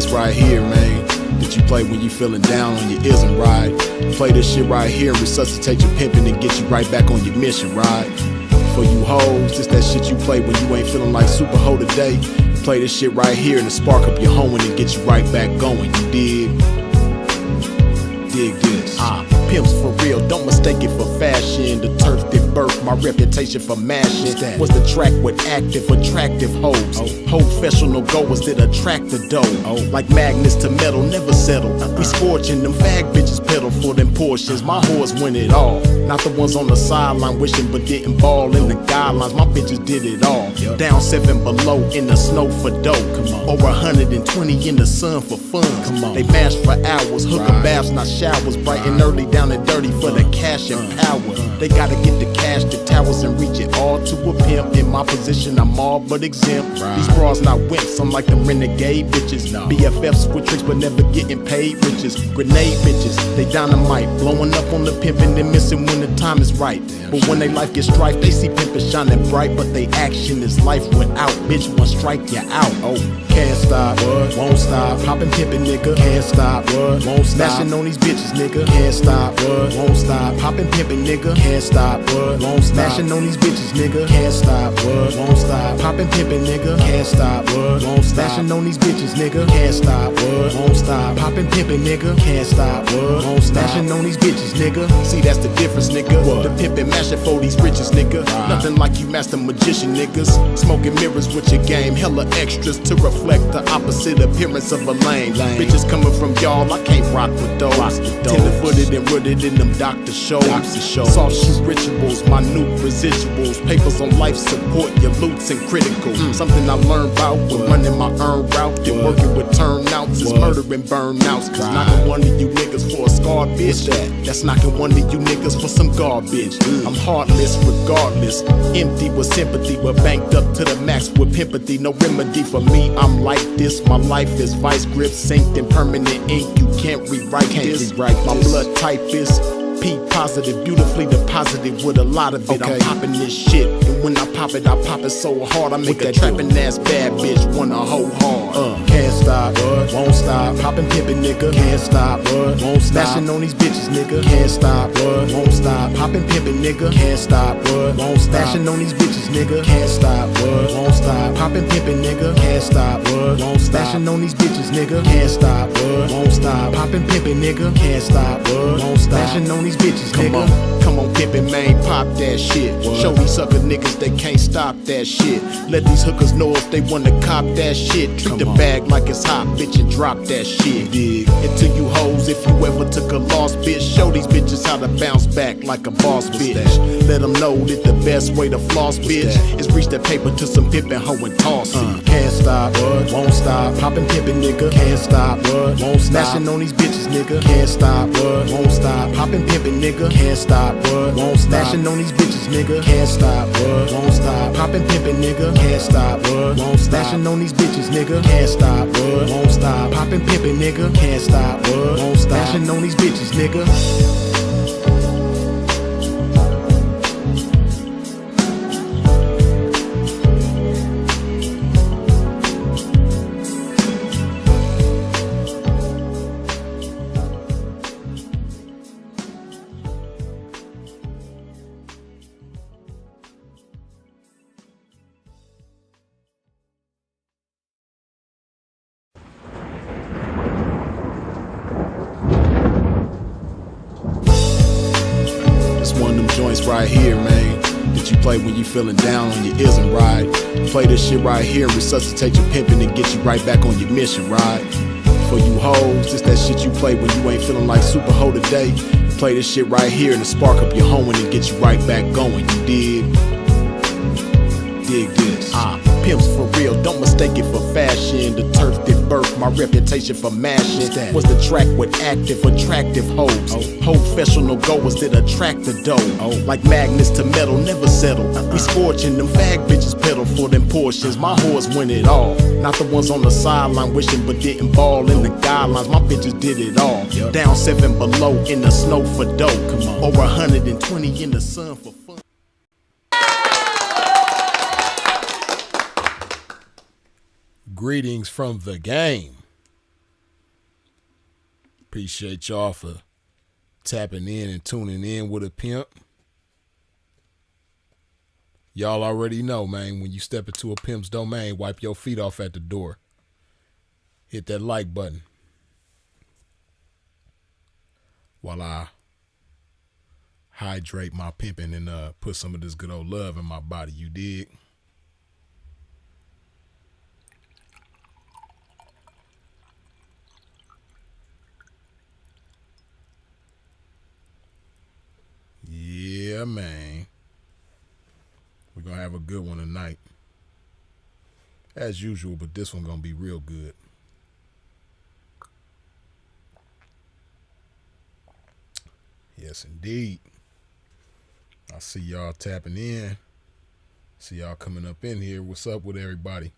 joints right here, man, that you play when you feeling down on your ism, right? Play this shit right here and resuscitate your pimping and get you right back on your mission, right? For you hoes, this that shit you play when you ain't feeling like super hoe today. Play this shit right here and spark up your hoeing and get you right back going, you dig? Dig this. Pimps for real, don't mistake it for fashion. The turf that birthed my reputation for mashing was the track with active, attractive hoes. Professional goers that attract the dough. Like magnets to metal, never settle. We scorching them fag bitches pedal for them portions. My whores win it all. Not the ones on the sideline wishing but didn't ball in the guidelines. My bitches did it all. Down 7 below in the snow for dough. Over 120 in the sun for fun. They mash for hours, hooker baths, not showers. Bright and early, down and dirty for the cash and power. They gotta get the cash, the towers, and reach it all to a pimp. In my position, I'm all but exempt. These bras not wimps, I'm like them renegade bitches. BFFs with tricks but never getting paid riches. Grenade bitches, they dynamite, blowing up on the pimpin' and missing when the time is right. But when they life gets strife, they see pimpin' shining bright, but they action is life without. Bitch, one strike, you out. Can't stop, won't stop, poppin' pimpin', nigga. Can't stop, won't stop, smashing on these bitches, nigga. Can't stop, won't stop, poppin' pimpin', nigga. Can't stop, won't stop, smashing on these bitches, nigga. Can't stop, won't stop, poppin' pimpin', nigga. Can't stop, won't stop, smashing on these bitches, nigga. Can't stop, won't stop, poppin' pimpin', nigga. Can't stop, won't stop, smashing on these bitches, nigga. See, that's the difference, nigga. The pimpin' mashing for these riches, nigga. Nothing like you master magician niggas. Smoking mirrors with your game, hella extras to reflect the opposite appearance of a lame. Bitches coming from y'all, I can't rock with those. Tender-footed and rooted in them doctor shows. Soft shoe rituals, minute residuals. Papers on life support, your loots and critical. Something I learned about when running my earned route. Then working with turnouts is murdering burnouts. Cause knocking one of you niggas for a scar bitch, that's knocking one of you niggas for some garbage. I'm heartless regardless, empty with sympathy, but banked up to the max with pimpathy. No remedy for me, I'm like this. My life is vice grip, synced in permanent ink. You can't rewrite this. My blood type is P positive, beautifully deposited with a lot of it. I'm popping this shit, and when I pop it so hard I make a trapping ass bad bitch wanna hoe hard. Can't stop, won't stop, poppin' pimpin', nigga. Can't stop, won't stop, smashing on these bitches, nigga. Can't stop, won't stop, poppin' pimpin', nigga. Can't stop, won't stop, smashing on these bitches, nigga. Can't stop, won't stop, poppin' pimpin', nigga. Can't stop, won't stop, smashing on these bitches, nigga. Can't stop, won't stop, poppin' pimpin', nigga. Can't stop, won't stop, smashing on these bitches, nigga. Come on, pimpin', man, pop that shit. Show these sucker niggas they can't stop that shit. Let these hookers know if they wanna cop that shit. Treat the bag like it's hot, bitch, and drop that shit. Dig. And to you hoes, if you ever took a loss, bitch, show these bitches how to bounce back like a boss, bitch. Let them know that the best way to floss, bitch, is reach that paper to some pimpin' hoe and toss it. Can't stop, won't stop, poppin' pimpin', nigga. Can't stop, won't stop, smashing on these bitches, nigga. Can't stop, won't stop, poppin' pimpin', nigga. Can't stop, won't stop, smashing on these bitches, nigga. Can't stop, won't stop, poppin' pimpin', nigga. Can't stop, won't stop, smashing on these bitches, nigga. Can't stop, won't stop, poppin' pimpin', nigga. Can't stop, won't stop, smashing on these bitches, nigga. Joints right here, man, that you play when you feeling down on your ism, right? Play this shit right here and resuscitate your pimpin' and get you right back on your mission, right? For you hoes, this that shit you play when you ain't feeling like super hoe today. Play this shit right here and spark up your hoeing and get you right back going, you dig? Dig this. Pimps for real, don't mistake it for fashion. The turf that birthed my reputation for mashing was the track with active, attractive hoes. Professional goers that attract the dough. Like magnets to metal, never settle. We scorching them fag bitches pedal for them portions. My whores win it all. Not the ones on the sideline wishing but didn't ball in the guidelines. My bitches did it all. Down 7 below in the snow for dough. Over 120 in the sun for fun. Greetings from the game. Appreciate y'all for tapping in and tuning in with a pimp. Y'all already know, man, when you step into a pimp's domain, wipe your feet off at the door. Hit that like button while I hydrate my pimping and put some of this good old love in my body, you dig? Yeah, man. We're going to have a good one tonight. As usual, but this one going to be real good. Yes, indeed. I see y'all tapping in. See y'all coming up in here. What's up with everybody?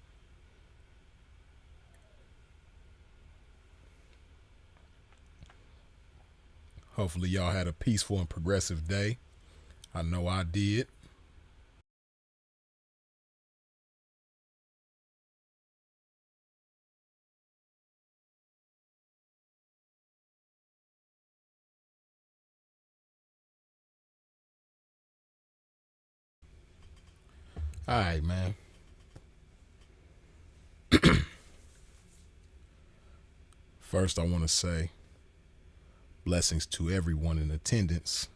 Hopefully y'all had a peaceful and progressive day. I know I did. All right, man. First, I want to say blessings to everyone in attendance,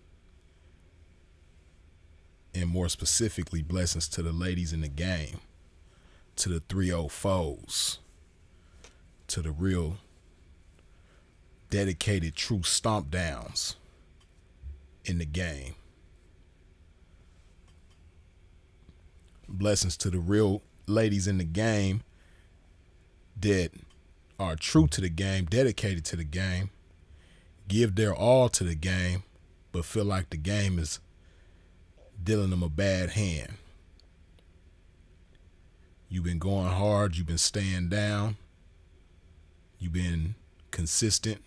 and more specifically, blessings to the ladies in the game, to the 304s, to the real dedicated true stomp downs in the game. Blessings to the real ladies in the game that are true to the game, dedicated to the game, give their all to the game, but feel like the game is dealing them a bad hand. You've been going hard, you've been staying down, you've been consistent,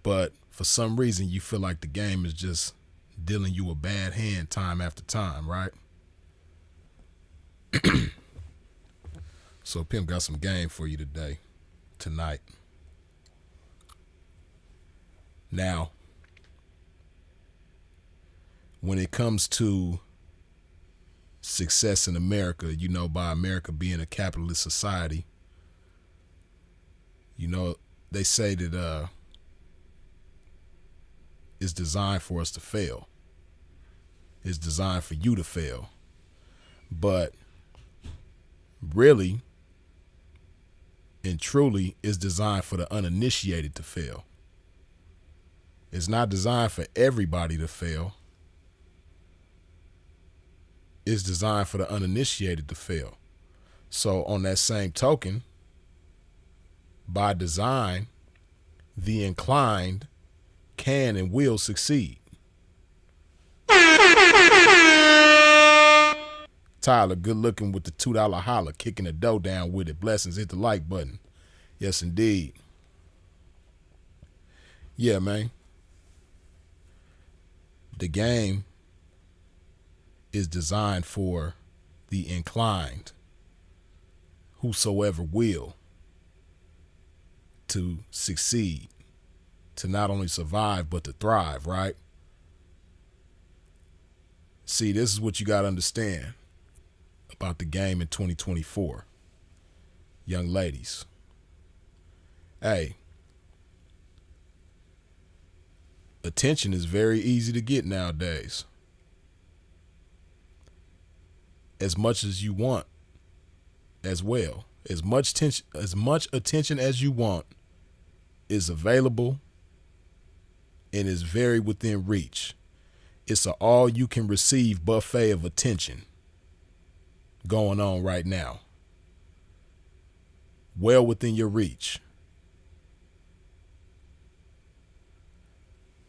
but for some reason you feel like the game is just dealing you a bad hand time after time, right? So Pimp got some game for you tonight. Now, when it comes to success in America, you know, by America being a capitalist society, you know, they say that it's designed for us to fail. It's designed for you to fail. But really and truly, it's designed for the uninitiated to fail. It's not designed for everybody to fail. It's designed for the uninitiated to fail. So on that same token, by design, the inclined can and will succeed. Tyler, good looking with the $2 holler, kicking the dough down with it. Blessings, hit the like button. Yes, indeed. Yeah, man. The game is designed for the inclined, whosoever will, to succeed, to not only survive, but to thrive, right? See, this is what you got to understand about the game in 2024. Young ladies. Hey, attention is very easy to get nowadays. As much as you want as well. As much attention as you want is available and is very within reach. It's an all you can receive buffet of attention going on right now. Well within your reach.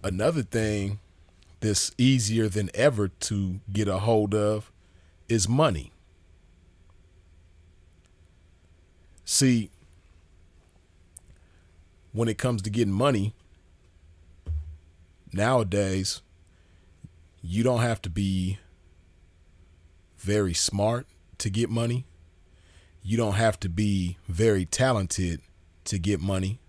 Another thing that's easier than ever to get a hold of is money. See, when it comes to getting money, nowadays, you don't have to be very smart to get money. You don't have to be very talented to get money.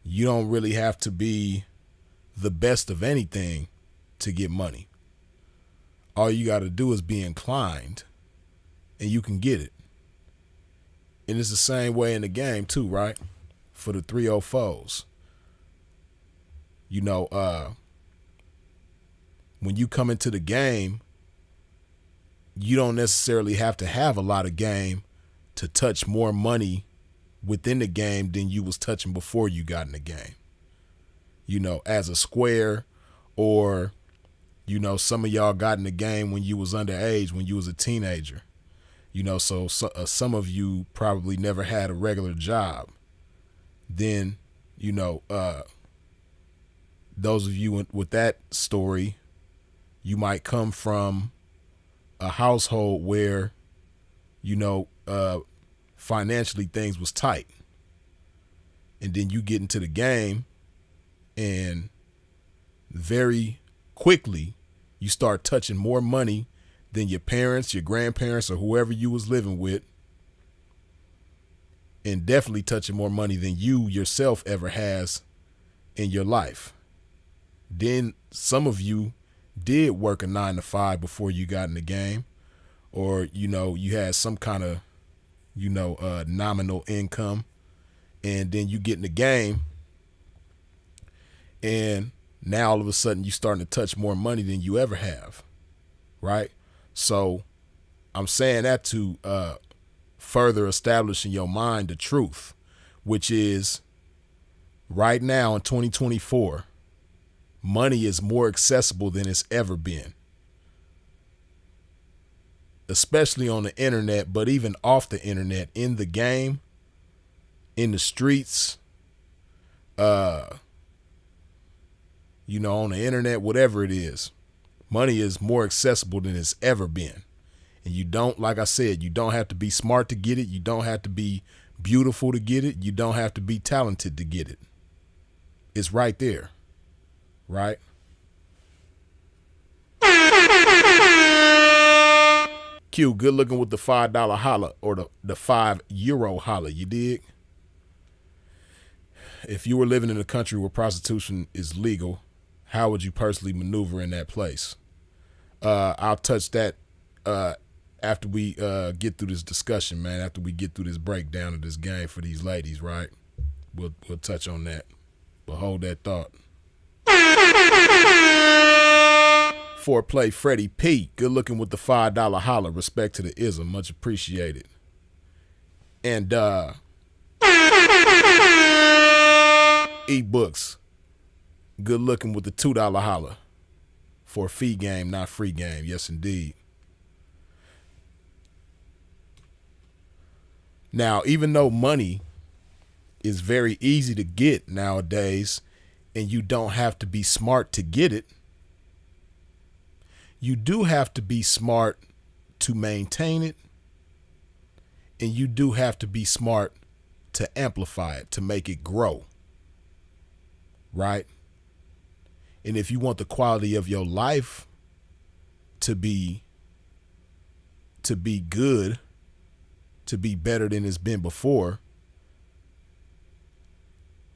You don't really have to be the best of anything to get money. All you got to do is be inclined and you can get it. And it's the same way in the game too, right? For the 304s. When you come into the game, you don't necessarily have to have a lot of game to touch more money within the game than you was touching before you got in the game. As a square, or, some of y'all got in the game when you was underage, when you was a teenager. So some of you probably never had a regular job. Then, those of you with that story, you might come from a household where, financially things was tight. And then you get into the game and very quickly you start touching more money than your parents, your grandparents, or whoever you was living with. And definitely touching more money than you yourself ever has in your life. Then some of you did work a 9 to 5 before you got in the game, or, you had some kind of, nominal income, and then you get in the game and now all of a sudden you starting to touch more money than you ever have. Right. So I'm saying that to, further establish in your mind the truth, which is right now in 2024, money is more accessible than it's ever been, especially on the internet, but even off the internet, in the game, in the streets, on the internet, whatever it is, money is more accessible than it's ever been. And you don't, like I said, you don't have to be smart to get it. You don't have to be beautiful to get it. You don't have to be talented to get it. It's right there. Right? Q, good looking with the $5 holla, or the €5 holla. You dig? If you were living in a country where prostitution is legal, how would you personally maneuver in that place? I'll touch that after we get through this discussion, man. After we get through this breakdown of this game for these ladies, right? We'll touch on that. But hold that thought. Foreplay Freddie P, good looking with the $5 holla. Respect to the ism, much appreciated. And ebooks, good looking with the $2 holla. For a fee game, not free game. Yes, indeed. Now, even though money is very easy to get nowadays, and you don't have to be smart to get it, you do have to be smart to maintain it, and you do have to be smart to amplify it, to make it grow. Right? And if you want the quality of your life to be good, to be better than it's been before,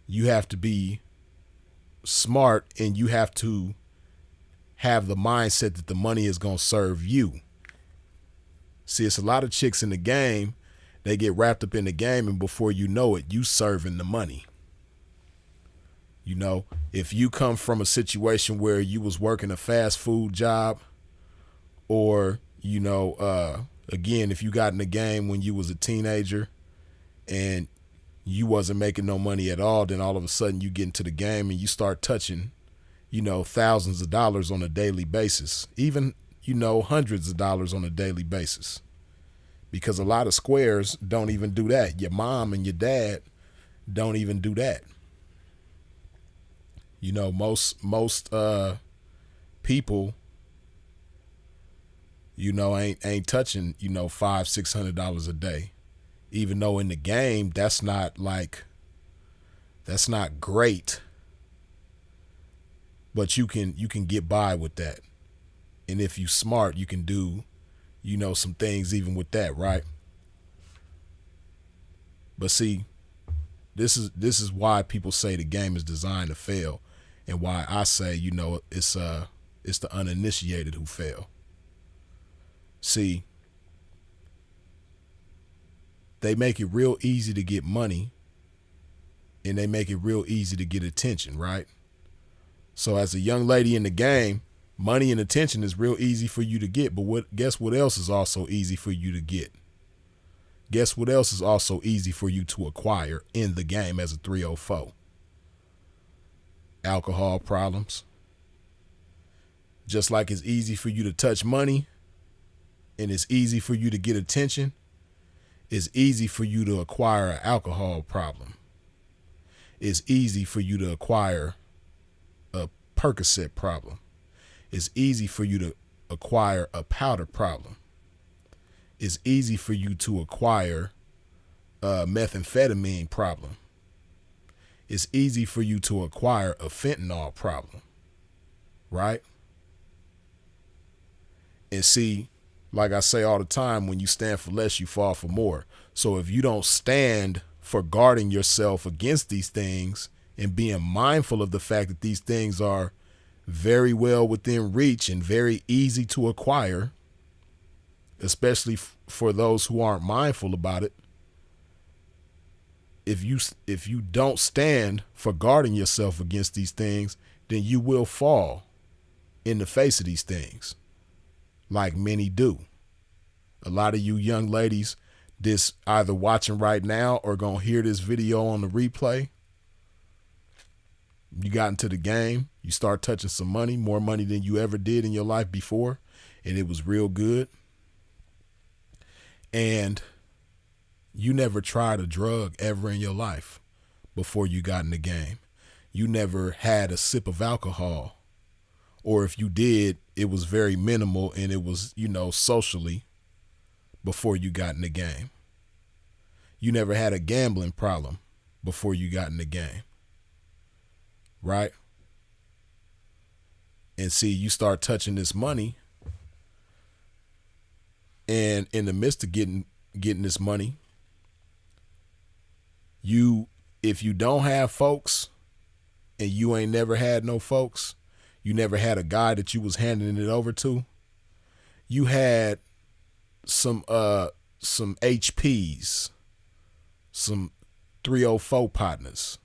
you have to be smart, and you have to have the mindset that the money is going to serve you. See, it's a lot of chicks in the game, they get wrapped up in the game, and before you know it, you serving the money. If you come from a situation where you was working a fast food job, or, again, if you got in the game when you was a teenager and you wasn't making no money at all, then all of a sudden you get into the game and you start touching, thousands of dollars on a daily basis, even, hundreds of dollars on a daily basis, because a lot of squares don't even do that. Your mom and your dad don't even do that. Most people, ain't touching, $500-600 a day, even though in the game, that's not great, but you can get by with that. And if you smart, you can do, some things even with that. Right? But see, this is why people say the game is designed to fail, and why I say, it's the uninitiated who fail. See, they make it real easy to get money, and they make it real easy to get attention, right? So as a young lady in the game, money and attention is real easy for you to get, but guess what else is also easy for you to get? Guess what else is also easy for you to acquire in the game as a 304? Alcohol problems. Just like it's easy for you to touch money and it's easy for you to get attention, it's easy for you to acquire an alcohol problem. It's easy for you to acquire a Percocet problem. It's easy for you to acquire a powder problem. It's easy for you to acquire a methamphetamine problem. It's easy for you to acquire a fentanyl problem, right? And see, like I say all the time, when you stand for less, you fall for more. So if you don't stand for guarding yourself against these things and being mindful of the fact that these things are very well within reach and very easy to acquire, especially for those who aren't mindful about it, if you don't stand for guarding yourself against these things, then you will fall in the face of these things, like many do. A lot of you young ladies, this either watching right now or gonna hear this video on the replay, you got into the game, you start touching some money, more money than you ever did in your life before, and it was real good. And you never tried a drug ever in your life before you got in the game. You never had a sip of alcohol, or if you did, it was very minimal and it was, socially before you got in the game. You never had a gambling problem before you got in the game, right? And see, you start touching this money, and in the midst of getting this money, if you don't have folks and you ain't never had no folks, you never had a guy that you was handing it over to, you had some HPs, some 304 partners,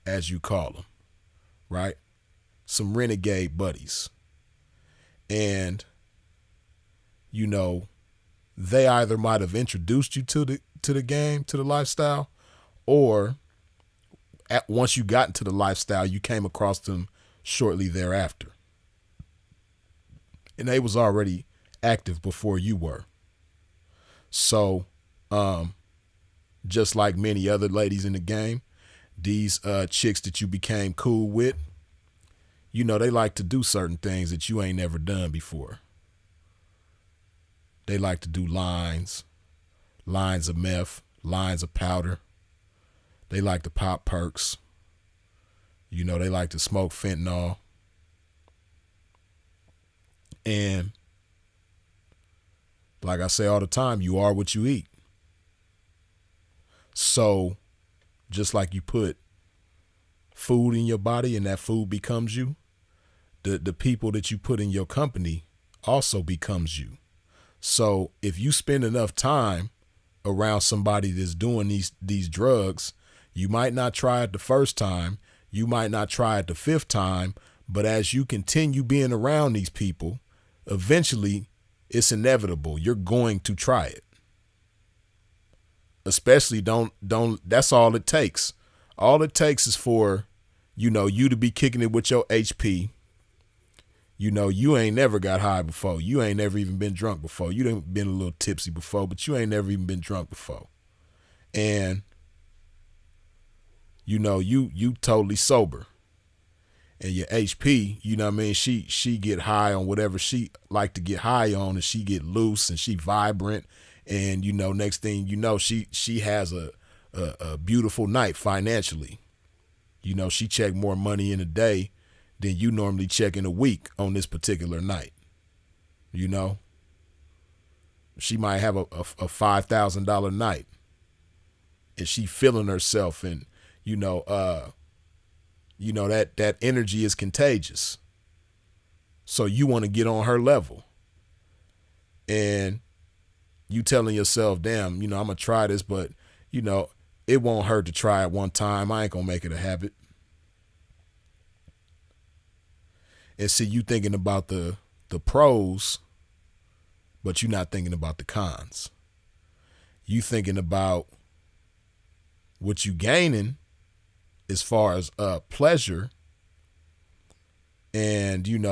as you call them, right? Some renegade buddies. And, they either might have introduced you to the game, to the lifestyle, or once you got into the lifestyle, you came across them shortly thereafter. And they was already active before you were. So, just like many other ladies in the game, these chicks that you became cool with, they like to do certain things that you ain't never done before. They like to do lines of meth, lines of powder. They like to pop perks. They like to smoke fentanyl. And like I say all the time, you are what you eat. So just like you put food in your body and that food becomes you, the people that you put in your company also becomes you. So if you spend enough time around somebody that's doing these drugs, you might not try it the first time, you might not try it the fifth time, but as you continue being around these people, eventually it's inevitable. You're going to try it. Especially don't, that's all it takes. All it takes is for, you to be kicking it with your HP. You ain't never got high before. You ain't never even been drunk before. You done been a little tipsy before, but you ain't never even been drunk before. And, you totally sober. And your HP, she get high on whatever she like to get high on, and she get loose and she vibrant. And, next thing you know, she has a beautiful night financially. She check more money in a day than you normally check in a week on this particular night. She might have a $5,000 night, and she feeling herself, and you know, that energy is contagious. So you want to get on her level. And you telling yourself, damn, I'm going to try this, but, it won't hurt to try it one time. I ain't going to make it a habit. And see, you thinking about the pros, but you're not thinking about the cons. You thinking about what you gaining as far as pleasure and, getting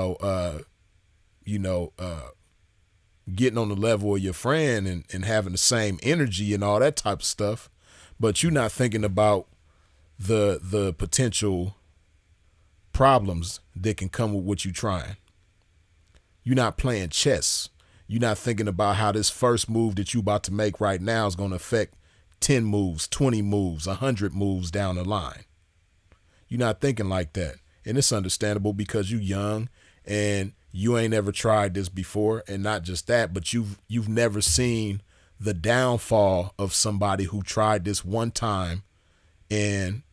on the level of your friend and having the same energy and all that type of stuff. But you're not thinking about the potential problems that can come with what you're trying. You're not playing chess. You're not thinking about how this first move that you about to make right now is going to affect 10 moves, 20 moves, 100 moves down the line. You're not thinking like that. And it's understandable because you're young and you ain't ever tried this before. And not just that, but you've never seen the downfall of somebody who tried this one time and,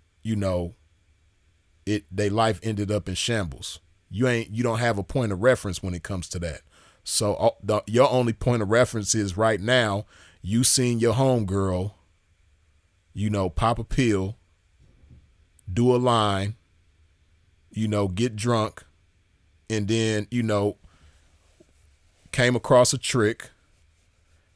their life ended up in shambles. You don't have a point of reference when it comes to that. So your only point of reference is right now, you seen your homegirl, pop a pill, do a line, get drunk, and then, came across a trick,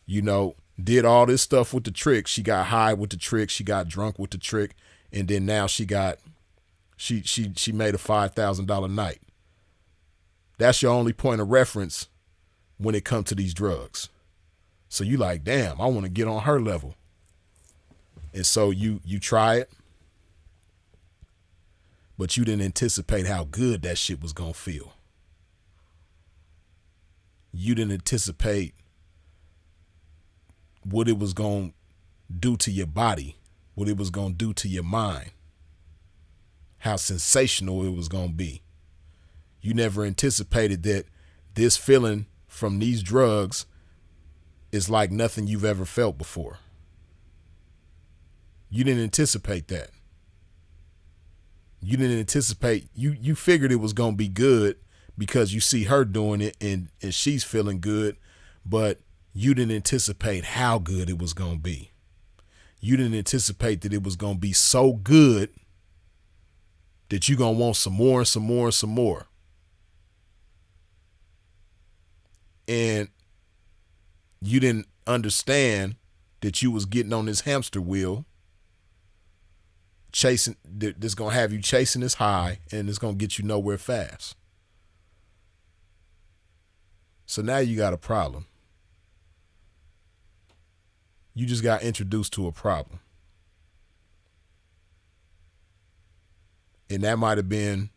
did all this stuff with the trick. She got high with the trick. She got drunk with the trick. And then now she made a $5,000 night. That's your only point of reference when it comes to these drugs. So you like, damn, I want to get on her level. And so you try it, but you didn't anticipate how good that shit was going to feel. You didn't anticipate what it was going to do to your body, what it was going to do to your mind, how sensational it was going to be. You never anticipated that this feeling from these drugs is like nothing you've ever felt before. You didn't anticipate that. You didn't anticipate, you figured it was going to be good because you see her doing it and she's feeling good, but you didn't anticipate how good it was going to be. You didn't anticipate that it was going to be so good that you're going to want some more and some more and some more. And you didn't understand that you was getting on this hamster wheel, chasing, that's going to have you chasing this high and it's going to get you nowhere fast. So now you got a problem. You just got introduced to a problem. And that might have been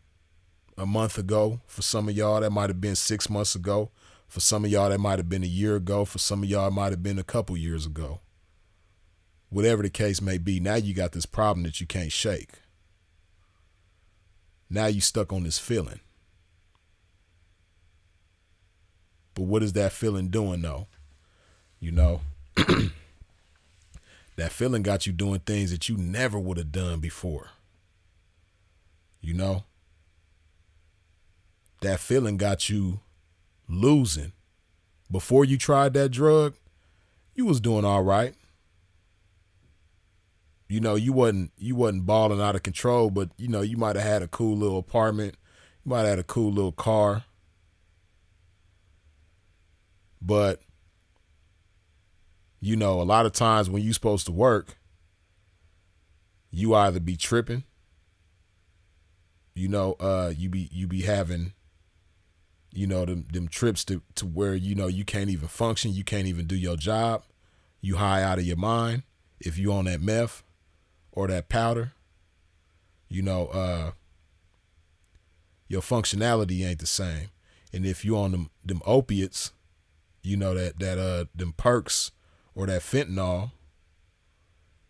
a month ago. For some of y'all, that might have been 6 months ago. For some of y'all, that might have been a year ago. For some of y'all, it might have been a couple years ago. Whatever the case may be, now you got this problem that you can't shake. Now you stuck on this feeling. But what is that feeling doing though? That feeling got you doing things that you never would have done before. That feeling got you losing. Before you tried that drug, you was doing all right. You wasn't balling out of control, but you might have had a cool little apartment. You might have had a cool little car. But a lot of times when you supposed to work, you either be tripping, you be having, them trips to where, you can't even function. You can't even do your job. You high out of your mind. If you on that meth or that powder, your functionality ain't the same. And if you on them opiates, them perks or that fentanyl,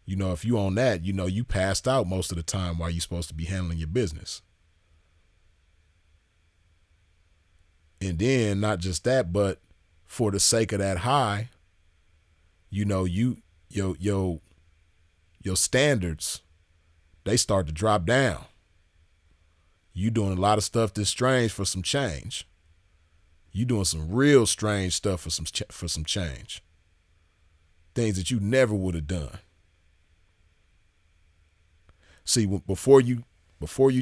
if you on that, you passed out most of the time while you're supposed to be handling your business. And then not just that, but for the sake of that high, your standards, they start to drop down. You doing a lot of stuff that's strange for some change. You doing some real strange stuff for some change. Things that you never would have done. See, before you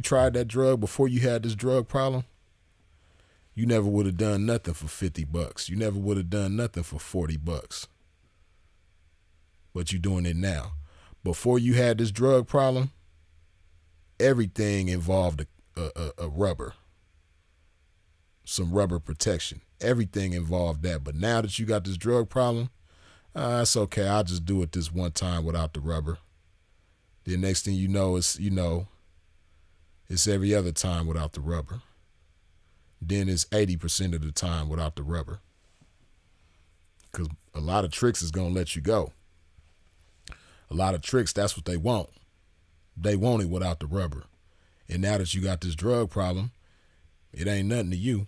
tried that drug, before you had this drug problem, you never would have done nothing for $50. You never would have done nothing for $40. But you're doing it now. Before you had this drug problem, everything involved a rubber. Some rubber protection. Everything involved that. But now that you got this drug problem, it's okay. I'll just do it this one time without the rubber. The next thing you know, it's every other time without the rubber. Then it's 80% of the time without the rubber. Because a lot of tricks is going to let you go. A lot of tricks, that's what they want. They want it without the rubber. And now that you got this drug problem, it ain't nothing to you.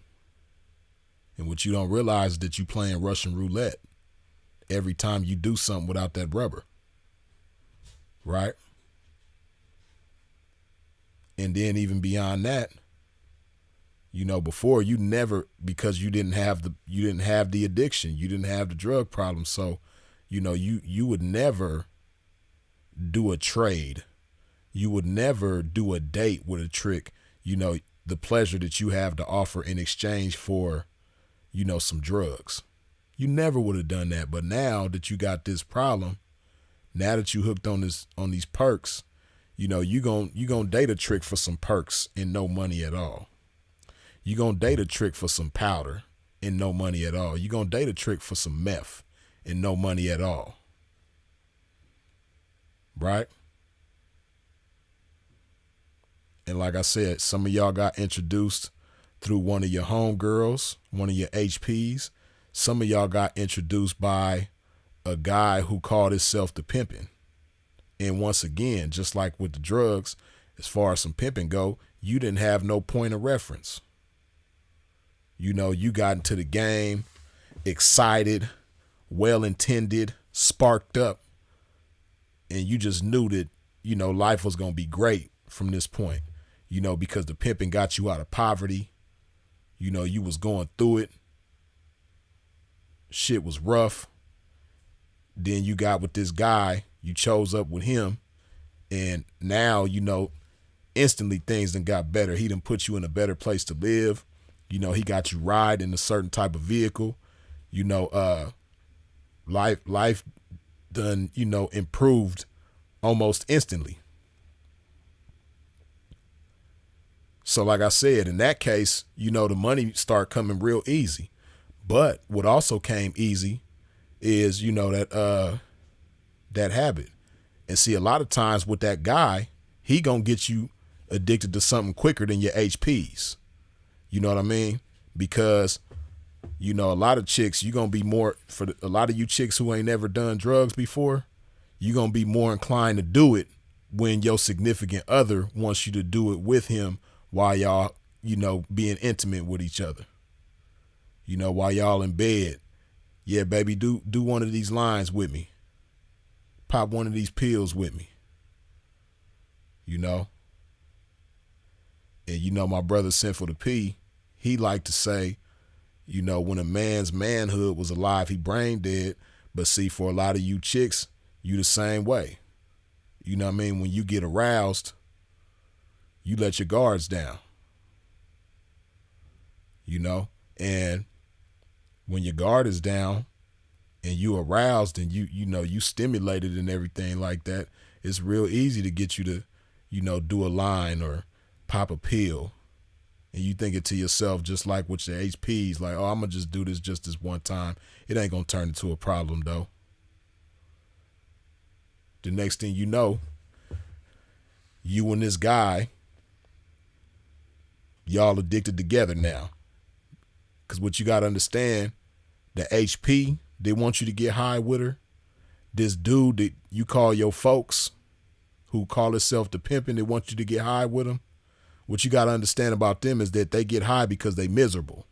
And what you don't realize is that you playing Russian roulette every time you do something without that rubber. Right? And then even beyond that, before you never, because you didn't have the addiction, you didn't have the drug problem. So, you would never do a trade. You would never do a date with a trick, the pleasure that you have to offer in exchange for, some drugs. You never would have done that. But now that you got this problem, now that you hooked on these perks, you gonna date a trick for some perks and no money at all. You gonna date a trick for some powder and no money at all. You gonna date a trick for some meth and no money at all. Right? And like I said, some of y'all got introduced through one of your homegirls, one of your HPs. Some of y'all got introduced by a guy who called himself the pimping. And once again, just like with the drugs, as far as some pimping go, you didn't have no point of reference. You got into the game, excited, well-intended, sparked up, and you just knew that, life was going to be great from this point, because the pimping got you out of poverty. You was going through it. Shit was rough. Then you got with this guy, you chose up with him, and now, instantly things done got better. He done put you in a better place to live. He got you ride in a certain type of vehicle. Life done, improved almost instantly. So like I said, in that case, the money start coming real easy. But what also came easy is, that habit. And see, a lot of times with that guy, he gonna get you addicted to something quicker than your HPs. You know what I mean? Because, a lot of chicks, you gonna be more, a lot of you chicks who ain't never done drugs before, you gonna be more inclined to do it when your significant other wants you to do it with him while y'all, being intimate with each other. While y'all in bed. Yeah, baby, do one of these lines with me. Pop one of these pills with me. And my brother Sinful to P, he liked to say, when a man's manhood was alive, he brain dead. But see, for a lot of you chicks, you the same way. You know what I mean? When you get aroused, you let your guards down. And when your guard is down and you aroused and you stimulated and everything like that, it's real easy to get you to, do a line or pop a pill. And you think it to yourself, just like with your HPs, like, oh, I'm going to just do this just this one time. It ain't going to turn into a problem, though. The next thing you know, you and this guy, y'all addicted together now. Because what you got to understand, the HP, they want you to get high with her. This dude that you call your folks, who call himself the pimping, they want you to get high with him. What you got to understand about them is that they get high because they miserable.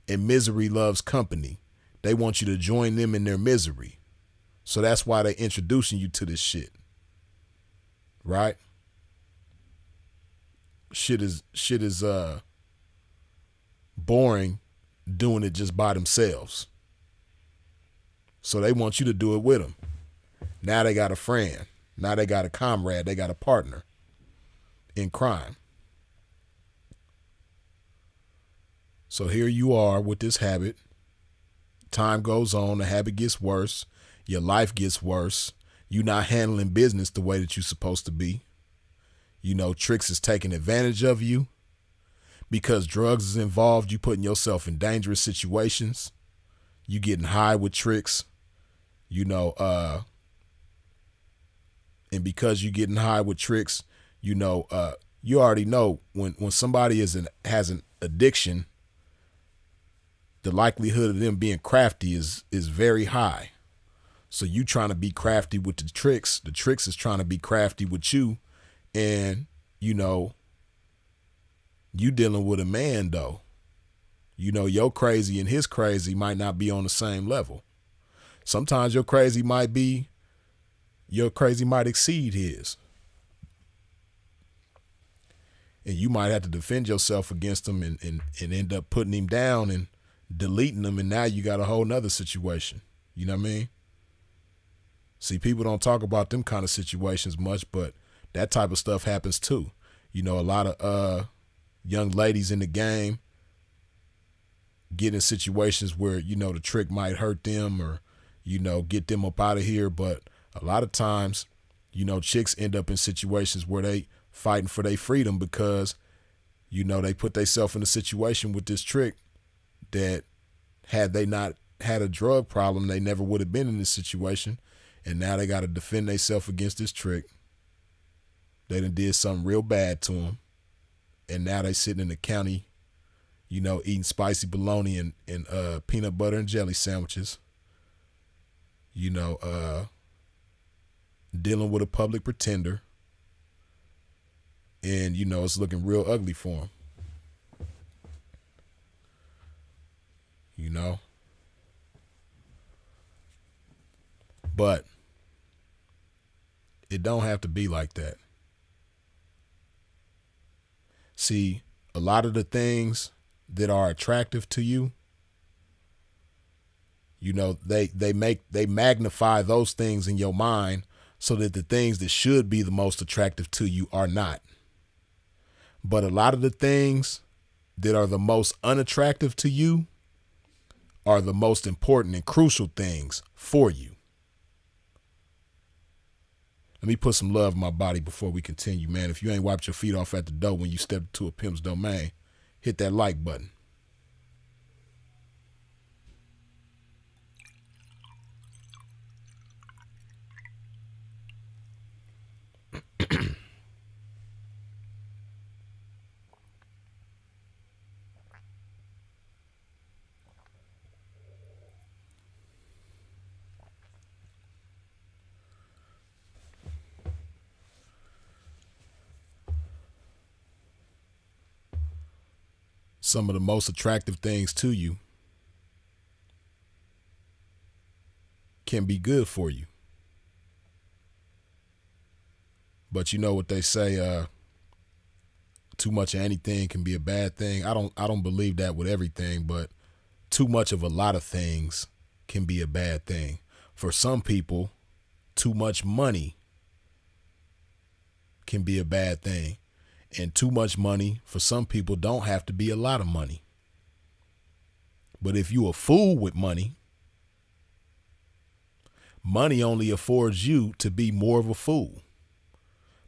And misery loves company. They want you to join them in their misery. So that's why they introducing you to this shit. right? Shit is boring doing it just by themselves. So they want you to do it with them. Now they got a friend. Now they got a comrade. They got a partner in crime. So here you are with this habit. Time goes on. The habit gets worse. Your life gets worse. You're not handling business the way that you're supposed to be. You know, Tricks is taking advantage of you. Because drugs is involved, you putting yourself in dangerous situations. You getting high with Tricks. You know, and because you getting high with Tricks, you know, you already know when somebody has an addiction, the likelihood of them being crafty is very high. So you trying to be crafty with the Tricks is trying to be crafty with you, and you know, you dealing with a man though. You know, your crazy and his crazy might not be on the same level. Sometimes your crazy might exceed his. And you might have to defend yourself against him and end up putting him down and deleting him, and now you got a whole nother situation. You know what I mean? See, people don't talk about them kind of situations much, but that type of stuff happens too. You know, a lot of young ladies in the game get in situations where, you know, the trick might hurt them or, you know, get them up out of here. But a lot of times, you know, chicks end up in situations where they fighting for their freedom because, you know, they put themselves in a situation with this trick that had they not had a drug problem, they never would have been in this situation. And now they got to defend themselves against this trick. They done did something real bad to them. And now they sitting in the county, you know, eating spicy bologna and peanut butter and jelly sandwiches. You know, dealing with a public pretender. And, you know, it's looking real ugly for them. You know? But it don't have to be like that. See, a lot of the things that are attractive to you, you know, they magnify those things in your mind so that the things that should be the most attractive to you are not. But a lot of the things that are the most unattractive to you are the most important and crucial things for you. Let me put some love in my body before we continue, man. If you ain't wiped your feet off at the door when you step into a pimp's domain, hit that like button. Some of the most attractive things to you can be good for you. But you know what they say, too much of anything can be a bad thing. I don't believe that with everything, but too much of a lot of things can be a bad thing. For some people, too much money can be a bad thing. And too much money for some people don't have to be a lot of money. But if you a fool with money, money only affords you to be more of a fool.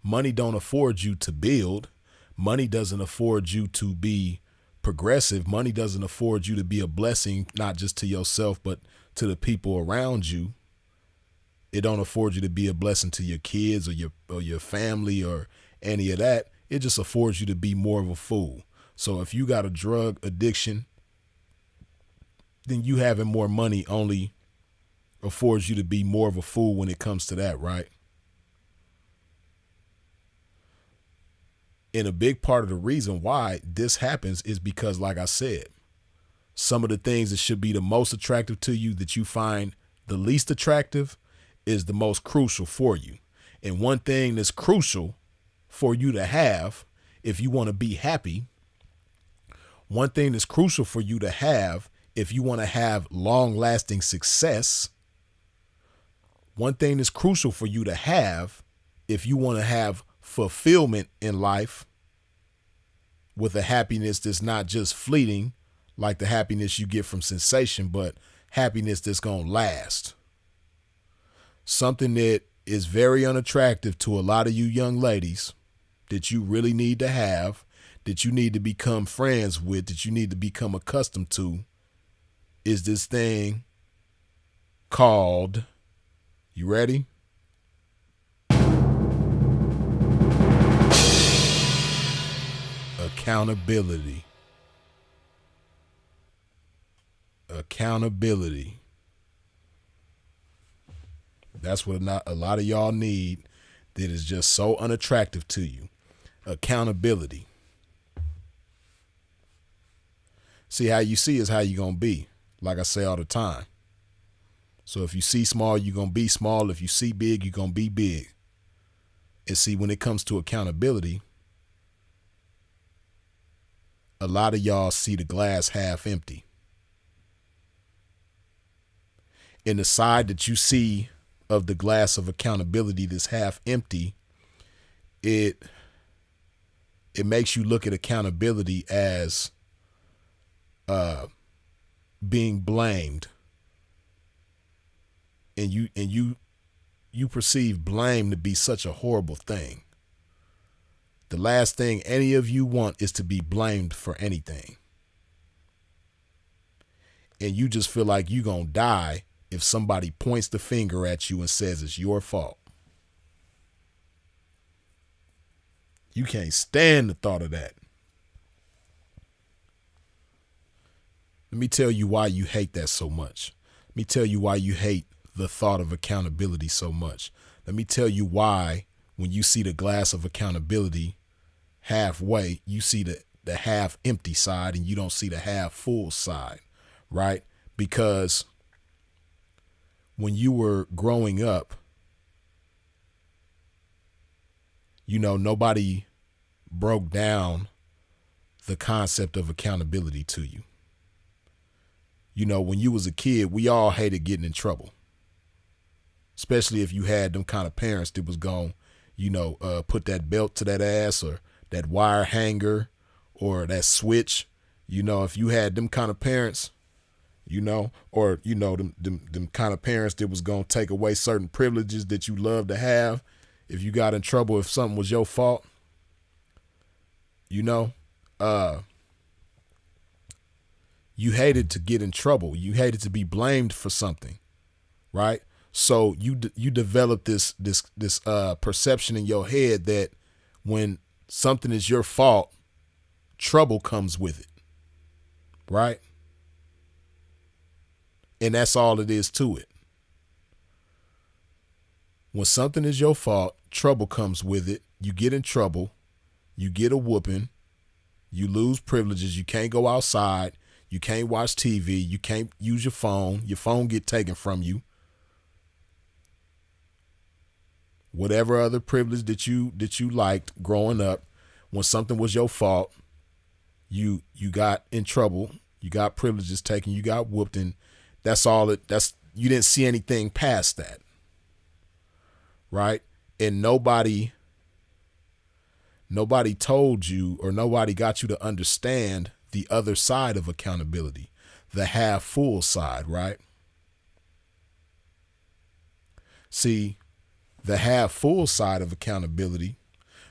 Money don't afford you to build. Money doesn't afford you to be progressive. Money doesn't afford you to be a blessing, not just to yourself, but to the people around you. It don't afford you to be a blessing to your kids or your family or any of that. It just affords you to be more of a fool. So if you got a drug addiction, then you having more money only affords you to be more of a fool when it comes to that, right? And a big part of the reason why this happens is because, like I said, some of the things that should be the most attractive to you that you find the least attractive is the most crucial for you. And one thing that's crucial for you to have, if you want to be happy, one thing that's crucial for you to have, if you want to have long lasting success, one thing that's crucial for you to have, if you want to have fulfillment in life with a happiness that's not just fleeting, like the happiness you get from sensation, but happiness that's going to last. Something that is very unattractive to a lot of you young ladies that you really need to have, that you need to become friends with, that you need to become accustomed to, is this thing called, you ready? Accountability. Accountability. That's what a lot of y'all need that is just so unattractive to you. Accountability. See, how you see is how you're going to be. Like I say all the time. So if you see small, you're going to be small. If you see big, you're going to be big. And see, when it comes to accountability, a lot of y'all see the glass half empty. And the side that you see of the glass of accountability that's half empty, it makes you look at accountability as being blamed. And you perceive blame to be such a horrible thing. The last thing any of you want is to be blamed for anything. And you just feel like you're going to die if somebody points the finger at you and says it's your fault. You can't stand the thought of that. Let me tell you why you hate that so much. Let me tell you why you hate the thought of accountability so much. Let me tell you why when you see the glass of accountability halfway, you see the half empty side and you don't see the half full side, right? Because when you were growing up, you know, nobody broke down the concept of accountability to you. You know, when you was a kid, we all hated getting in trouble. Especially if you had them kind of parents that was going, you know, put that belt to that ass or that wire hanger or that switch. You know, if you had them kind of parents, you know, or, you know, them kind of parents that was going to take away certain privileges that you love to have if you got in trouble, if something was your fault, you know, you hated to get in trouble. You hated to be blamed for something, right? So you develop this perception in your head that when something is your fault, trouble comes with it, right? And that's all it is to it. When something is your fault, trouble comes with it. You get in trouble, you get a whooping, you lose privileges, you can't go outside, you can't watch TV, you can't use your phone get taken from you. Whatever other privilege that you liked growing up, when something was your fault, you got in trouble, you got privileges taken, you got whooped, and you didn't see anything past that. Right? And nobody told you, or nobody got you to understand the other side of accountability, the half full side, right? See, the half full side of accountability,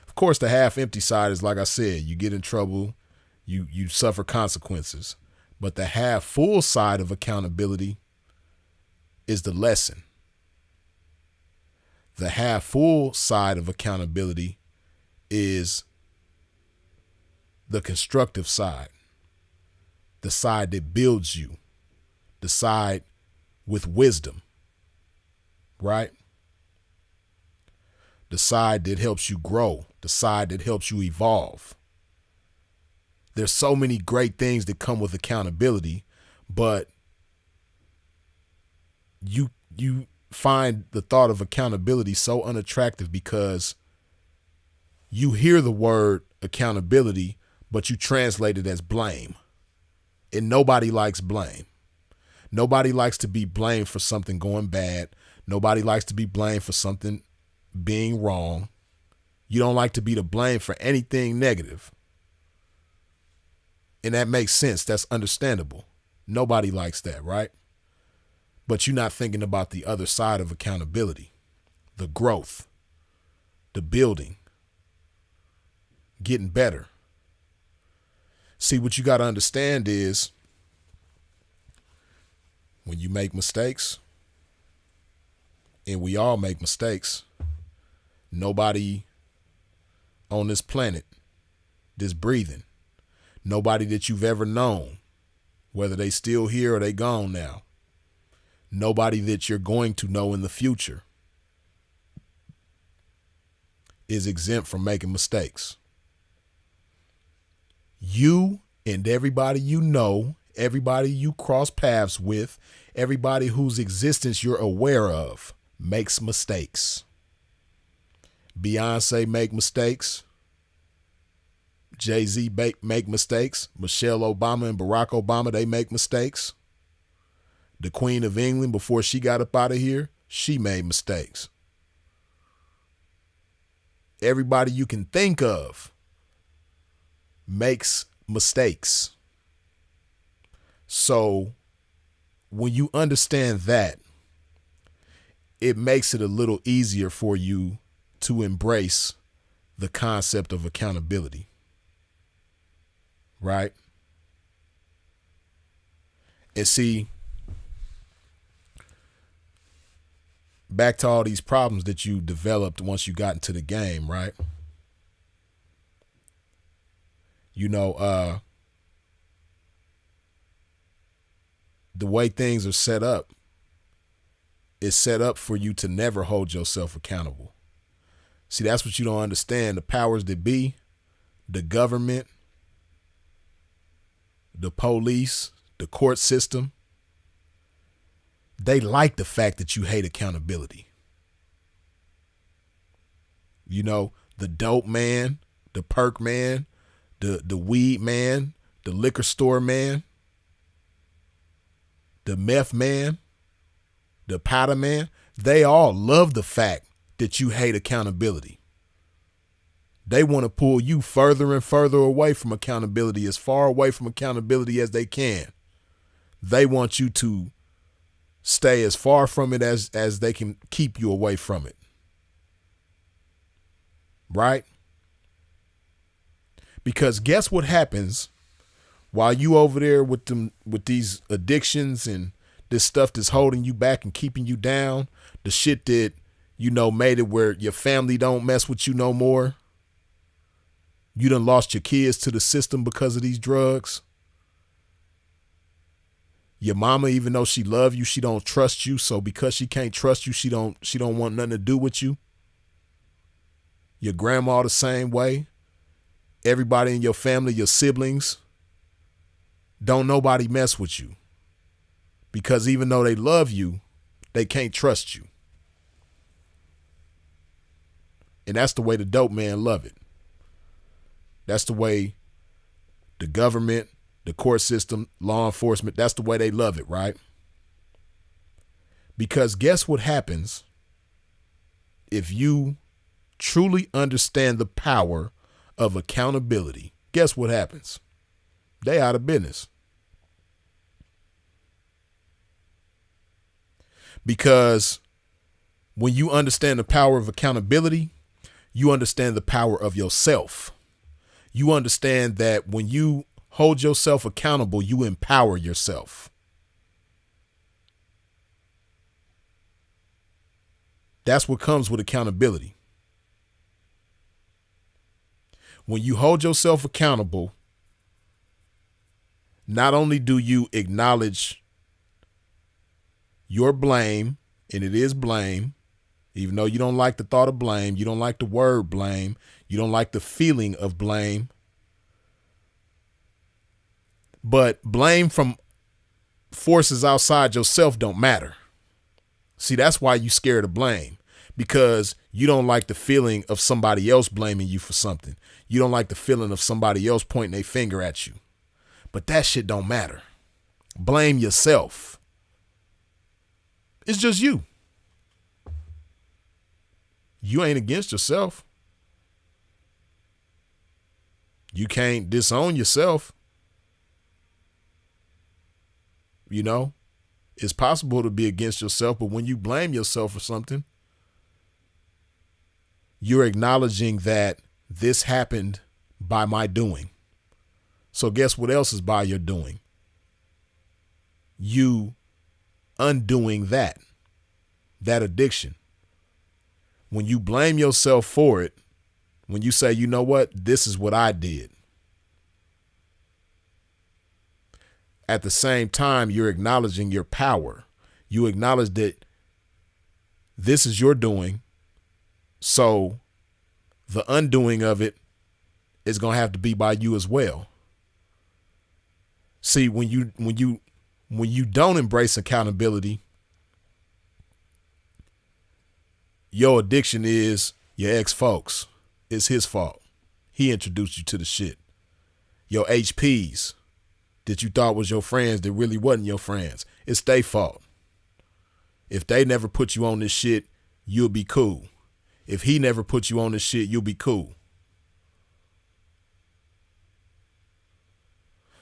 of course, the half empty side is, like I said, you get in trouble, you suffer consequences. But the half full side of accountability is the lesson. The half full side of accountability is the constructive side, the side that builds you, the side with wisdom, right? The side that helps you grow, the side that helps you evolve. There's so many great things that come with accountability, but you find the thought of accountability so unattractive because you hear the word accountability, but you translate it as blame. And nobody likes blame. Nobody likes to be blamed for something going bad. Nobody likes to be blamed for something being wrong. You don't like to be the blame for anything negative. And that makes sense. That's understandable. Nobody likes that, right? But you're not thinking about the other side of accountability, the growth, the building, getting better. See, what you got to understand is when you make mistakes, and we all make mistakes, nobody on this planet, this breathing, nobody that you've ever known, whether they still here or they gone now, nobody that you're going to know in the future is exempt from making mistakes. You and everybody you know, everybody you cross paths with, everybody whose existence you're aware of makes mistakes. Beyonce make mistakes. Jay-Z make mistakes. Michelle Obama and Barack Obama, they make mistakes. The Queen of England, before she got up out of here, she made mistakes. Everybody you can think of makes mistakes. So when you understand that, it makes it a little easier for you to embrace the concept of accountability. Right? And see, back to all these problems that you developed once you got into the game, right? You know, the way things are set up is set up for you to never hold yourself accountable. See, that's what you don't understand. The powers that be, the government, the police, the court system, they like the fact that you hate accountability. You know, the dope man, the perk man, the weed man, the liquor store man, the meth man, the powder man, they all love the fact that you hate accountability. They want to pull you further and further away from accountability, as far away from accountability as they can. They want you to stay as far from it as they can keep you away from it. Right? Because guess what happens while you over there with these addictions and this stuff that's holding you back and keeping you down, the shit that, you know, made it where your family don't mess with you no more. You done lost your kids to the system because of these drugs. Your mama, even though she love you, she don't trust you. So because she can't trust you, she don't want nothing to do with you. Your grandma the same way. Everybody in your family, your siblings, don't nobody mess with you. Because even though they love you, they can't trust you. And that's the way the dope man love it. That's the way the government, the court system, law enforcement, that's the way they love it, right? Because guess what happens if you truly understand the power of accountability? Guess what happens? They out of business. Because when you understand the power of accountability, you understand the power of yourself. You understand that when you hold yourself accountable, you empower yourself. That's what comes with accountability. When you hold yourself accountable, not only do you acknowledge your blame, and it is blame, even though you don't like the thought of blame, you don't like the word blame, you don't like the feeling of blame, but blame from forces outside yourself don't matter. See, that's why you scared of blame, because you don't like the feeling of somebody else blaming you for something. You don't like the feeling of somebody else pointing their finger at you. But that shit don't matter. Blame yourself. It's just you. You ain't against yourself. You can't disown yourself. You know, it's possible to be against yourself, but when you blame yourself for something, you're acknowledging that this happened by my doing. So guess what else is by your doing? You undoing that addiction. When you blame yourself for it, when you say, you know what, this is what I did. At the same time, you're acknowledging your power. You acknowledge that this is your doing. So the undoing of it is going to have to be by you as well. See, when you don't embrace accountability, your addiction is your ex-folks. It's his fault. He introduced you to the shit. Your HPs that you thought was your friends that really wasn't your friends. It's their fault. If they never put you on this shit, you'll be cool. If he never put you on this shit, you'll be cool.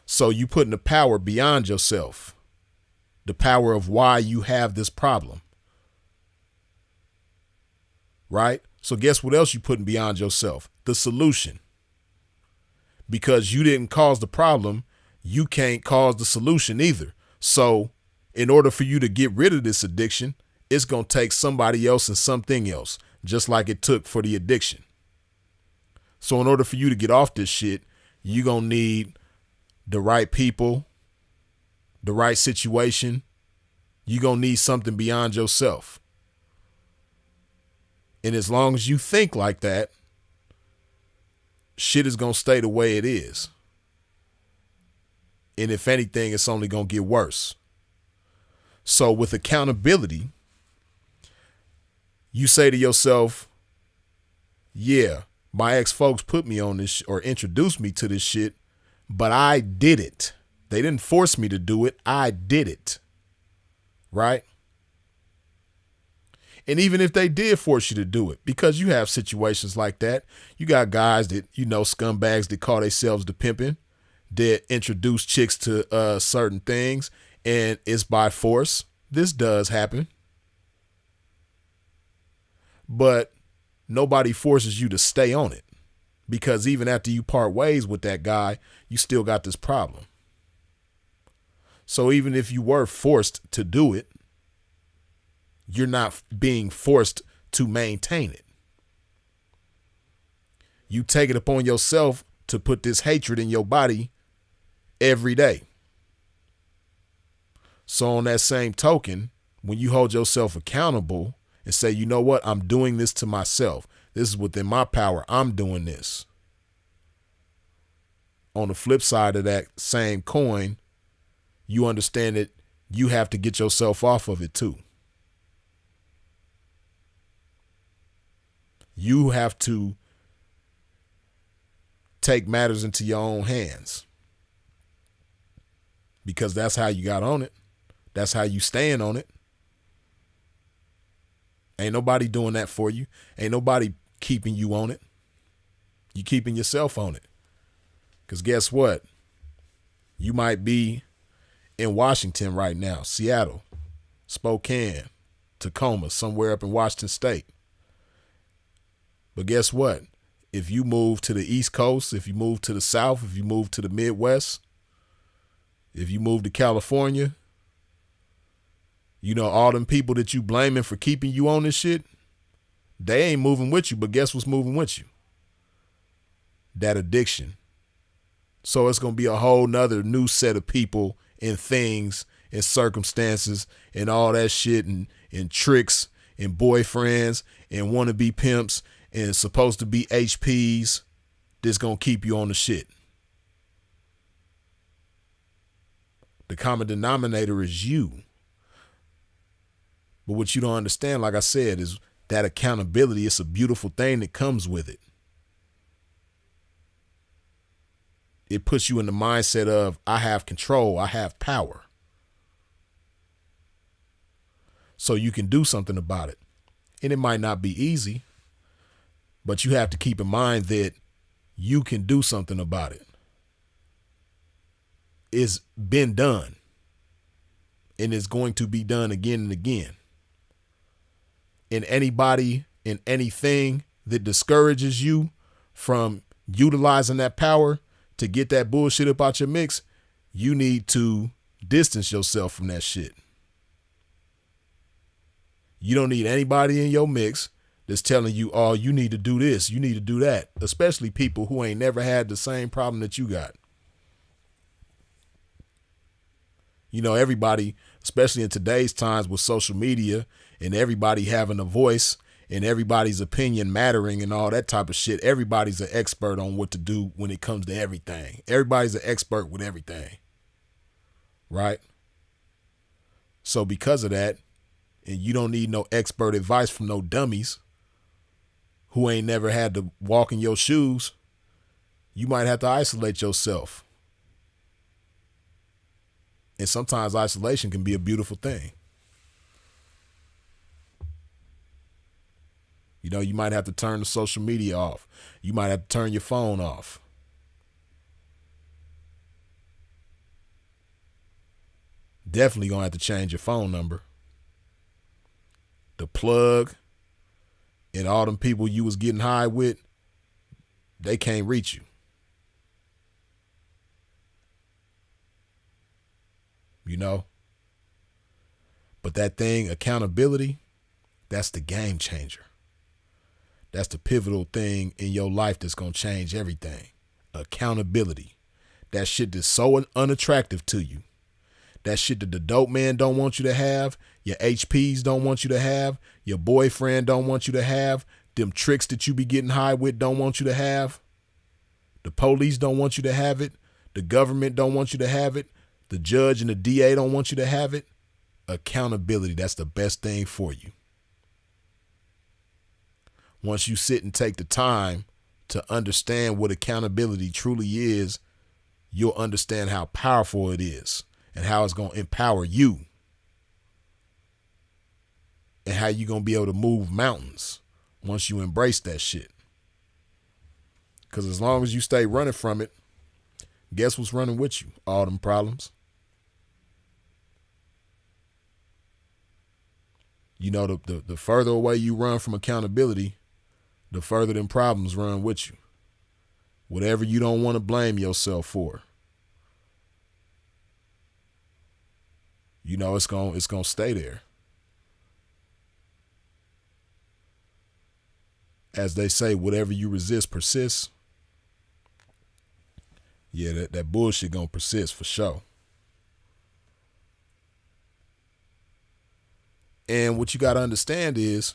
So you putting the power beyond yourself. The power of why you have this problem. Right? So guess what else you putting beyond yourself? The solution. Because you didn't cause the problem, you can't cause the solution either. So in order for you to get rid of this addiction, it's going to take somebody else and something else, just like it took for the addiction. So in order for you to get off this shit, you're going to need the right people, the right situation. You're going to need something beyond yourself. And as long as you think like that, shit is going to stay the way it is. And if anything, it's only going to get worse. So with accountability, you say to yourself, yeah, my ex-folks put me on this or introduced me to this shit, but I did it. They didn't force me to do it. I did it. Right? And even if they did force you to do it, because you have situations like that, you got guys that, you know, scumbags that call themselves the pimping, that introduce chicks to certain things, and it's by force. This does happen. But nobody forces you to stay on it, because even after you part ways with that guy, you still got this problem. So even if you were forced to do it, you're not being forced to maintain it. You take it upon yourself to put this hatred in your body every day. So on that same token, when you hold yourself accountable and say, you know what, I'm doing this to myself. This is within my power. I'm doing this. On the flip side of that same coin, you understand that you have to get yourself off of it too. You have to take matters into your own hands, because that's how you got on it. That's how you stand on it. Ain't nobody doing that for you. Ain't nobody keeping you on it. You keeping yourself on it. Because guess what? You might be in Washington right now, Seattle, Spokane, Tacoma, somewhere up in Washington State. But guess what? If you move to the East Coast, if you move to the South, if you move to the Midwest, if you move to California, you know, all them people that you blaming for keeping you on this shit, they ain't moving with you, but guess what's moving with you? That addiction. So it's going to be a whole nother new set of people and things and circumstances and all that shit and tricks and boyfriends and wannabe pimps and supposed to be HPs that's going to keep you on the shit. The common denominator is you. But what you don't understand, like I said, is that accountability, it's a beautiful thing that comes with it. It puts you in the mindset of, I have control, I have power. So you can do something about it. And it might not be easy, but you have to keep in mind that you can do something about it. It's been done. And it's going to be done again and again. And anybody and anything that discourages you from utilizing that power to get that bullshit up out your mix, you need to distance yourself from that shit. You don't need anybody in your mix that's telling you, oh, you need to do this, you need to do that, especially people who ain't never had the same problem that you got. You know, everybody, especially in today's times with social media and everybody having a voice and everybody's opinion mattering and all that type of shit, everybody's an expert on what to do when it comes to everything. Everybody's an expert with everything. Right? So because of that, and you don't need no expert advice from no dummies who ain't never had to walk in your shoes, you might have to isolate yourself. And sometimes isolation can be a beautiful thing. You know, you might have to turn the social media off. You might have to turn your phone off. Definitely gonna have to change your phone number. The plug and all them people you was getting high with, they can't reach you. You know? But that thing, accountability, that's the game changer. That's the pivotal thing in your life that's going to change everything. Accountability. That shit that's so unattractive to you. That shit that the dope man don't want you to have. Your HPs don't want you to have. Your boyfriend don't want you to have. Them tricks that you be getting high with don't want you to have. The police don't want you to have it. The government don't want you to have it. The judge and the DA don't want you to have it. Accountability, that's the best thing for you. Once you sit and take the time to understand what accountability truly is, you'll understand how powerful it is and how it's going to empower you and how you're going to be able to move mountains once you embrace that shit. Because as long as you stay running from it, guess what's running with you? All them problems. You know, the further away you run from accountability, the further them problems run with you. Whatever you don't want to blame yourself for, you know, it's gonna stay there. As they say, whatever you resist persists. Yeah, that bullshit gonna persist for sure. And what you gotta understand is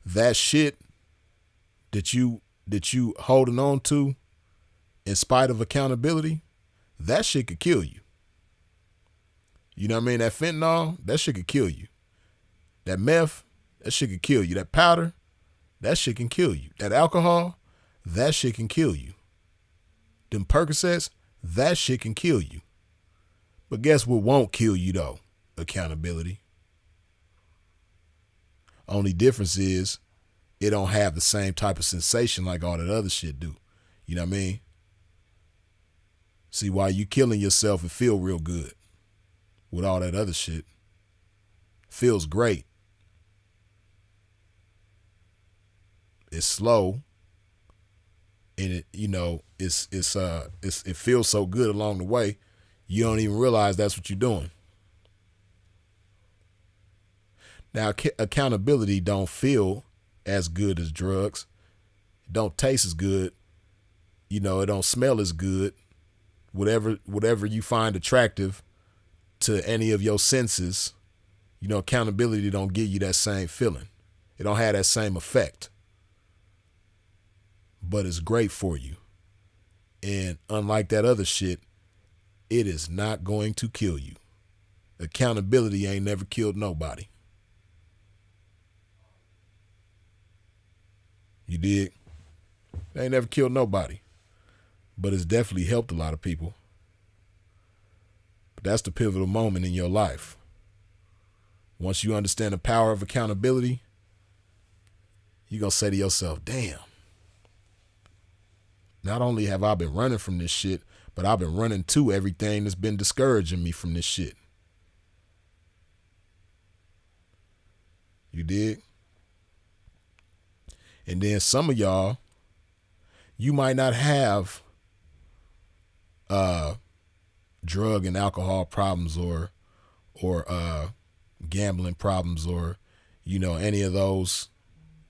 that shit that you holding on to in spite of accountability, that shit could kill you. You know what I mean? That fentanyl, that shit could kill you. That meth, that shit could kill you. That powder, that shit can kill you. That alcohol, that shit can kill you. Them Percocets, that shit can kill you. But guess what won't kill you though? Accountability. Only difference is it don't have the same type of sensation like all that other shit do. You know what I mean? See, while you killing yourself, it feel real good with all that other shit. Feels great. It's slow. And it, you know, it feels so good along the way, you don't even realize that's what you're doing. Now, accountability don't feel as good as drugs. It don't taste as good. You know, it don't smell as good. Whatever you find attractive to any of your senses, you know, accountability don't give you that same feeling. It don't have that same effect. But it's great for you. And unlike that other shit, it is not going to kill you. Accountability ain't never killed nobody. You dig? They ain't never killed nobody, but it's definitely helped a lot of people. But that's the pivotal moment in your life. Once you understand the power of accountability, you're going to say to yourself, damn, not only have I been running from this shit, but I've been running to everything that's been discouraging me from this shit. You dig? And then some of y'all, you might not have drug and alcohol problems or gambling problems or, any of those,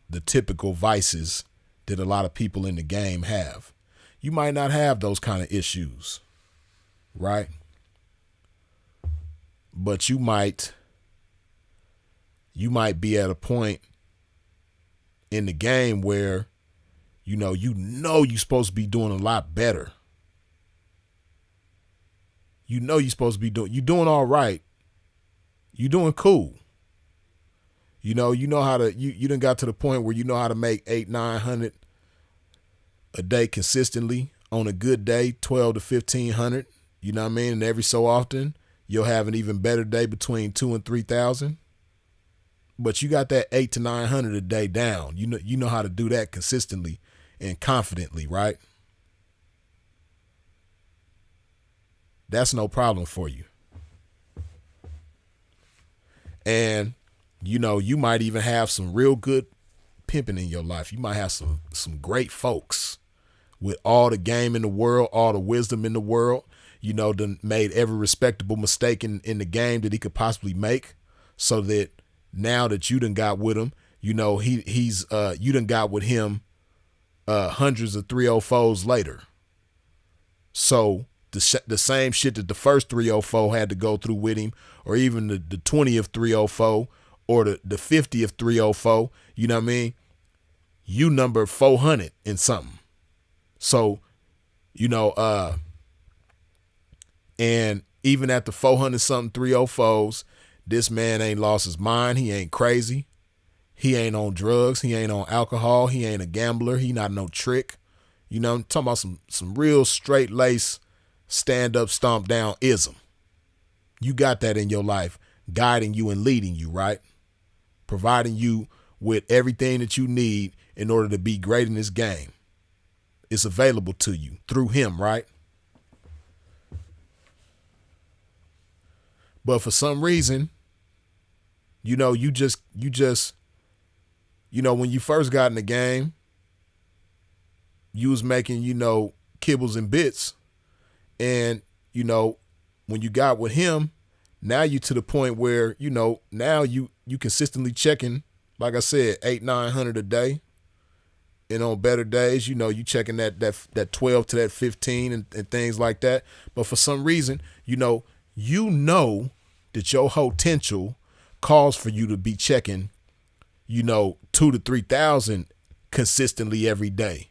the typical vices that a lot of people in the game have. You might not have those kind of issues, right? But you might be at a point in the game where you're supposed to be doing a lot better. You're supposed to be you're doing all right. You're doing cool. You know how to, you done got to the point where you know how to make 800-900 a day consistently. On a good day, 12 to 1500. You know what I mean? And every so often, you'll have an even better day between 2,000 and 3,000. But you got that 800 to 900 a day down. You know how to do that consistently and confidently, right? That's no problem for you. And you might even have some real good pimping in your life. You might have some great folks with all the game in the world, all the wisdom in the world, done made every respectable mistake in the game that he could possibly make, so that now that you done got with him, he's you done got with him hundreds of 304s later. So the same shit that the first 304 had to go through with him, or even the 20th 304 or the 50th 304, you know what I mean? You number 400 and something. So, and even at the 400 something 304s, this man ain't lost his mind. He ain't crazy. He ain't on drugs. He ain't on alcohol. He ain't a gambler. He not no trick. I'm talking about some real straight lace, stand up, stomp down ism. You got that in your life, guiding you and leading you, right? Providing you with everything that you need in order to be great in this game. It's available to you through him, right? But for some reason, you just, when you first got in the game, you was making, kibbles and bits. And, when you got with him, now you to the point where, now you consistently checking, like I said, 800-900 a day. And on better days, you checking that 12 to that 15 and things like that. But for some reason, that your potential calls for you to be checking, 2,000 to 3,000 consistently every day.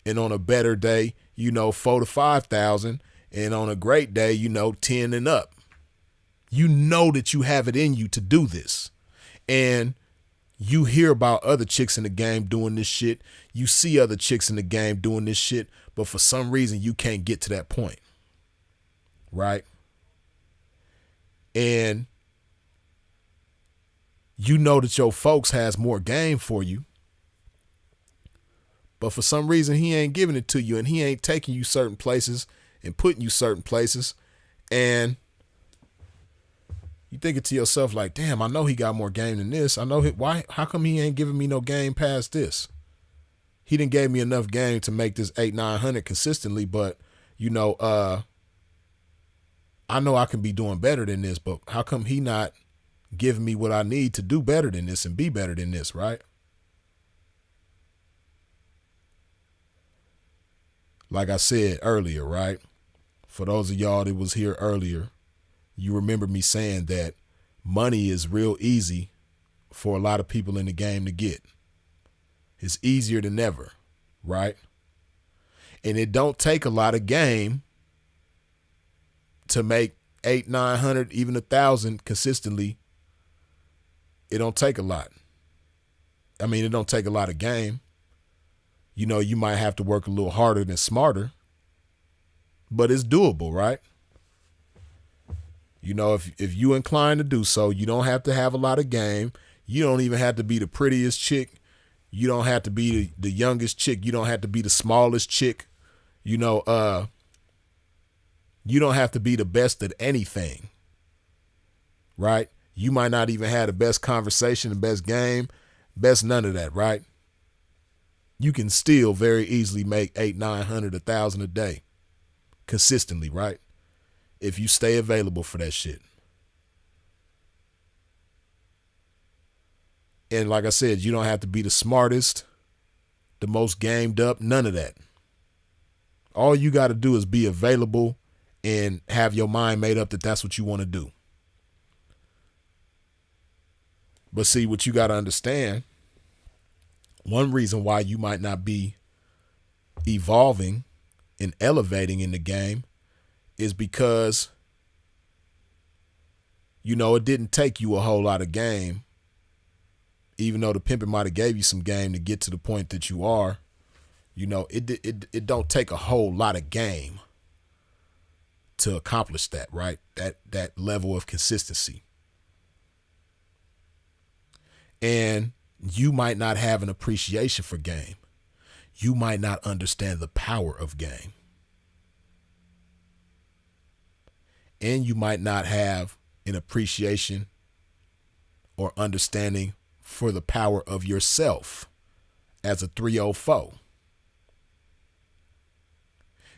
And on a better day, 4,000 to 5,000. And on a great day, 10 and up. That you have it in you to do this. And you hear about other chicks in the game doing this shit. You see other chicks in the game doing this shit. But for some reason, you can't get to that point. Right? And that your folks has more game for you. But for some reason, he ain't giving it to you. And he ain't taking you certain places and putting you certain places. And you thinking to yourself like, damn, I know he got more game than this. I know how come he ain't giving me no game past this? He didn't gave me enough game to make this 800-900 consistently, but I know I can be doing better than this, but how come he not giving me what I need to do better than this and be better than this, right? Like I said earlier, right? For those of y'all that was here earlier, you remember me saying that money is real easy for a lot of people in the game to get. It's easier than ever, right? And it don't take a lot of game to make 800-900, even 1,000 consistently. It don't take a lot. I mean, it don't take a lot of game. You might have to work a little harder than smarter, but it's doable, right? If you inclined to do so, you don't have to have a lot of game. You don't even have to be the prettiest chick. You don't have to be the youngest chick. You don't have to be the smallest chick. You don't have to be the best at anything, right? You might not even have the best conversation, the best game, best none of that, right? You can still very easily make 800, 900, 1,000 a day consistently, right? If you stay available for that shit. And like I said, you don't have to be the smartest, the most gamed up, none of that. All you got to do is be available and have your mind made up that that's what you want to do. But see, what you got to understand, one reason why you might not be evolving and elevating in the game is because, it didn't take you a whole lot of game, even though the pimping might have gave you some game to get to the point that you are. It don't take a whole lot of game to accomplish that, right? That level of consistency. And you might not have an appreciation for game. You might not understand the power of game. And you might not have an appreciation or understanding for the power of yourself as a 304.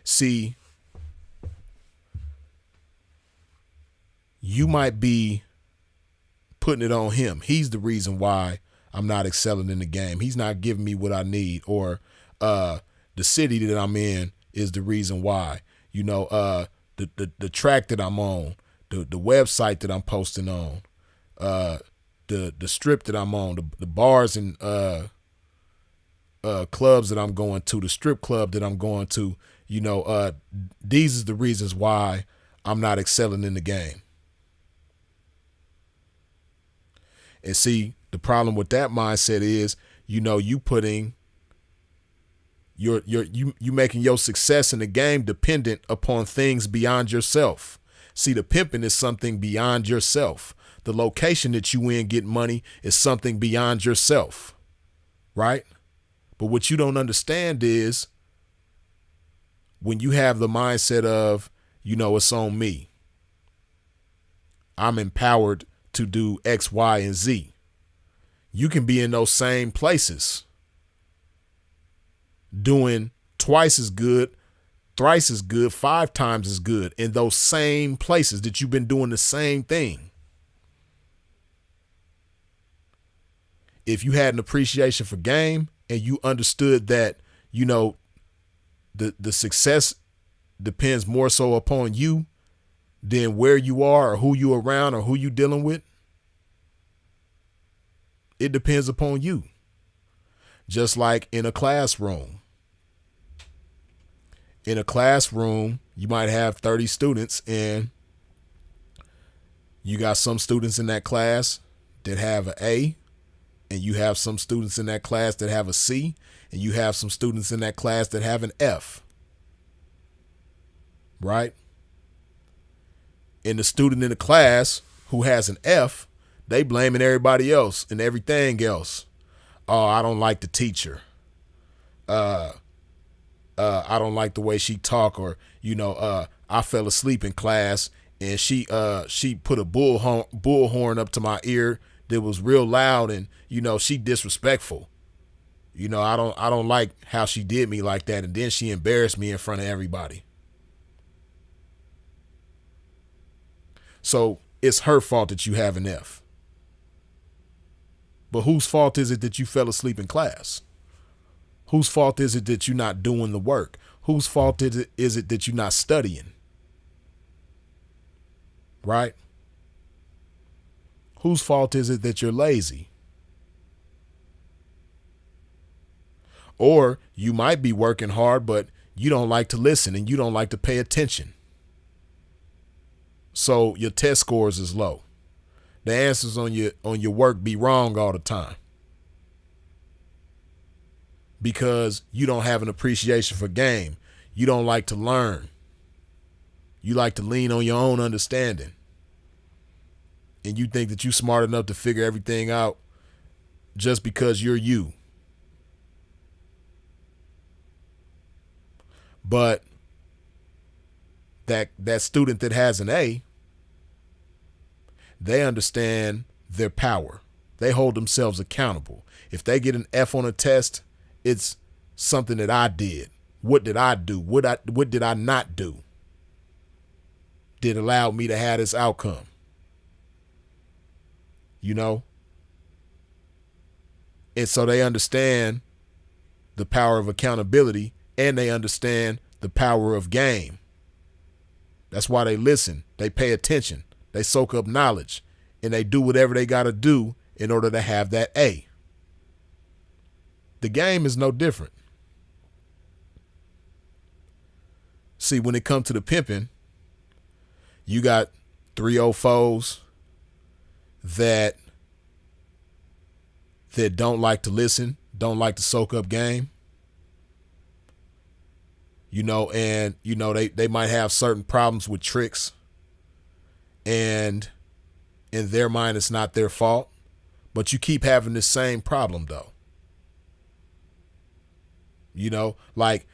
See, you might be putting it on him. He's the reason why I'm not excelling in the game. He's not giving me what I need. Or the city that I'm in is the reason why. The track that I'm on, the website that I'm posting on, the strip that I'm on, the bars and clubs that I'm going to, the strip club that I'm going to, these is the reasons why I'm not excelling in the game. And see, the problem with that mindset is, you putting you making your success in the game dependent upon things beyond yourself. See, the pimping is something beyond yourself. The location that you in get money is something beyond yourself, right? But what you don't understand is when you have the mindset of, it's on me. I'm empowered to do X, Y, and Z. You can be in those same places doing twice as good, thrice as good, 5 times as good in those same places that you've been doing the same thing. If you had an appreciation for game and you understood that, the success depends more so upon you than where you are or who you around or who you dealing with. It depends upon you. Just like in a classroom. In a classroom, you might have 30 students and you got some students in that class that have an A, and you have some students in that class that have a C, and you have some students in that class that have an F. Right? And the student in the class who has an F, they blaming everybody else and everything else. Oh, I don't like the teacher. I don't like the way she talk, or I fell asleep in class and she put a bullhorn up to my ear that was real loud, and she disrespectful. I don't like how she did me like that, and then she embarrassed me in front of everybody. So it's her fault that you have an F. But whose fault is it that you fell asleep in class? Whose fault is it that you're not doing the work? Whose fault is it that you're not studying? Right? Whose fault is it that you're lazy? Or you might be working hard, but you don't like to listen and you don't like to pay attention. So your test scores is low. The answers on your work be wrong all the time. because you don't have an appreciation for game. You don't like to learn. You like to lean on your own understanding. And you think that you're smart enough to figure everything out just because you're you. But that student that has an A, they understand their power. They hold themselves accountable. If they get an F on a test, it's something that I did. What did I do? What did I not do? Did allow me to have this outcome? You know? And so they understand the power of accountability, and they understand the power of game. That's why they listen. They pay attention. They soak up knowledge, and they do whatever they got to do in order to have that A. The game is no different. See, when it comes to the pimping, you got 304s that don't like to listen, don't like to soak up game. You know, and you know they might have certain problems with tricks, and in their mind it's not their fault, but you keep having this same problem though. You know, like,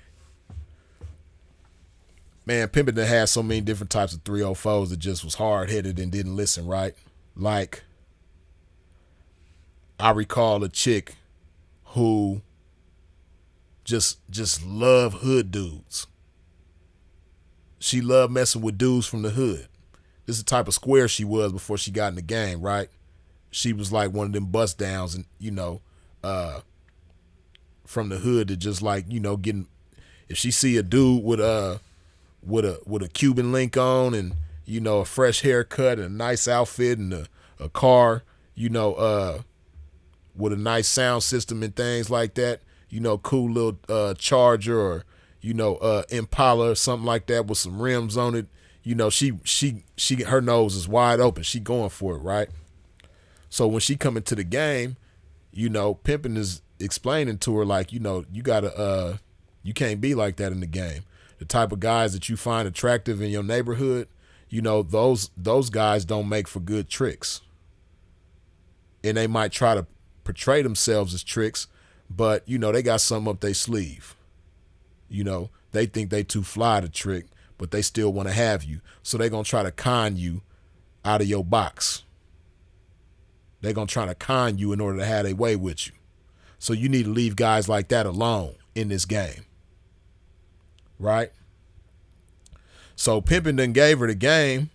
man, pimping that had so many different types of 304s that just was hard-headed and didn't listen, right? Like, I recall a chick who just loved hood dudes. She loved messing with dudes from the hood. This is the type of square she was before she got in the game, right? She was like one of them bust downs, and you know, from the hood that just like, you know, getting, if she see a dude with a Cuban link on and, you know, a fresh haircut and a nice outfit and a car, you know, with a nice sound system and things like that, you know, cool little Charger or, you know, Impala or something like that with some rims on it, you know, she her nose is wide open. She going for it, right? So when she come into the game, you know, pimping is explaining to her like, you know, you gotta you can't be like that in the game. The type of guys that you find attractive in your neighborhood, you know, those guys don't make for good tricks. And they might try to portray themselves as tricks, but you know, they got something up their sleeve. You know, they think they too fly to trick, but they still want to have you. So they're going to try to con you out of your box. They're going to try to con you in order to have their way with you. So you need to leave guys like that alone in this game. Right? So pimping done gave her the game,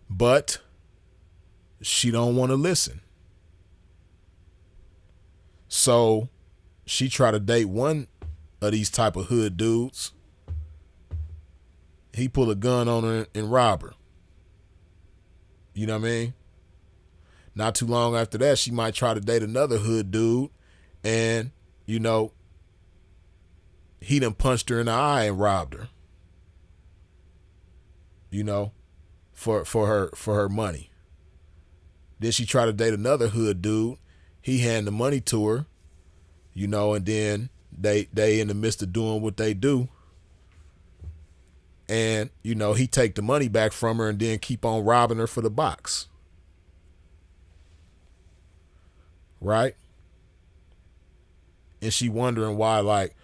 but she don't want to listen. So she tried to date one of these type of hood dudes. He pull a gun on her and rob her. You know what I mean? Not too long after that, she might try to date another hood dude, and, you know, he done punched her in the eye and robbed her. You know, for her money. Then she tried to date another hood dude. He handed the money to her, you know, and then they in the midst of doing what they do. And, you know, he take the money back from her and then keep on robbing her for the box. Right? And she wondering why, like,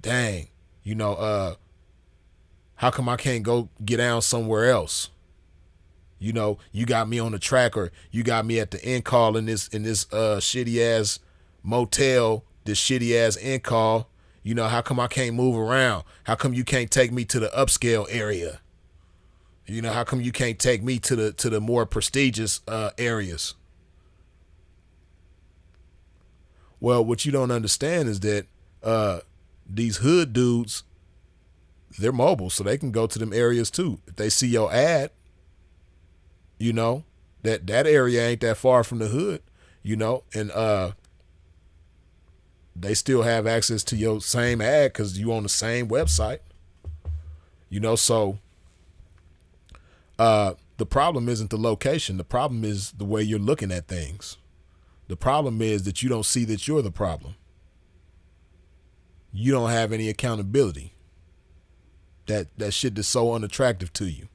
dang, you know, how come I can't go get down somewhere else? You know, you got me on the track, or you got me at the end call in this shitty ass motel, this shitty ass end call. You know, how come I can't move around? How come you can't take me to the upscale area? You know, how come you can't take me to the more prestigious areas? Well, what you don't understand is that these hood dudes, they're mobile, so they can go to them areas too. If they see your ad, you know, that area ain't that far from the hood, you know, and they still have access to your same ad because you on the same website, you know. So the problem isn't the location. The problem is the way you're looking at things. The problem is that you don't see that you're the problem. You don't have any accountability. That shit is so unattractive to you.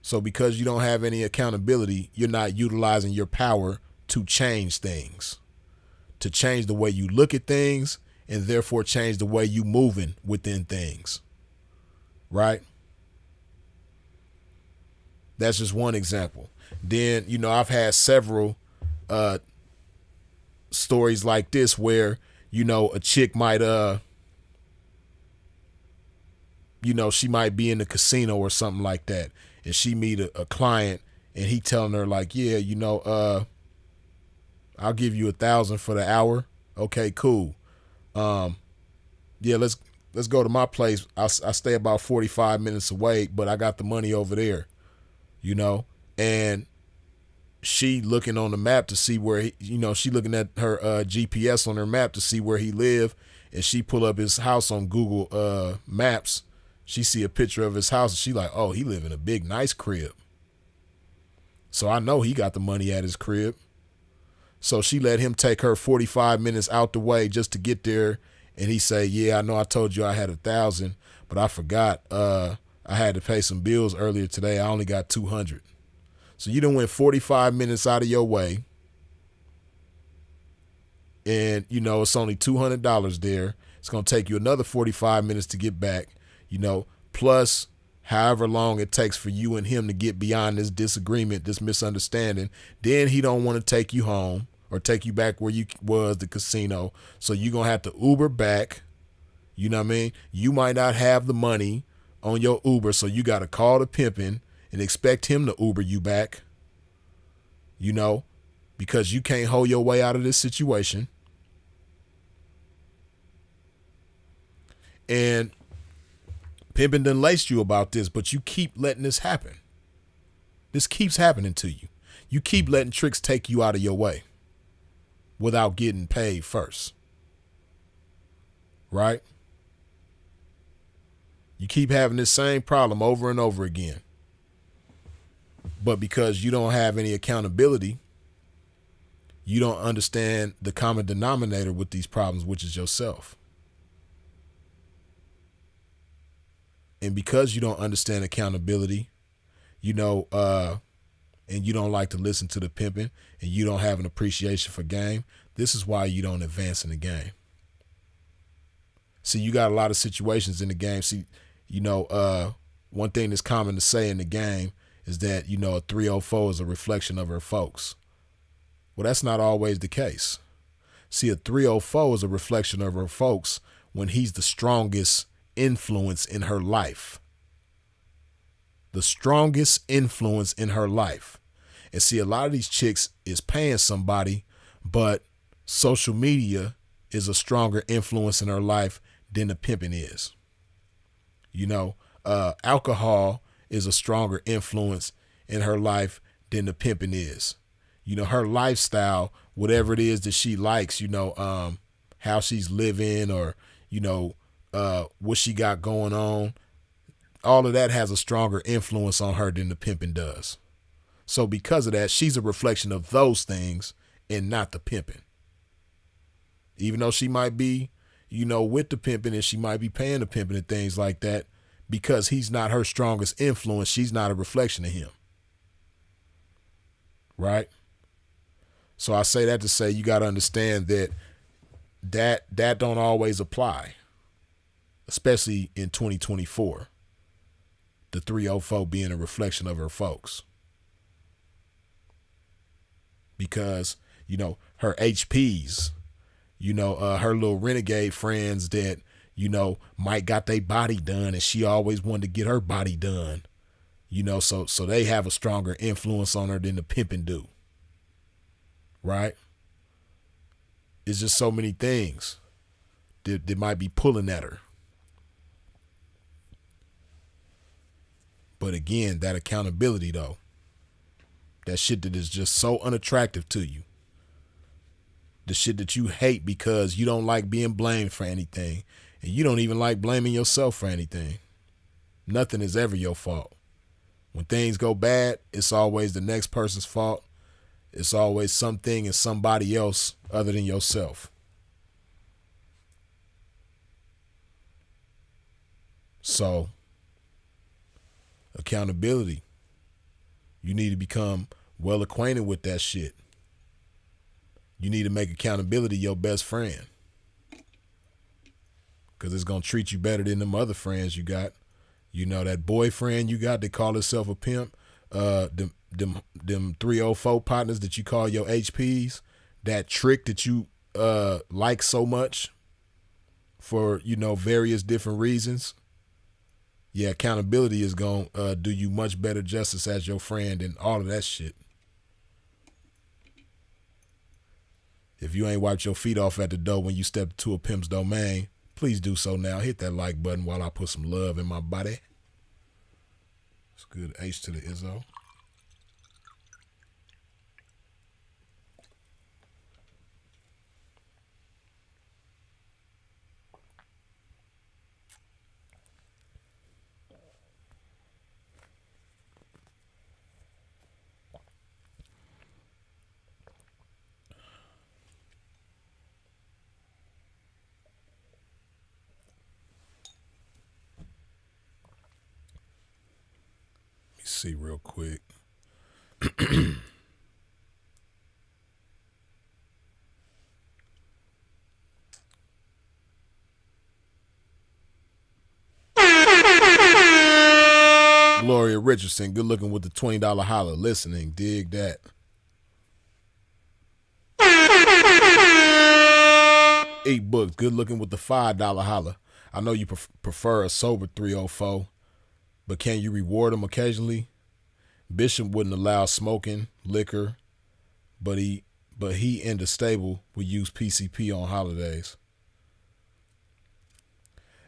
So because you don't have any accountability, you're not utilizing your power to change things, to change the way you look at things, and therefore change the way you moving within things. Right? That's just one example. Then, I've had several stories like this where, a chick might, she might be in the casino or something like that, and she meet a client, and he telling her like, yeah, I'll give you $1,000 for the hour. Okay, cool. Yeah, let's go to my place. I stay about 45 minutes away, but I got the money over there, and she looking on the map to see where she looking at her GPS on her map to see where he live, and she pull up his house on Google Maps. She see a picture of his house, and she like, oh, he live in a big, nice crib. So I know he got the money at his crib. So she let him take her 45 minutes out the way just to get there. And he say, yeah, I know I told you I had $1,000, but I forgot. I had to pay some bills earlier today. I only got $200. So you done went 45 minutes out of your way. And, it's only $200 there. It's going to take you another 45 minutes to get back, plus however long it takes for you and him to get beyond this disagreement, this misunderstanding. Then he don't want to take you home or take you back where you was, the casino. So you're going to have to Uber back. You know what I mean? You might not have the money on your Uber, so you got to call the pimping and expect him to Uber you back, because you can't hold your way out of this situation. And pimping done laced you about this, but you keep letting this happen. This keeps happening to you. You keep letting tricks take you out of your way without getting paid first. Right? You keep having this same problem over and over again. But because you don't have any accountability, you don't understand the common denominator with these problems, which is yourself. And because you don't understand accountability, and you don't like to listen to the pimping, and you don't have an appreciation for game, this is why you don't advance in the game. See, you got a lot of situations in the game. See, one thing that's common to say in the game is that, a 304 is a reflection of her folks. Well, that's not always the case. See, a 304 is a reflection of her folks when he's the strongest influence in her life. The strongest influence in her life. And see, a lot of these chicks is paying somebody, but social media is a stronger influence in her life than the pimping is. Alcohol is a stronger influence in her life than the pimping is. Her lifestyle, whatever it is that she likes, how she's living or, what she got going on, all of that has a stronger influence on her than the pimping does. So because of that, she's a reflection of those things and not the pimping. Even though she might be, with the pimping and she might be paying the pimping and things like that, because he's not her strongest influence, she's not a reflection of him. Right? So I say that to say you got to understand that don't always apply, especially in 2024. The 304 being a reflection of her folks. Because, her HPs, her little renegade friends that, might got their body done and she always wanted to get her body done. So they have a stronger influence on her than the pimping do. Right? It's just so many things that might be pulling at her. But again, that accountability though, that shit that is just so unattractive to you, the shit that you hate because you don't like being blamed for anything, and you don't even like blaming yourself for anything. Nothing is ever your fault. When things go bad, it's always the next person's fault. It's always something and somebody else other than yourself. So, accountability. You need to become well acquainted with that shit. You need to make accountability your best friend. Because it's going to treat you better than them other friends you got. You know, that boyfriend you got that call himself a pimp, them 304 partners that you call your HPs, that trick that you like so much for, you know, various different reasons. Yeah, accountability is going to do you much better justice as your friend and all of that shit. If you ain't wiped your feet off at the door when you step into a pimp's domain, please do so now. Hit that like button while I put some love in my body. It's good. H to the Izzo. Let me see real quick. Gloria Richardson, good looking with the $20 holler. Listening, dig that. Eat books, good looking with the $5 holler. I know you prefer a sober 304, but can you reward them occasionally? Bishop wouldn't allow smoking, liquor, but he and the stable would use PCP on holidays.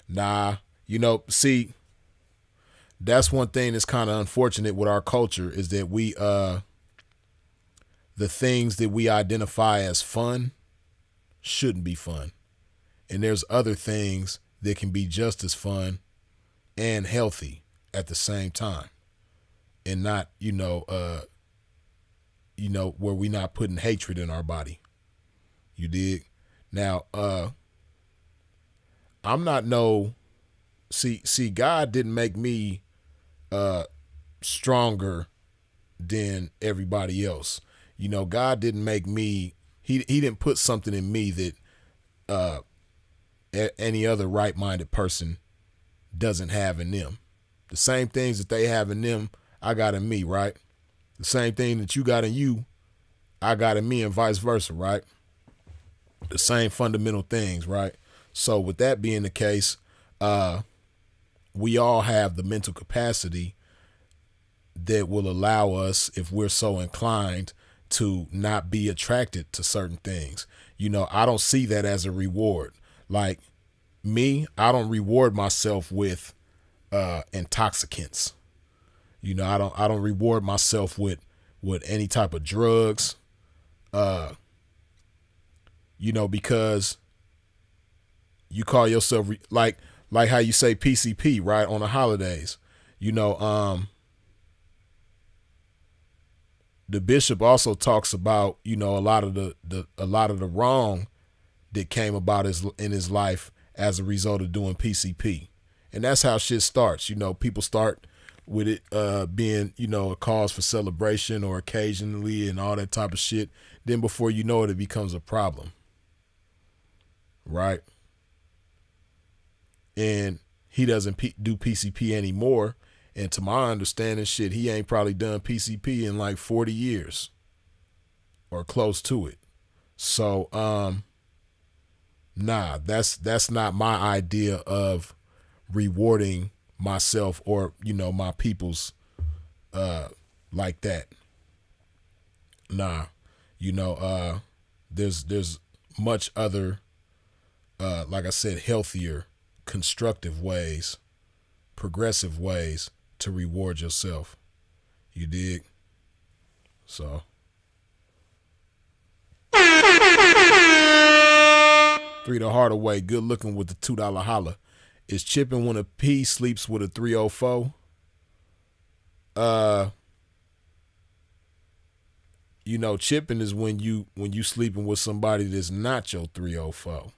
Nah, you know, see, that's one thing that's kind of unfortunate with our culture is that we the things that we identify as fun shouldn't be fun. And there's other things that can be just as fun and healthy at the same time. And not, where we not putting hatred in our body. You dig? Now, I'm not see, God didn't make me stronger than everybody else. You know, God didn't make me, he didn't put something in me that any other right-minded person doesn't have in them. The same things that they have in them, I got in me, right? The same thing that you got in you, I got in me, and vice versa, right? The same fundamental things, right? So with that being the case, we all have the mental capacity that will allow us, if we're so inclined, to not be attracted to certain things. You know, I don't see that as a reward. Like me, I don't reward myself with intoxicants. You know, I don't reward myself with any type of drugs. Because you call yourself like how you say PCP, right, on the holidays. You know, the bishop also talks about, you know, a lot of the wrong that came about in his life as a result of doing PCP. And that's how shit starts. You know, people start with it being, you know, a cause for celebration or occasionally and all that type of shit. Then before you know it, it becomes a problem. Right? And he doesn't do PCP anymore. And to my understanding, shit, he ain't probably done PCP in like 40 years or close to it. So, nah, that's not my idea of rewarding myself or, you know, my people's like that. Nah, you know, there's much other like I said, healthier, constructive ways, progressive ways to reward yourself. You dig? So Three the harder way, good looking with the $2 holler. Is chipping when a P sleeps with a 304? chipping is when you sleeping with somebody that's not your 304.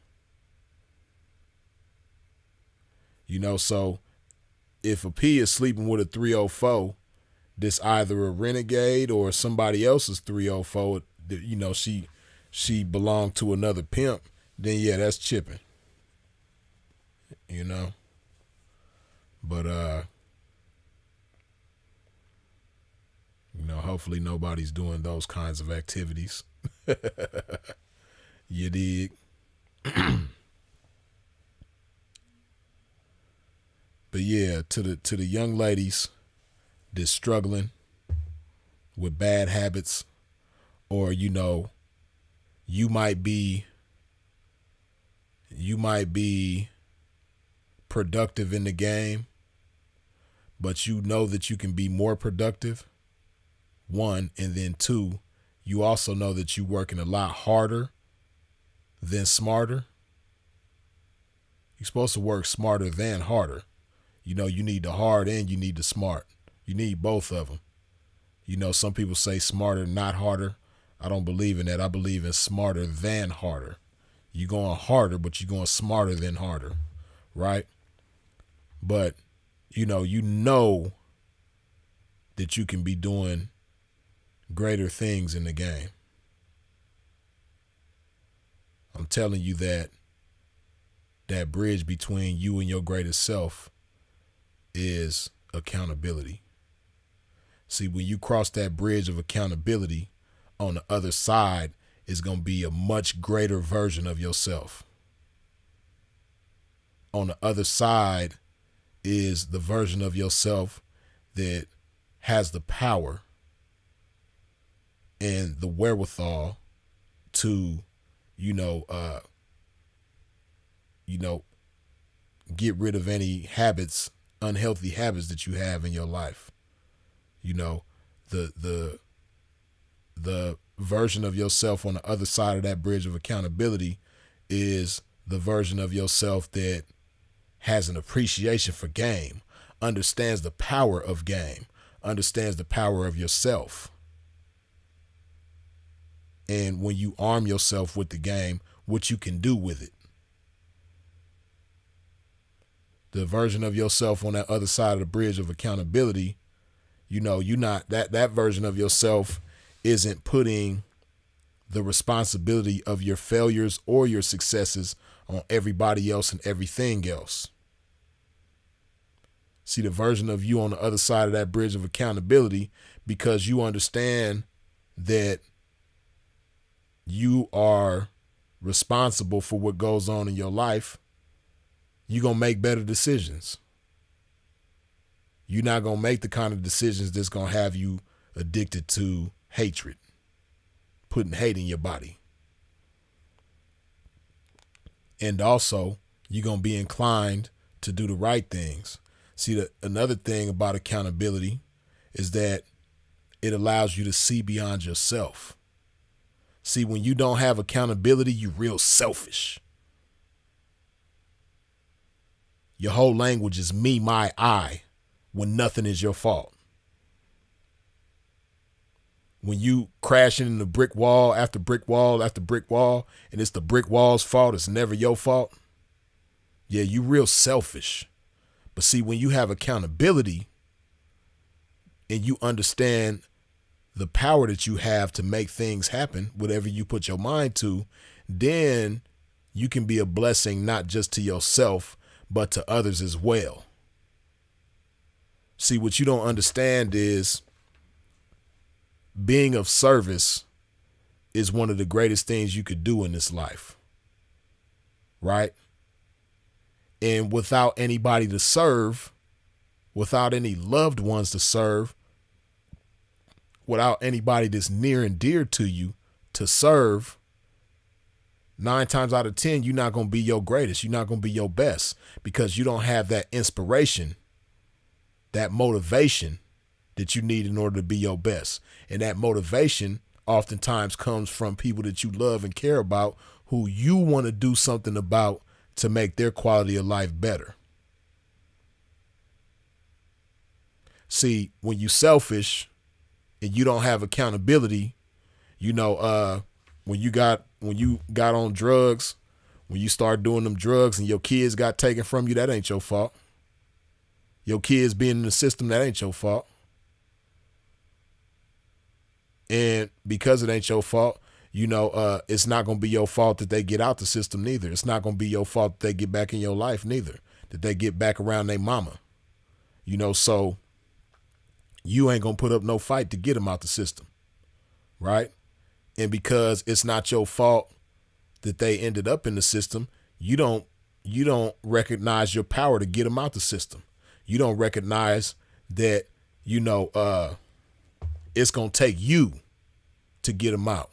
So if a P is sleeping with a 304, that's either a renegade or somebody else's 304, she belonged to another pimp, then yeah, that's chipping. But hopefully nobody's doing those kinds of activities. You dig? But yeah, to the young ladies that's struggling with bad habits, or you might be productive in the game, but you know that you can be more productive. One, and then two, you also know that you're working a lot harder than smarter. You're supposed to work smarter than harder. You need the hard and you need the smart. You need both of them. Some people say smarter, not harder. I don't believe in that. I believe in smarter than harder. You're going harder, but you're going smarter than harder, right? But, you know that you can be doing greater things in the game. I'm telling you that bridge between you and your greatest self is accountability. See, when you cross that bridge of accountability, on the other side is going to be a much greater version of yourself. On the other side is the version of yourself that has the power and the wherewithal to, get rid of any habits, unhealthy habits that you have in your life. The version of yourself on the other side of that bridge of accountability is the version of yourself that has an appreciation for game, understands the power of game, understands the power of yourself. And when you arm yourself with the game, what you can do with it. The version of yourself on that other side of the bridge of accountability, you're not that version of yourself isn't putting the responsibility of your failures or your successes on everybody else and everything else. See, the version of you on the other side of that bridge of accountability, because you understand that you are responsible for what goes on in your life, you're going to make better decisions. You're not going to make the kind of decisions that's going to have you addicted to hatred, putting hate in your body. And also, you're going to be inclined to do the right things. See, another thing about accountability is that it allows you to see beyond yourself. See, when you don't have accountability, you're real selfish. Your whole language is me, my, I, when nothing is your fault. When you crashing into brick wall after brick wall after brick wall, and it's the brick wall's fault, it's never your fault. Yeah, you real selfish. But see, when you have accountability and you understand the power that you have to make things happen, whatever you put your mind to, then you can be a blessing not just to yourself, but to others as well. See, what you don't understand is being of service is one of the greatest things you could do in this life, right? And without anybody to serve, without any loved ones to serve, without anybody that's near and dear to you to serve, 9 times out of 10, you're not going to be your greatest. You're not going to be your best because you don't have that inspiration, that motivation that you need in order to be your best. And that motivation oftentimes comes from people that you love and care about, who you want to do something about to make their quality of life better. See, when you're selfish and you don't have accountability, You know, when you got on drugs, when you start doing them drugs and your kids got taken from you, that ain't your fault. Your kids being in the system, that ain't your fault. And because it ain't your fault, you know, it's not going to be your fault that they get out the system neither. It's not going to be your fault that they get back in your life neither, that they get back around their mama. You know, so you ain't going to put up no fight to get them out the system, right? And because it's not your fault that they ended up in the system, you don't recognize your power to get them out the system. You don't recognize that, you know, it's going to take you to get them out.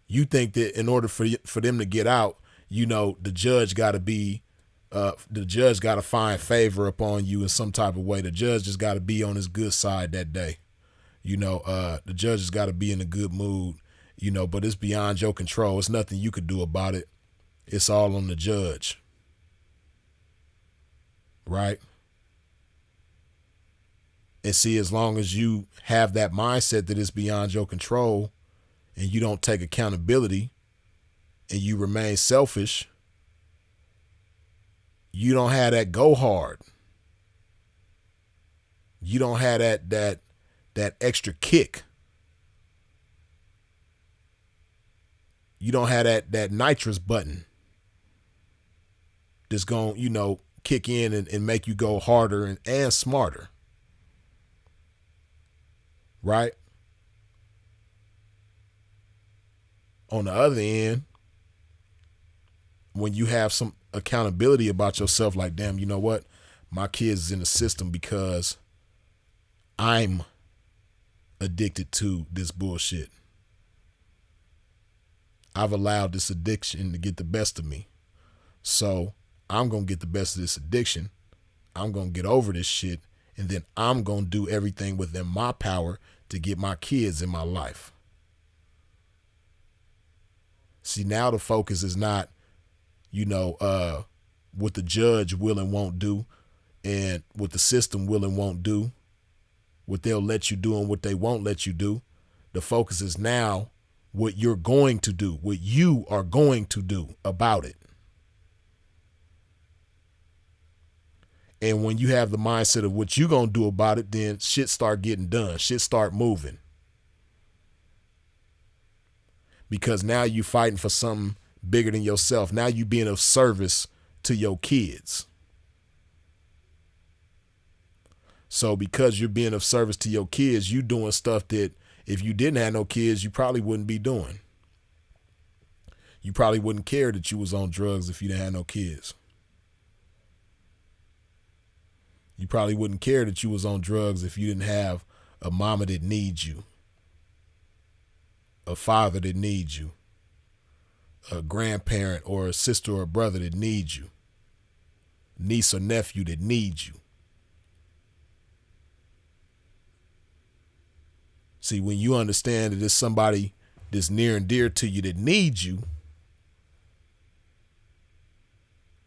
You think that in order for them to get out, you know, the judge got to find favor upon you in some type of way. The judge just got to be on his good side that day. You know, the judge has got to be in a good mood, you know, but it's beyond your control. It's nothing you could do about it. It's all on the judge. Right? And see, as long as you have that mindset that it's beyond your control and you don't take accountability and you remain selfish, you don't have that go hard. You don't have that extra kick. You don't have that nitrous button that's going, you know, kick in and make you go harder and smarter. Right? On the other end, when you have some accountability about yourself, like, damn, you know what? My kids is in the system because I'm addicted to this bullshit. I've allowed this addiction to get the best of me. So I'm going to get the best of this addiction. I'm going to get over this shit. And then I'm going to do everything within my power to get my kids in my life. See, now the focus is not, you know, what the judge will and won't do and what the system will and won't do, what they'll let you do and what they won't let you do. The focus is now what you're going to do, what you are going to do about it. And when you have the mindset of what you're going to do about it, then shit start getting done. Shit start moving. Because now you're fighting for something bigger than yourself. Now you being of service to your kids. So because you're being of service to your kids, you doing stuff that if you didn't have no kids, you probably wouldn't be doing. You probably wouldn't care that you was on drugs if you didn't have no kids. You probably wouldn't care that you was on drugs if you didn't have a mama that needs you, a father that needs you, a grandparent or a sister or a brother that needs you, niece or nephew that needs you. See, when you understand that there's somebody that's near and dear to you that needs you,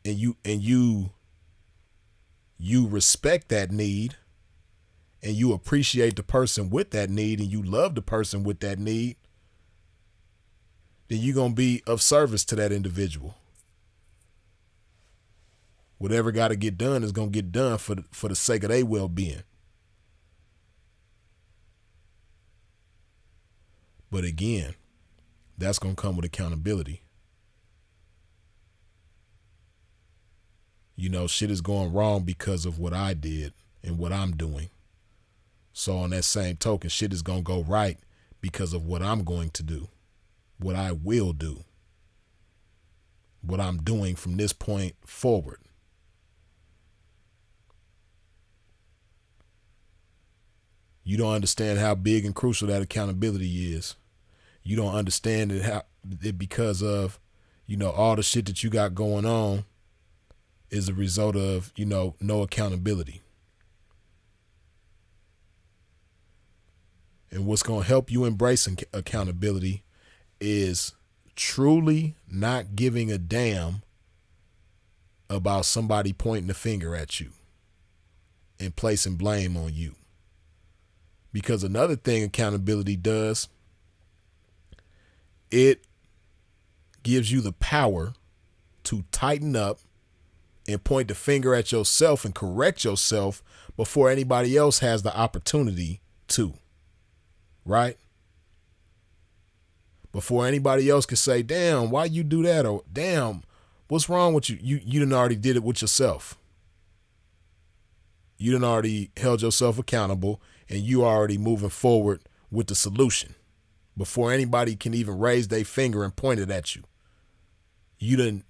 and you respect that need, and you appreciate the person with that need, and you love the person with that need, then you're going to be of service to that individual. Whatever got to get done is going to get done for the sake of their well-being. But again, that's going to come with accountability. You know, shit is going wrong because of what I did and what I'm doing. So on that same token, shit is going to go right because of what I'm going to do, what I will do, what I'm doing from this point forward. You don't understand how big and crucial that accountability is. You don't understand it because of, you know, all the shit that you got going on is a result of, you know, no accountability. And what's going to help you embrace accountability is truly not giving a damn about somebody pointing the finger at you and placing blame on you. Because another thing accountability does It gives you the power to tighten up and point the finger at yourself and correct yourself before anybody else has the opportunity to, right? Before anybody else can say, damn, why you do that? Or damn, what's wrong with you? You done already did it with yourself. You done already held yourself accountable, and you already moving forward with the solution before anybody can even raise their finger and point it at you. You done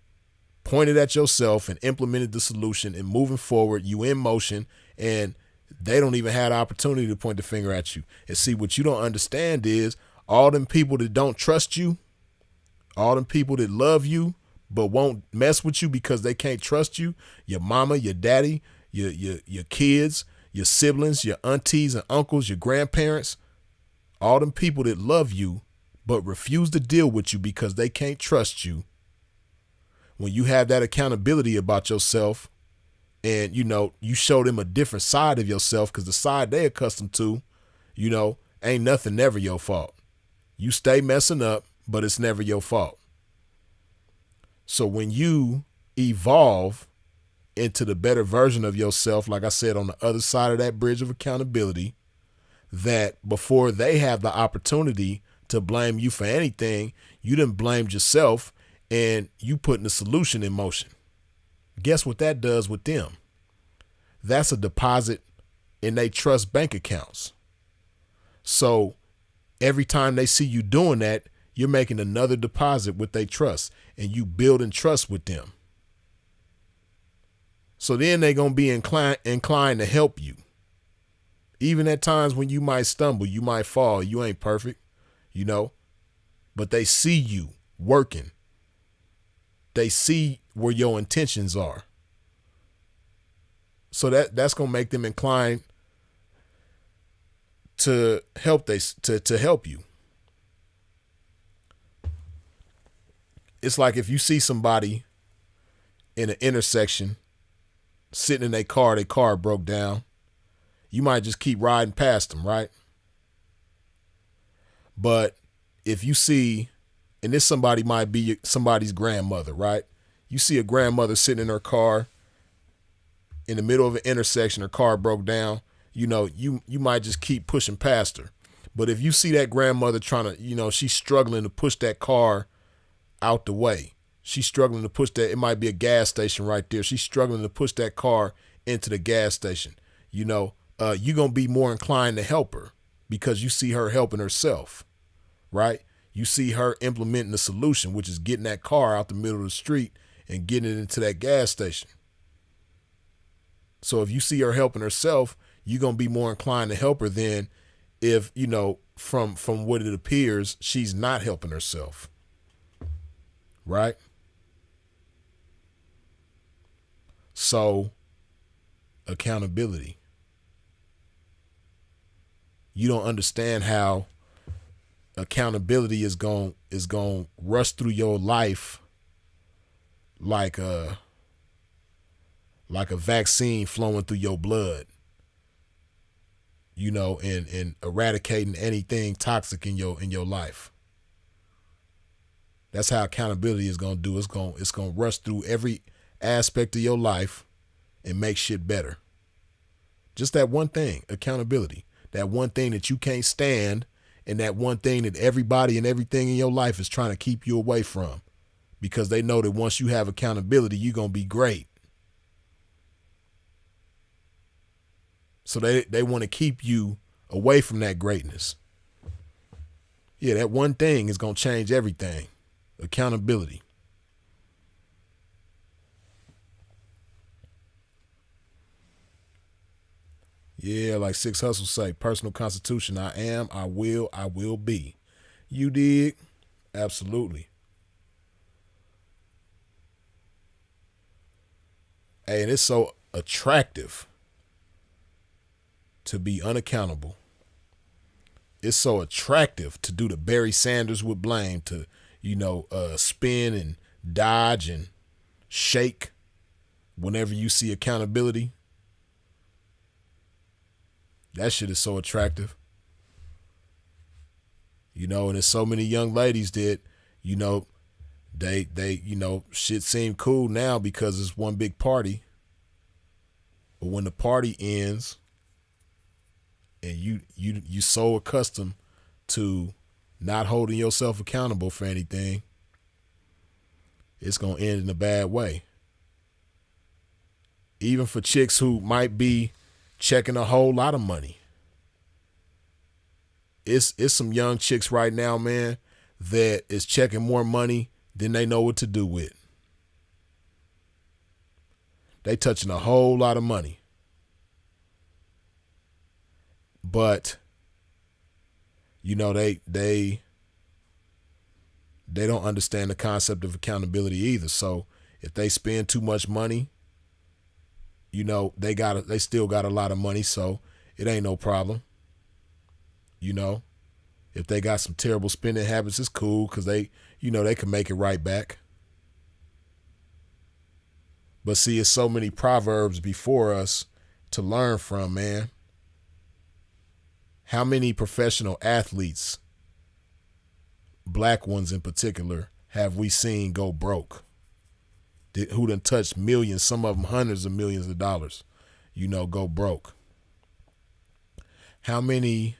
pointed at yourself and implemented the solution and moving forward, you in motion, and they don't even have the opportunity to point the finger at you. And see, what you don't understand is all them people that don't trust you, all them people that love you but won't mess with you because they can't trust you, your mama, your daddy, your kids, your siblings, your aunties and uncles, your grandparents, all them people that love you but refuse to deal with you because they can't trust you. When you have that accountability about yourself and, you show them a different side of yourself, because the side they accustomed to, ain't nothing never your fault. You stay messing up, but it's never your fault. So when you evolve into the better version of yourself, like I said, on the other side of that bridge of accountability, that before they have the opportunity to blame you for anything, you done blamed yourself and you putting the solution in motion. Guess what that does with them? That's a deposit in their trust bank accounts. So every time they see you doing that, you're making another deposit with their trust, and you building trust with them. So then they're going to be inclined to help you. Even at times when you might stumble, you might fall, you ain't perfect, but they see you working. They see where your intentions are. So that's going to make them inclined to help to help you. It's like if you see somebody in an intersection sitting in their car broke down, you might just keep riding past them, right? But if you see, and this somebody might be somebody's grandmother, right? You see a grandmother sitting in her car in the middle of an intersection, her car broke down, you might just keep pushing past her. But if you see that grandmother trying to, she's struggling to push that car out the way. She's struggling to push that. It might be a gas station right there. She's struggling to push that car into the gas station. You're going to be more inclined to help her because you see her helping herself, right? You see her implementing the solution, which is getting that car out the middle of the street and getting it into that gas station. So if you see her helping herself, you're going to be more inclined to help her than if, from what it appears, she's not helping herself. Right? So, accountability. You don't understand how accountability is going to rush through your life like a vaccine flowing through your blood, and eradicating anything toxic in your life. That's how accountability is going to do. It's going to rush through every aspect of your life and make shit better. Just that one thing, accountability. That one thing that you can't stand, and that one thing that everybody and everything in your life is trying to keep you away from, because they know that once you have accountability, you're going to be great. So they want to keep you away from that greatness. Yeah, that one thing is going to change everything. Accountability. Yeah, like Six Hustles say, personal constitution, I am, I will be. You dig? Absolutely. Hey, and it's so attractive to be unaccountable. It's so attractive to do the Barry Sanders with blame, to spin and dodge and shake whenever you see accountability. That shit is so attractive. And there's so many young ladies that, you know, they shit seem cool now because it's one big party. But when the party ends and you so accustomed to not holding yourself accountable for anything, it's gonna end in a bad way. Even for chicks who might be checking a whole lot of money. It's some young chicks right now, man, that is checking more money than they know what to do with. They touching a whole lot of money. But, they don't understand the concept of accountability either. So if they spend too much money, they still got a lot of money, so it ain't no problem. If they got some terrible spending habits, it's cool because they can make it right back. But see, it's so many proverbs before us to learn from, man. How many professional athletes, black ones in particular, have we seen go broke? Who done touched millions, some of them hundreds of millions of dollars, go broke? How many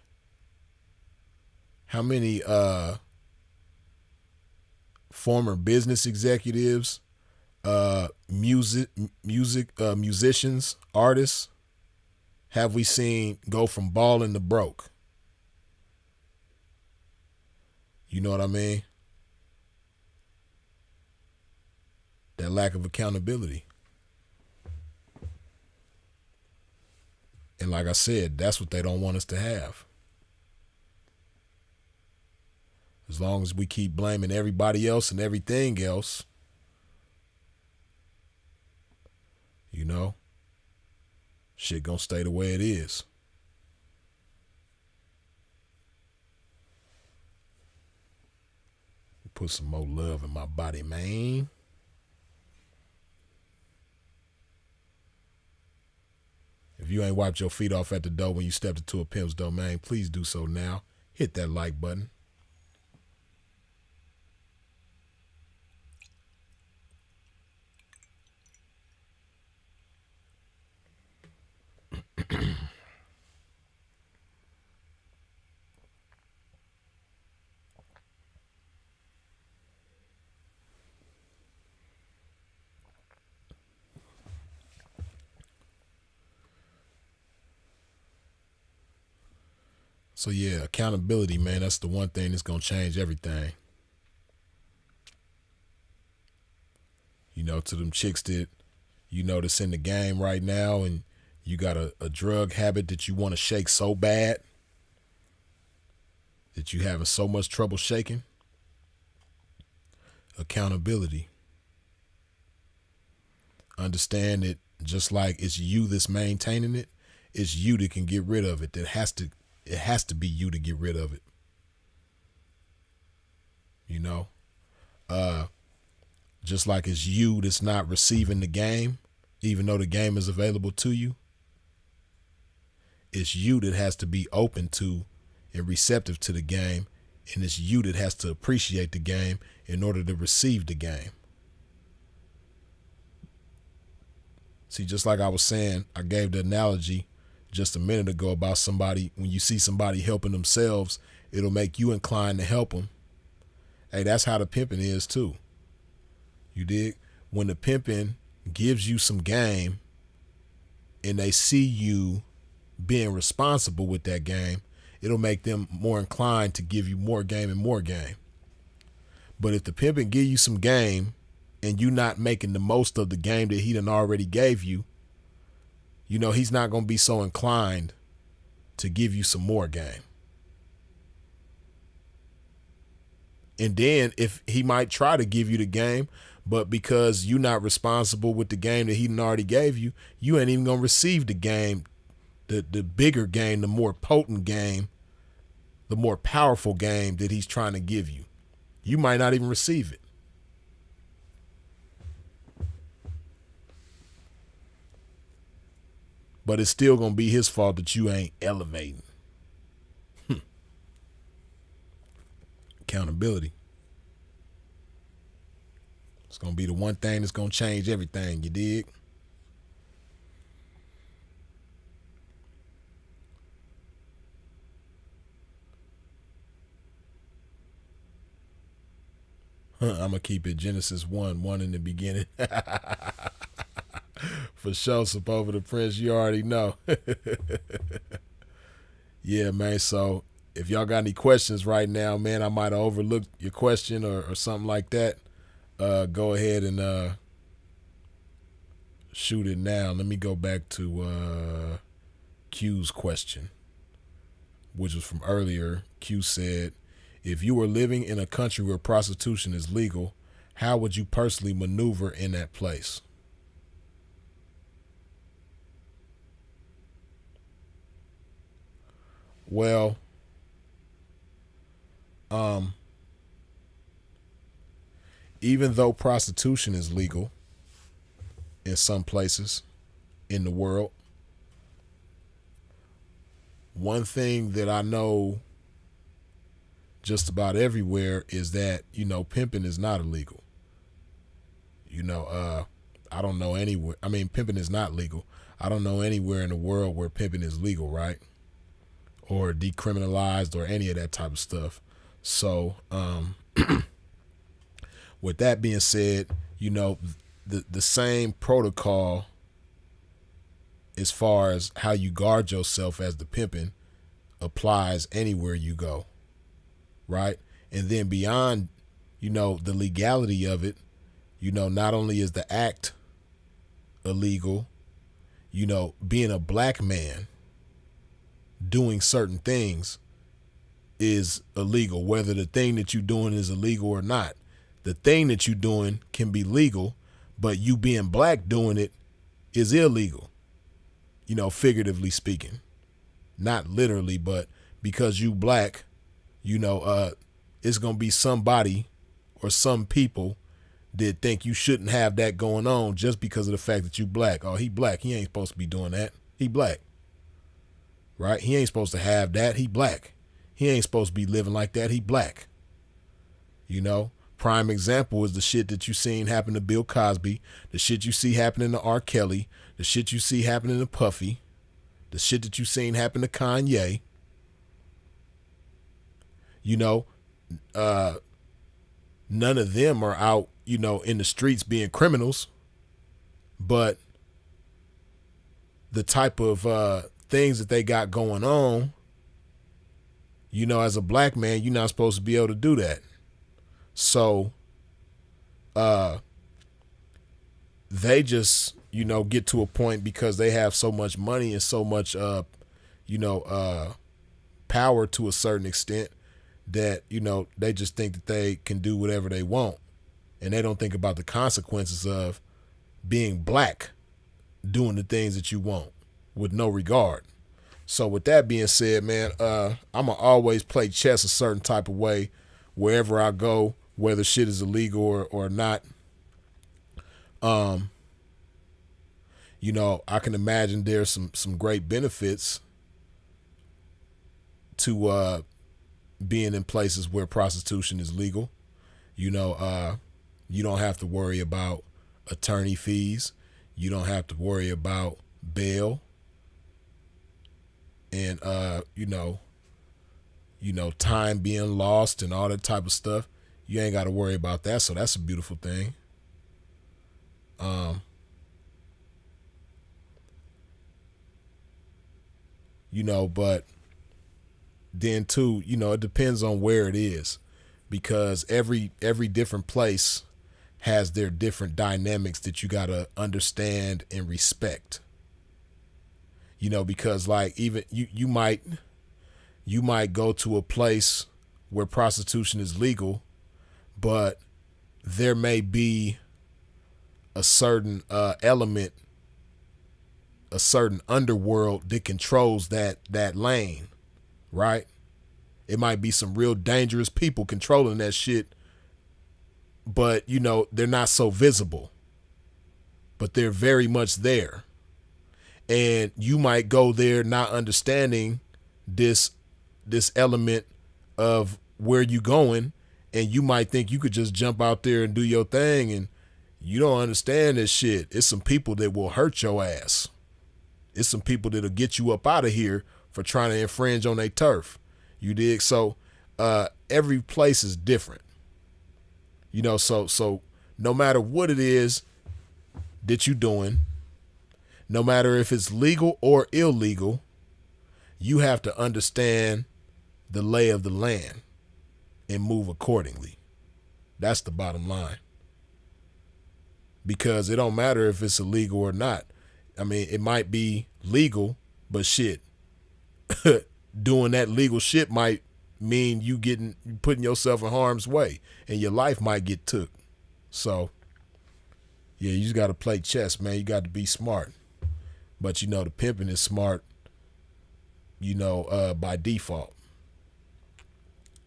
former business executives, musicians, artists have we seen go from balling to broke? You know what I mean? That lack of accountability. And like I said, that's what they don't want us to have. As long as we keep blaming everybody else and everything else, shit gonna stay the way it is. Put some more love in my body, man. If you ain't wiped your feet off at the door when you stepped into a pimp's domain, please do so now. Hit that like button. So yeah, accountability, man, that's the one thing that's going to change everything. To them chicks that, that's in the game right now and you got a drug habit that you want to shake so bad that you having so much trouble shaking. Accountability. Understand that just like it's you that's maintaining it, it's you that can get rid of it. It has to be you to get rid of it. Just like it's you that's not receiving the game, even though the game is available to you. It's you that has to be open to and receptive to the game. And it's you that has to appreciate the game in order to receive the game. See, just like I was saying, I gave the analogy just a minute ago about somebody, when you see somebody helping themselves, it'll make you inclined to help them. Hey, that's how the pimping is too. You dig? When the pimping gives you some game and they see you being responsible with that game, it'll make them more inclined to give you more game and more game. But if the pimping give you some game and you not making the most of the game that he done already gave you, he's not going to be so inclined to give you some more game. And then if he might try to give you the game, but because you're not responsible with the game that he done already gave you, you ain't even going to receive the game, the bigger game, the more potent game, the more powerful game that he's trying to give you. You might not even receive it. But it's still going to be his fault that you ain't elevating. Accountability. It's going to be the one thing that's going to change everything, you dig? I'm going to keep it Genesis 1, 1 in the beginning. For sure, Sip over the Prince, you already know. Yeah, man, so if y'all got any questions right now, man, I might have overlooked your question or something like that. Go ahead and shoot it now. Let me go back to Q's question, which was from earlier. Q said, if you were living in a country where prostitution is legal, how would you personally maneuver in that place? Well, um, even though prostitution is legal in some places in the world, one thing that I know just about everywhere is that, pimping is not illegal. I don't know anywhere. I mean, pimping is not legal. I don't know anywhere in the world where pimping is legal, right? Or decriminalized or any of that type of stuff. So, with that being said, the same protocol as far as how you guard yourself as the pimping applies anywhere you go, right? And then beyond, the legality of it, not only is the act illegal, being a black man doing certain things is illegal, whether the thing that you're doing is illegal or not. The thing that you're doing can be legal, but you being black doing it is illegal, figuratively speaking. Not literally, but because you black, it's going to be somebody or some people that think you shouldn't have that going on just because of the fact that you black. Oh, he black. He ain't supposed to be doing that. He black. Right? He ain't supposed to have that. He black. He ain't supposed to be living like that. He black. Prime example is the shit that you seen happen to Bill Cosby, the shit you see happening to R. Kelly, the shit you see happening to Puffy, the shit that you seen happen to Kanye. None of them are out, in the streets being criminals, but the type of things that they got going on, as a black man, you're not supposed to be able to do that. So, they just, get to a point because they have so much money and so much, power to a certain extent that, they just think that they can do whatever they want. And they don't think about the consequences of being black, doing the things that you want with no regard. So with that being said, man, I'm going to always play chess a certain type of way wherever I go, whether shit is illegal or not. I can imagine there's some great benefits to being in places where prostitution is legal. You don't have to worry about attorney fees. You don't have to worry about bail. And time being lost and all that type of stuff. You ain't got to worry about that. So that's a beautiful thing. But then too, it depends on where it is, because every different place has their different dynamics that you got to understand and respect. Because like even you might go to a place where prostitution is legal, but there may be a certain element, a certain underworld that controls that lane, right? It might be some real dangerous people controlling that shit, but they're not so visible, but they're very much there. And you might go there not understanding this element of where you going, And you might think you could just jump out there and do your thing, and you don't understand this shit. It's some people that will hurt your ass. It's some people that'll get you up out of here for trying to infringe on their turf. You dig? So every place is different. You know, so no matter what it is that you're doing, no matter if it's legal or illegal, you have to understand the lay of the land and move accordingly. That's the bottom line. Because it don't matter if it's illegal or not. I mean, it might be legal, but shit, doing that legal shit might mean you putting yourself in harm's way, and your life might get took. So, yeah, you just got to play chess, man. You got to be smart. But, you know, the pimping is smart, you know, by default.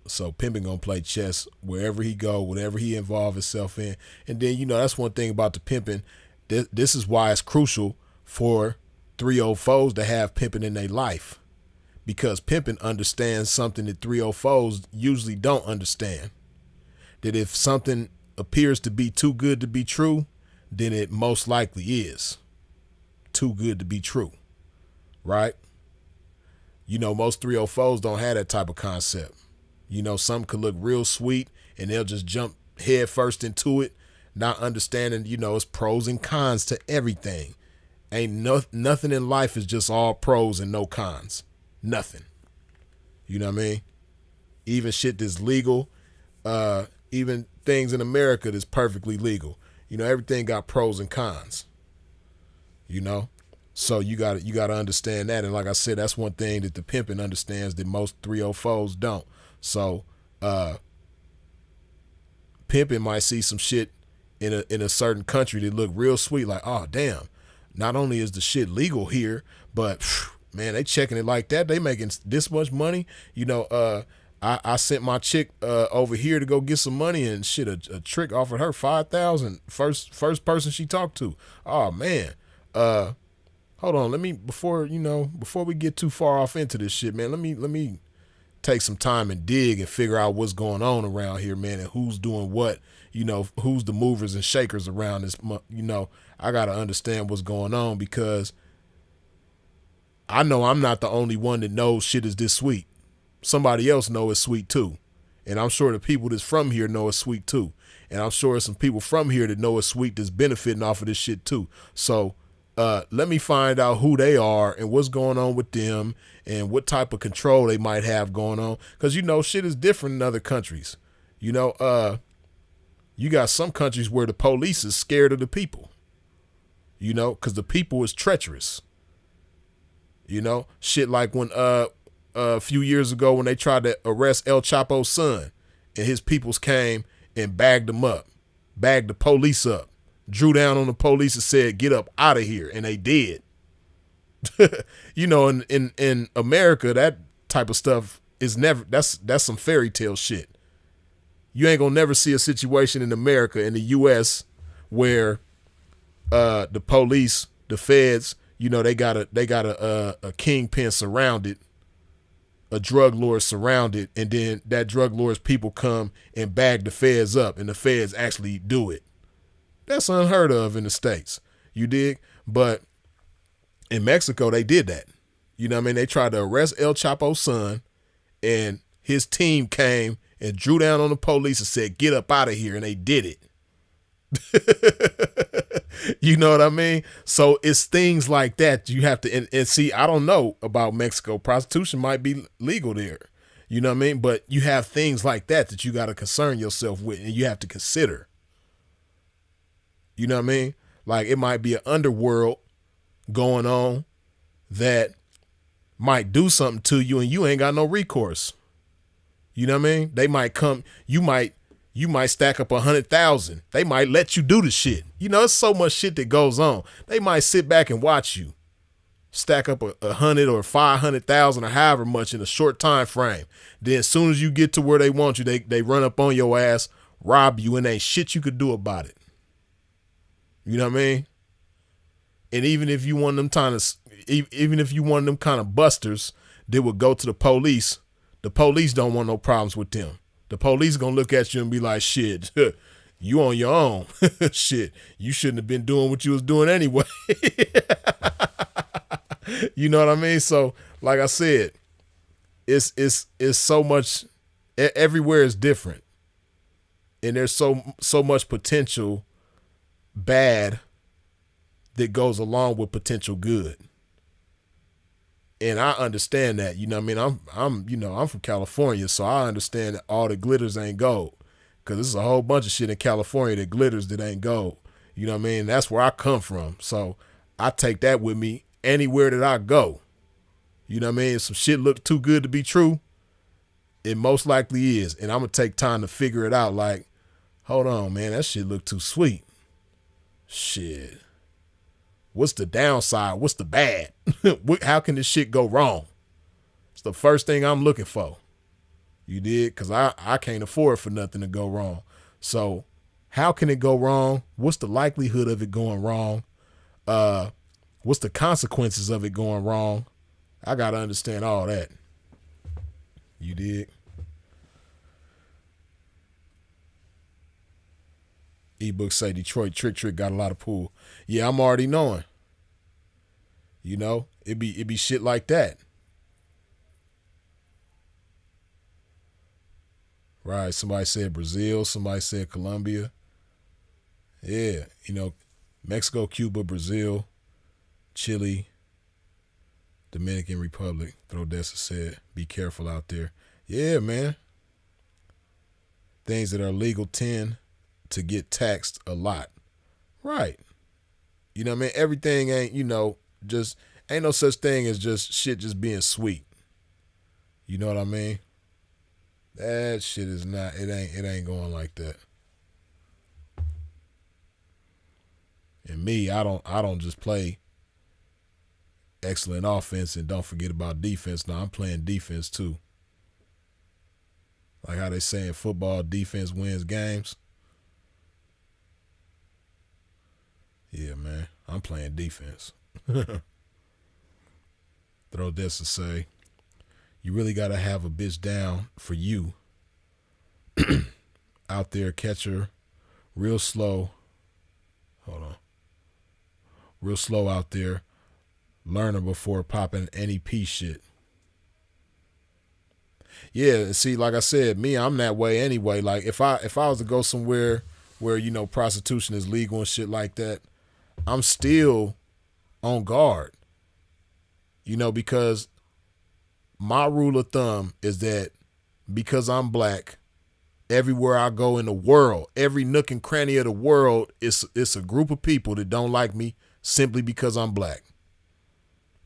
So pimping gonna play chess wherever he go, whatever he involve himself in. And then, you know, that's one thing about the pimping. This is why it's crucial for 304s to have pimping in their life. Because pimping understands something that 304s usually don't understand. That if something appears to be too good to be true, then it most likely is too good to be true. Right? You know, most 304s don't have that type of concept. You know, some could look real sweet and they'll just jump head first into it, not understanding, you know, it's pros and cons to everything. Nothing in life is just all pros and no cons. Nothing. You know what I mean? Even shit that's legal, even things in America that's perfectly legal. You know, everything got pros and cons. You know? So you gotta understand that. And like I said, that's one thing that the pimping understands that most 304s don't. So pimping might see some shit in a certain country that look real sweet, like, oh damn, not only is the shit legal here, but man, they checking it like that. They making this much money. You know, I sent my chick over here to go get some money, and shit, a trick offered her $5,000. First person she talked to. Oh man. Hold on, before we get too far off into this shit, man, let me take some time and dig and figure out what's going on around here, man, and who's doing what, you know, who's the movers and shakers around this, you know. I got to understand what's going on, because I know I'm not the only one that knows shit is this sweet. Somebody else know it's sweet too. And I'm sure the people that's from here know it's sweet too. And I'm sure there's some people from here that know it's sweet that's benefiting off of this shit too. So let me find out who they are and what's going on with them and what type of control they might have going on. Because, you know, shit is different in other countries. You know, you got some countries where the police is scared of the people, you know, because the people is treacherous. You know, shit like when a few years ago when they tried to arrest El Chapo's son and his peoples came and bagged him up, bagged the police up, drew down on the police and said, get up out of here. And they did. You know, in America, that type of stuff is never, that's some fairy tale shit. You ain't gonna never see a situation in America, in the US, where the police, the feds, you know, they got a kingpin surrounded, a drug lord surrounded, and then that drug lord's people come and bag the feds up, and the feds actually do it. That's unheard of in the States. You dig? But in Mexico, they did that. You know what I mean? They tried to arrest El Chapo's son, and his team came and drew down on the police and said, get up out of here. And they did it. You know what I mean? So it's things like that you have to, and see, I don't know about Mexico. Prostitution might be legal there. You know what I mean? But you have things like that you got to concern yourself with, and you have to consider. You know what I mean? Like, it might be an underworld going on that might do something to you and you ain't got no recourse. You know what I mean? They might come, you might stack up 100,000. They might let you do the shit. You know, it's so much shit that goes on. They might sit back and watch you stack up 100 or 500,000 or however much in a short time frame. Then as soon as you get to where they want you, they run up on your ass, rob you, and ain't shit you could do about it. You know what I mean? And even if you want them kind of busters that would go to the police don't want no problems with them. The police gonna look at you and be like, shit, you on your own. Shit, you shouldn't have been doing what you was doing anyway. You know what I mean? So, like I said, it's so much. Everywhere is different, and there's so much potential bad that goes along with potential good. And I understand that, you know what I mean? I'm from California, so I understand that all that glitters ain't gold. Cause there's a whole bunch of shit in California that glitters that ain't gold. You know what I mean? That's where I come from. So I take that with me anywhere that I go. You know what I mean? If some shit look too good to be true, it most likely is. And I'm gonna take time to figure it out. Like, hold on, man, that shit look too sweet. Shit. What's the downside? What's the bad? How can this shit go wrong? It's the first thing I'm looking for. You did? Because I can't afford for nothing to go wrong. So how can it go wrong? What's the likelihood of it going wrong? What's the consequences of it going wrong? I got to understand all that. You did? Ebooks say Detroit Trick got a lot of pull. Yeah, I'm already knowing. You know, it be shit like that. Right. Somebody said Brazil. Somebody said Colombia. Yeah. You know, Mexico, Cuba, Brazil, Chile, Dominican Republic. Throdessa said, be careful out there. Yeah, man. Things that are legal tend to get taxed a lot. Right. You know what I mean? Everything ain't, you know, just ain't no such thing as just shit just being sweet. You know what I mean? That shit is not, it ain't going like that. And me, I don't just play excellent offense and don't forget about defense. No, I'm playing defense too. Like how they say in football, defense wins games. Yeah, man, I'm playing defense. Throw this to say, you really got to have a bitch down for you. Out there, catcher, real slow. Hold on. Real slow out there. Learner before popping any P shit. Yeah, see, like I said, me, I'm that way anyway. Like if I was to go somewhere where, you know, prostitution is legal and shit like that, I'm still on guard. You know, because my rule of thumb is that because I'm black, everywhere I go in the world, every nook and cranny of the world, it's a group of people that don't like me simply because I'm black.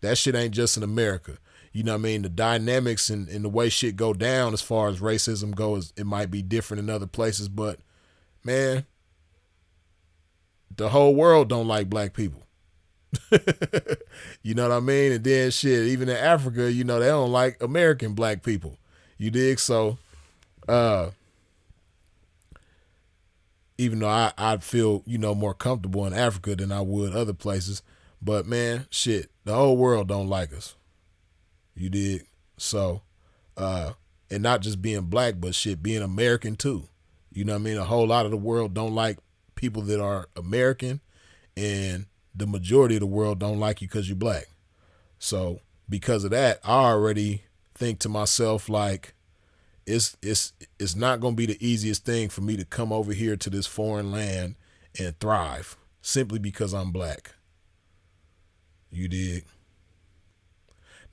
That shit ain't just in America. You know what I mean? The dynamics and the way shit go down as far as racism goes, it might be different in other places, but man, the whole world don't like black people. You know what I mean? And then shit, even in Africa, you know, they don't like American black people. You dig? So, even though I'd feel, you know, more comfortable in Africa than I would other places, but man, shit, the whole world don't like us. You dig? So, and not just being black, but shit, being American too. You know what I mean? A whole lot of the world don't like people that are American, and the majority of the world don't like you because you're black. So because of that, I already think to myself, like, it's not going to be the easiest thing for me to come over here to this foreign land and thrive simply because I'm black. You dig?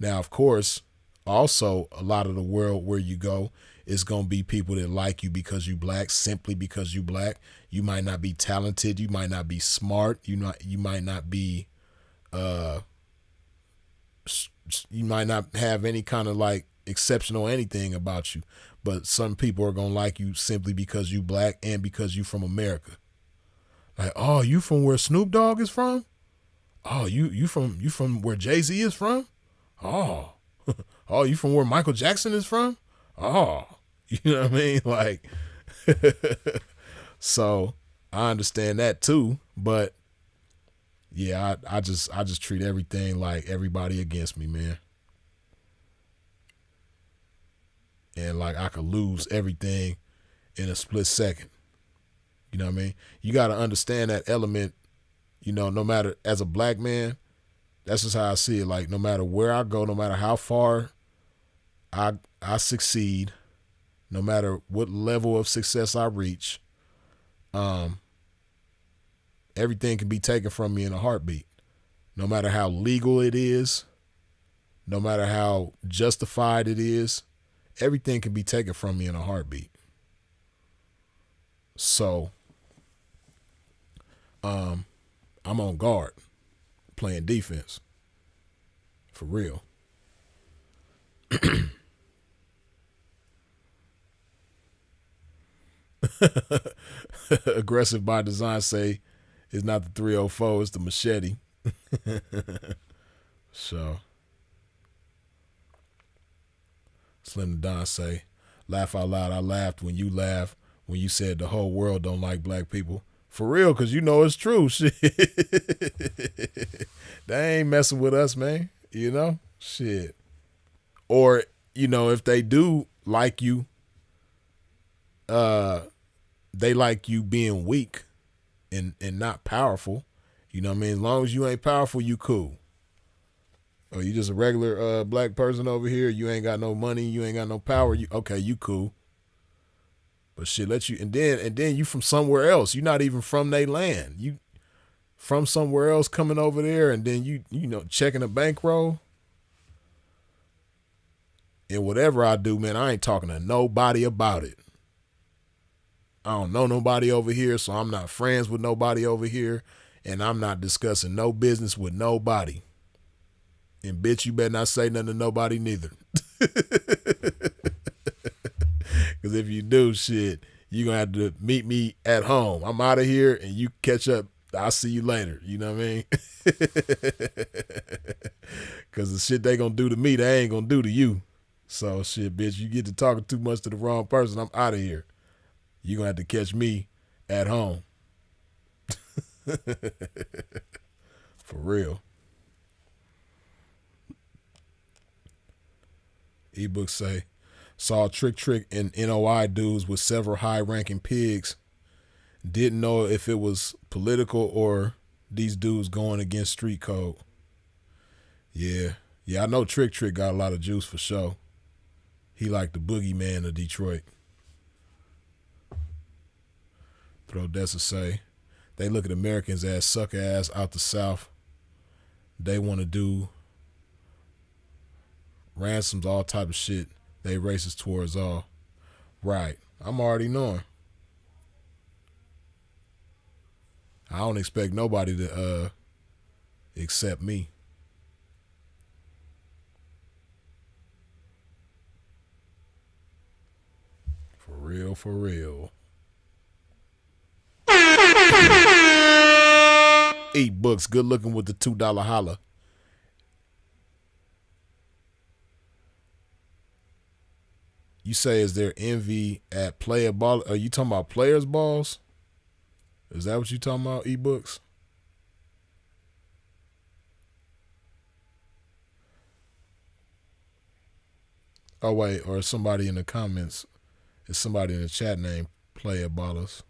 Now, of course, also a lot of the world where you go is going to be people that like you because you black, simply because you black. You might not be talented. You might not be smart. You might not be, you might not have any kind of like exceptional anything about you. But some people are going to like you simply because you black and because you from America. Like, oh, you from where Snoop Dogg is from? Oh, you from where Jay-Z is from? Oh, oh, you from where Michael Jackson is from? Oh, you know what I mean? Like, so I understand that too, but yeah, I just treat everything like everybody against me, man. And like I could lose everything in a split second. You know what I mean? You got to understand that element, no matter, as a black man, that's just how I see it. Like, no matter where I go, no matter how far I succeed, no matter what level of success I reach, everything can be taken from me in a heartbeat. No matter how legal it is, no matter how justified it is, everything can be taken from me in a heartbeat. So, I'm on guard, playing defense. For real. Aggressive by design say it's not the 304, it's the machete. So, Slim Don say, laugh out loud. I laughed when you laughed when you said the whole world don't like black people. For real, because it's true. Shit. They ain't messing with us, man. Shit. Or, if they do like you, they like you being weak and not powerful. You know what I mean? As long as you ain't powerful, you cool. Or you just a regular black person over here, you ain't got no money, you ain't got no power, you cool. But shit, and then you from somewhere else. You're not even from their land. You from somewhere else coming over there, and then you checking a bankroll. And whatever I do, man, I ain't talking to nobody about it. I don't know nobody over here, so I'm not friends with nobody over here, and I'm not discussing no business with nobody. And bitch, you better not say nothing to nobody neither. Because if you do, shit, you're going to have to meet me at home. I'm out of here, and you catch up. I'll see you later. You know what I mean? Because the shit they going to do to me, they ain't going to do to you. So, shit, bitch, you get to talking too much to the wrong person, I'm out of here. You're going to have to catch me at home. For real. Ebooks say, saw Trick and NOI dudes with several high-ranking pigs. Didn't know if it was political or these dudes going against street code. Yeah, I know Trick got a lot of juice for sure. He like the boogeyman of Detroit. Throdessa say, they look at Americans as sucker ass out the South. They want to do ransoms, all type of shit. They racist towards all. Right. I'm already knowing. I don't expect nobody to accept me. For real, for real. Eat books, good looking with the $2 holla. You say, is there envy at player ball? Are you talking about players' balls? Is that what you talking about, ebooks? Oh, wait, or somebody in the comments. Is somebody in the chat named Player Ballers?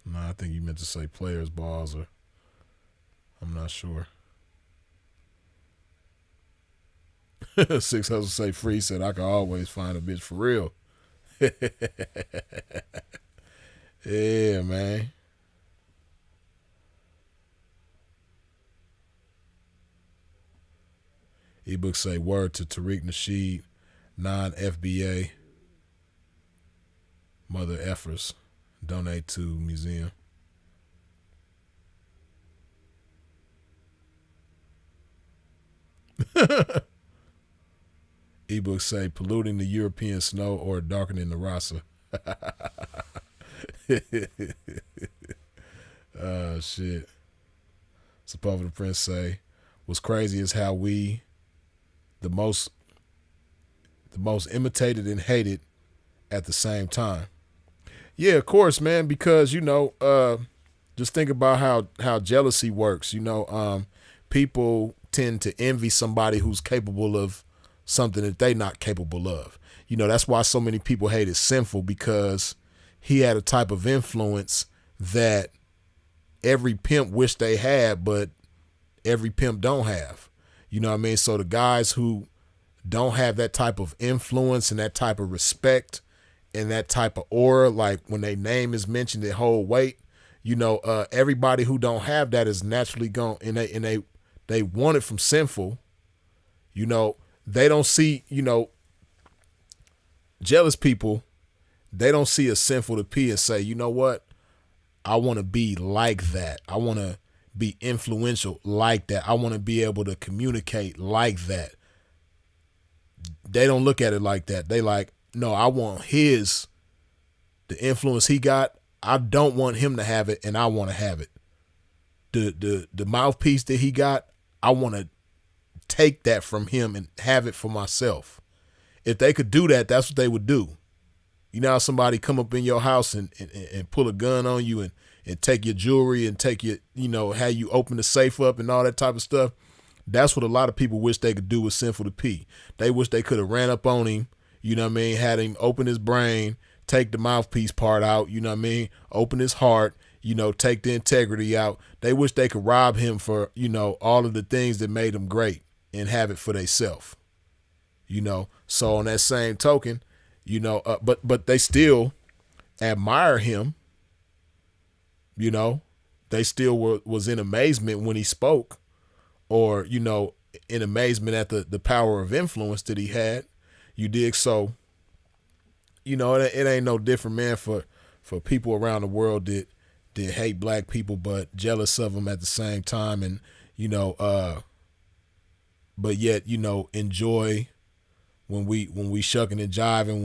No, I think you meant to say players' balls, or I'm not sure. 6 Hustle say free said I can always find a bitch for real. Yeah, man. Ebooks say word to Tariq Nasheed, non-FBA, mother effers, donate to museum. Ebooks say polluting the European snow or darkening the Rasa. Shit. Suppose the Prince say, what's crazy is how we, the most imitated and hated at the same time. Yeah, of course, man, because, just think about how jealousy works. People tend to envy somebody who's capable of something that they not capable of. That's why so many people hate it Sinful, because he had a type of influence that every pimp wish they had, but every pimp don't have. You know what I mean? So the guys who don't have that type of influence and that type of respect and that type of aura, like when their name is mentioned, they hold weight. Everybody who don't have that is naturally going, and they want it from Sinful. They don't see, jealous people, they don't see a Sinful to P and say, you know what? I want to be like that. I want to be influential like that. I want to be able to communicate like that. They don't look at it like that. They like, no, I want the influence he got. I don't want him to have it, and I want to have it. The mouthpiece that he got, I want to take that from him and have it for myself. If they could do that, that's what they would do. How somebody come up in your house and pull a gun on you and take your jewelry and take your, how you open the safe up and all that type of stuff. That's what a lot of people wish they could do with Sinful to P. They wish they could have ran up on him, had him open his brain, take the mouthpiece part out, open his heart, take the integrity out. They wish they could rob him for, all of the things that made him great and have it for themselves. So on that same token, but they still admire him. They still was in amazement when he spoke, or, in amazement at the power of influence that he had. You dig? So, it ain't no different, man, for people around the world that hate black people, but jealous of them at the same time. And, but yet, enjoy when we shucking and jiving,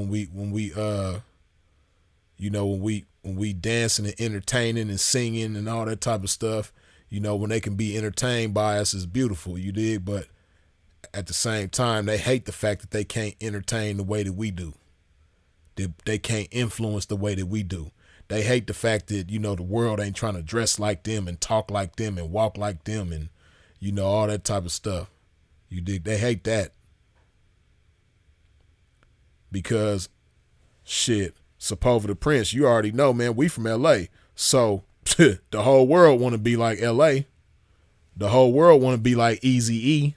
when we dancing and entertaining and singing and all that type of stuff, when they can be entertained by us is beautiful, you dig? But at the same time, they hate the fact that they can't entertain the way that we do. They can't influence the way that we do. They hate the fact that, the world ain't trying to dress like them and talk like them and walk like them and, all that type of stuff. You dig? They hate that. Because, shit, Sepulveda the Prince, you already know, man, we from L.A. So, the whole world want to be like L.A. The whole world want to be like Eazy-E.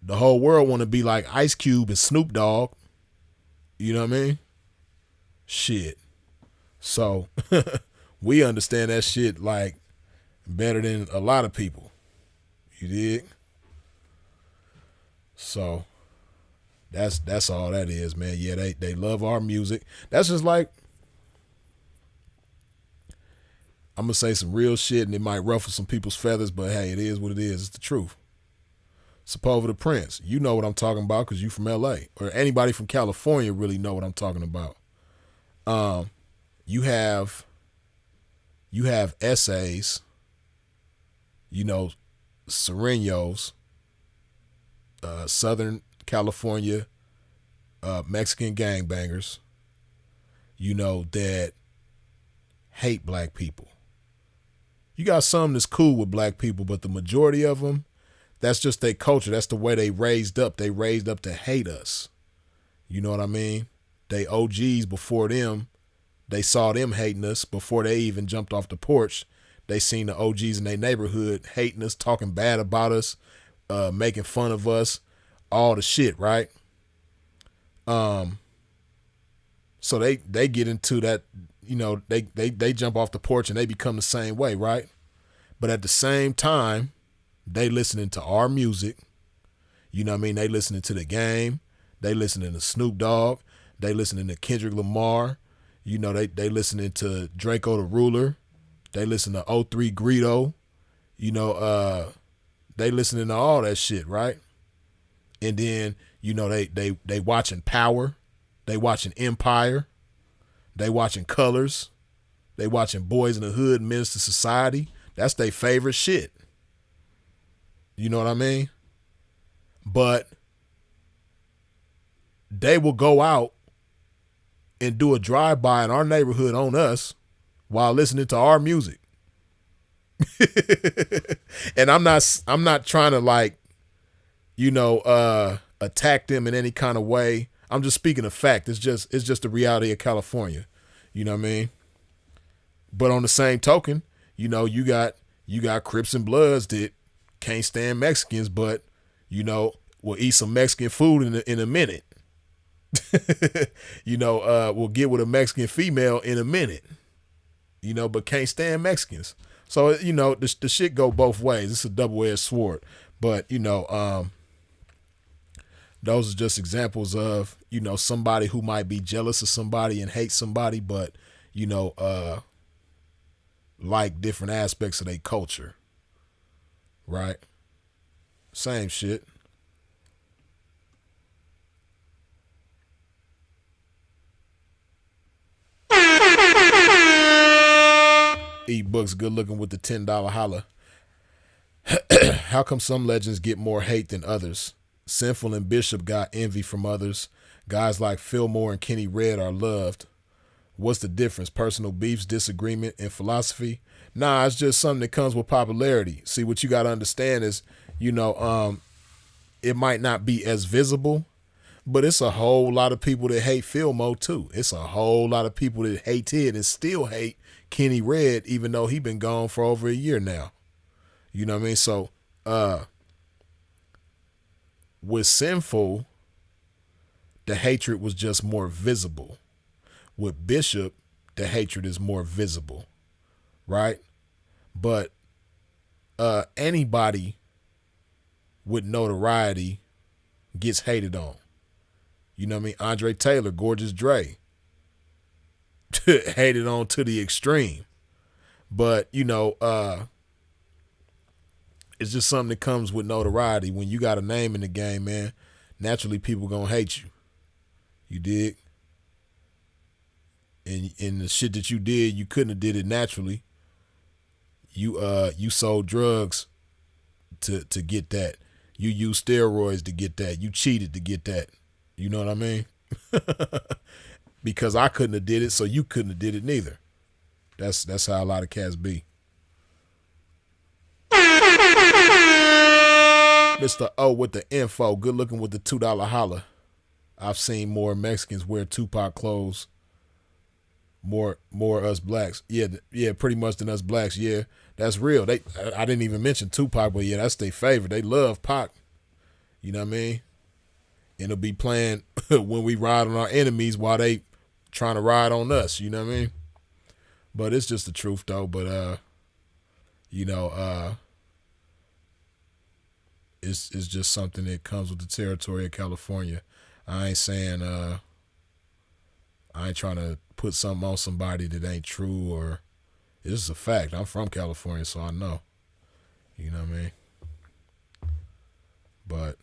The whole world want to be like Ice Cube and Snoop Dogg. You know what I mean? Shit. So, we understand that shit, like, better than a lot of people. You dig? So, that's all that is, man. Yeah, they love our music. That's just like, I'm going to say some real shit and it might ruffle some people's feathers, but hey, it is what it is. It's the truth. Sepulveda the Prince, you know what I'm talking about because you from LA, or anybody from California really know what I'm talking about. You have essays, Serenos, Southern California, Mexican gangbangers, that hate black people. You got some that's cool with black people, but the majority of them, that's just their culture. That's the way they raised up. They raised up to hate us. You know what I mean? They OGs before them, they saw them hating us before they even jumped off the porch. They seen the OGs in their neighborhood hating us, talking bad about us, making fun of us, all the shit, right? So they get into that, they jump off the porch and they become the same way, right? But at the same time, they listening to our music. You know what I mean? They listening to The Game. They listening to Snoop Dogg. They listening to Kendrick Lamar. They listening to Draco the Ruler. They listen to O3 Greedo. They listening to all that shit, right? And then, they watching Power. They watching Empire. They watching Colors. They watching Boys in the Hood, Minister Society. That's their favorite shit. You know what I mean? But they will go out and do a drive-by in our neighborhood on us while listening to our music. And I'm not trying to attack them in any kind of way. I'm just speaking of fact. It's just the reality of California. You know what I mean? But on the same token, you got Crips and Bloods that can't stand Mexicans, but will eat some Mexican food in a minute. Will get with a Mexican female in a minute. But can't stand Mexicans. So the shit go both ways. It's a double-edged sword. But those are just examples of somebody who might be jealous of somebody and hate somebody, but like different aspects of their culture, right? Same shit. E-books, good looking with the $10 holla. How come some legends get more hate than others? Sinful and Bishop got envy from others. Guys like Fillmore and Kenny Red are loved. What's the difference? Personal beefs, disagreement, and philosophy? Nah, it's just something that comes with popularity. See, what you got to understand is, it might not be as visible, but it's a whole lot of people that hate Fillmore too. It's a whole lot of people that hated and still hate Kenny Red, even though he been gone for over a year now. You know what I mean? So, with Sinful, the hatred was just more visible. With Bishop, the hatred is more visible, right? But anybody with notoriety gets hated on. You know what I mean? Andre Taylor, Gorgeous Dre, hated on to the extreme. But, it's just something that comes with notoriety. When you got a name in the game, man, naturally people gonna hate you. You dig? And the shit that you did, you couldn't have did it naturally. You sold drugs to get that. You used steroids to get that. You cheated to get that. You know what I mean? Because I couldn't have did it, so you couldn't have did it neither. That's how a lot of cats be. Mr. O with the info. Good looking with the $2 holla. I've seen more Mexicans wear Tupac clothes. More us blacks. Yeah, pretty much than us blacks. Yeah, that's real. I didn't even mention Tupac, but yeah, that's their favorite. They love Pac. You know what I mean? And it'll be playing when we ride on our enemies while they trying to ride on us. You know what I mean? But it's just the truth though. But it's just something that comes with the territory of California. I ain't saying I ain't trying to put something on somebody that ain't true, or it's just a fact. I'm from California, so I know. You know what I mean? But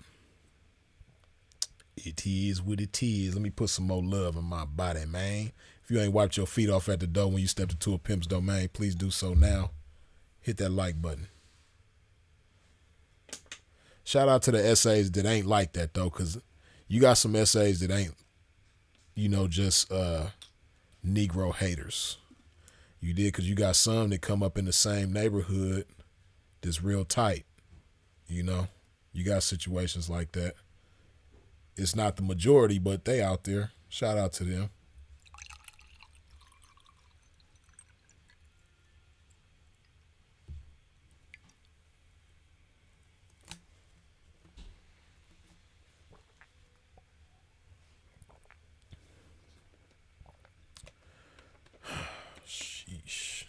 it is what it is. Let me put some more love in my body, man. If you ain't wiped your feet off at the door when you stepped into a pimp's domain, please do so now. Hit that like button. Shout out to the essays that ain't like that, though, because you got some essays that ain't, just Negro haters. You did, because you got some that come up in the same neighborhood that's real tight. You got situations like that. It's not the majority, but they out there. Shout out to them. Sheesh.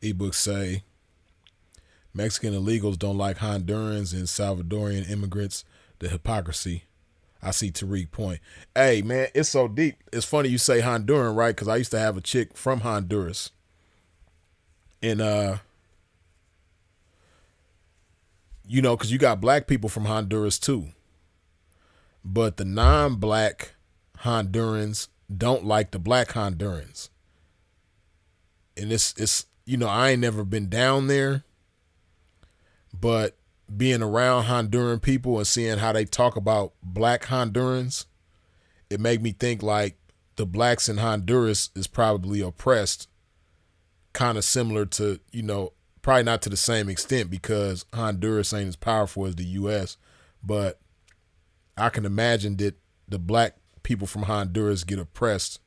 Ebooks say Mexican illegals don't like Hondurans and Salvadorian immigrants. The hypocrisy. I see Tariq point. Hey, man, it's so deep. It's funny you say Honduran, right? Because I used to have a chick from Honduras. And, because you got black people from Honduras, too. But the non-black Hondurans don't like the black Hondurans. And it's I ain't never been down there. But being around Honduran people and seeing how they talk about black Hondurans, it made me think like the blacks in Honduras is probably oppressed, kind of similar to, probably not to the same extent because Honduras ain't as powerful as the U.S., but I can imagine that the black people from Honduras get oppressed,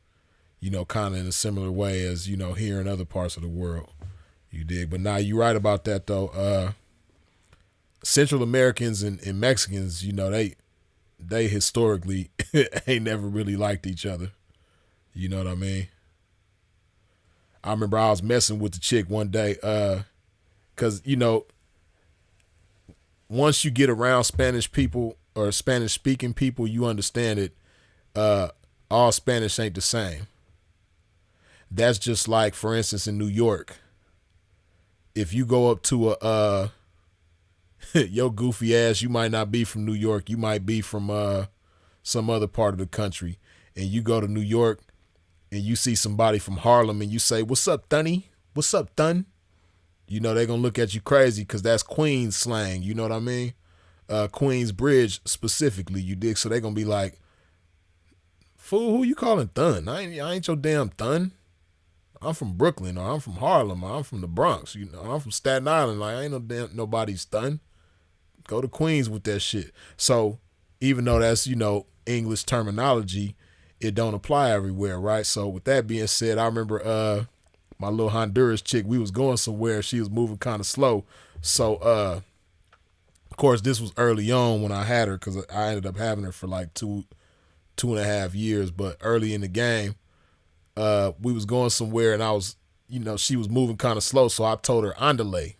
kind of in a similar way as, here in other parts of the world. You dig? But now you're right about that, though. Central Americans and Mexicans, they historically ain't never really liked each other. You know what I mean? I remember I was messing with the chick one day because, once you get around Spanish people or Spanish-speaking people, you understand it. All Spanish ain't the same. That's just like, for instance, in New York, if you go up to a your goofy ass, you might not be from New York. You might be from some other part of the country. And you go to New York and you see somebody from Harlem and you say, "What's up, Thunny? What's up, Thun?" They're going to look at you crazy because that's Queens slang. You know what I mean? Queens Bridge specifically, you dig? So they're going to be like, "Fool, who you calling Thun? I ain't your damn Thun. I'm from Brooklyn, or I'm from Harlem, or I'm from the Bronx. I'm from Staten Island. Like, I ain't no damn nobody's Thun. Go to Queens with that shit." So even though that's, English terminology, it don't apply everywhere, right? So with that being said, I remember my little Honduras chick, we was going somewhere. She was moving kind of slow. So, of course, this was early on when I had her because I ended up having her for like 2.5 years. But early in the game, we was going somewhere and I was, she was moving kind of slow. So I told her andale.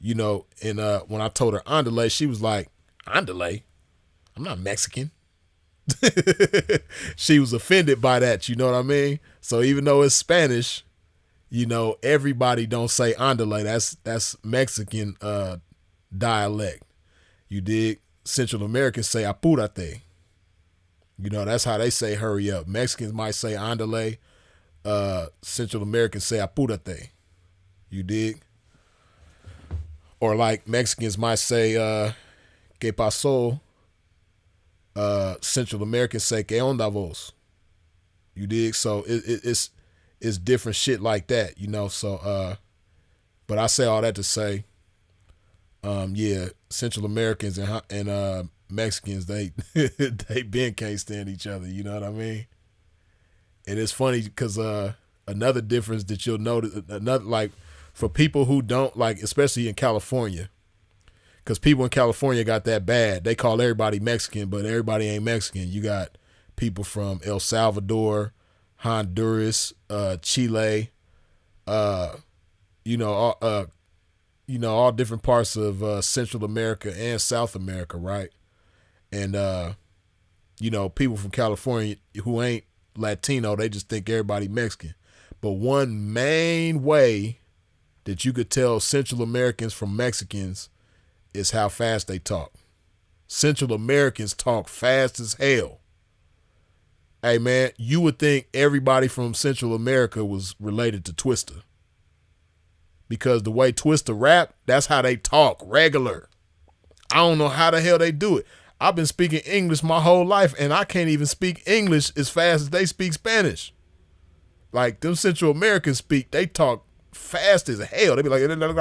And when I told her andale, she was like, "Andale? I'm not Mexican." She was offended by that, you know what I mean? So even though it's Spanish, everybody don't say andale. That's Mexican dialect. You dig? Central Americans say apúrate. That's how they say hurry up. Mexicans might say andale. Central Americans say apúrate. You dig? Or like Mexicans might say, "¿Qué pasó?" Central Americans say, "¿Qué onda vos?" You dig? So it's different shit like that, So, but I say all that to say, yeah, Central Americans and Mexicans, they they been can't stand each other. You know what I mean? And it's funny because another difference that you'll notice, another like for people who don't like, especially in California. Because people in California got that bad. They call everybody Mexican, but everybody ain't Mexican. You got people from El Salvador, Honduras, Chile, all different parts of Central America and South America, right? And people from California who ain't Latino, they just think everybody Mexican. But one main way that you could tell Central Americans from Mexicans is how fast they talk. Central Americans talk fast as hell. Hey man, you would think everybody from Central America was related to Twista. Because the way Twista rap, that's how they talk, regular. I don't know how the hell they do it. I've been speaking English my whole life and I can't even speak English as fast as they speak Spanish. Like them Central Americans speak, they talk fast as hell. They be like 29,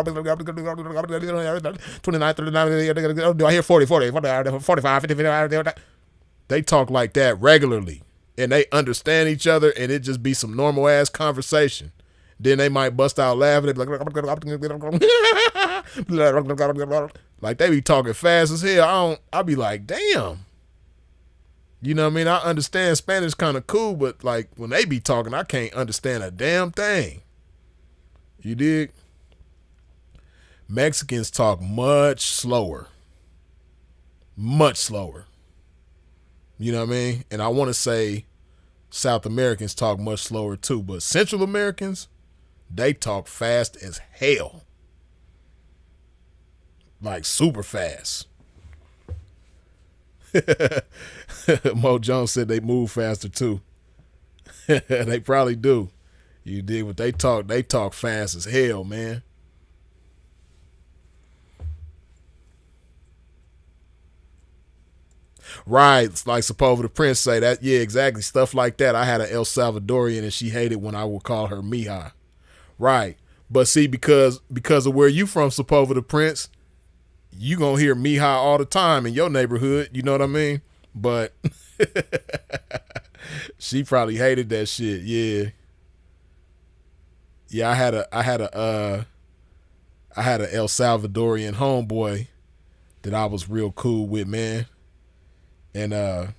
39, do I hear 40, 45, 50. They talk like that regularly. And they understand each other and it just be some normal ass conversation. Then they might bust out laughing. They be like they be talking fast as hell. I be like, damn. You know what I mean? I understand Spanish kind of cool, but like when they be talking, I can't understand a damn thing. You dig? Mexicans talk much slower. Much slower. You know what I mean? And I want to say South Americans talk much slower too, but Central Americans, they talk fast as hell. Like super fast. Mo Jones said they move faster too. They probably do. You dig? But they talk fast as hell, man. Right, it's like Sepulveda the Prince say that. Yeah, exactly. Stuff like that. I had an El Salvadorian and she hated when I would call her Mija. Right. But see, because of where you from, Sepulveda the Prince, you gonna hear Mija all the time in your neighborhood. You know what I mean? But she probably hated that shit. Yeah. Yeah, I had a El Salvadorian homeboy that I was real cool with, man. And I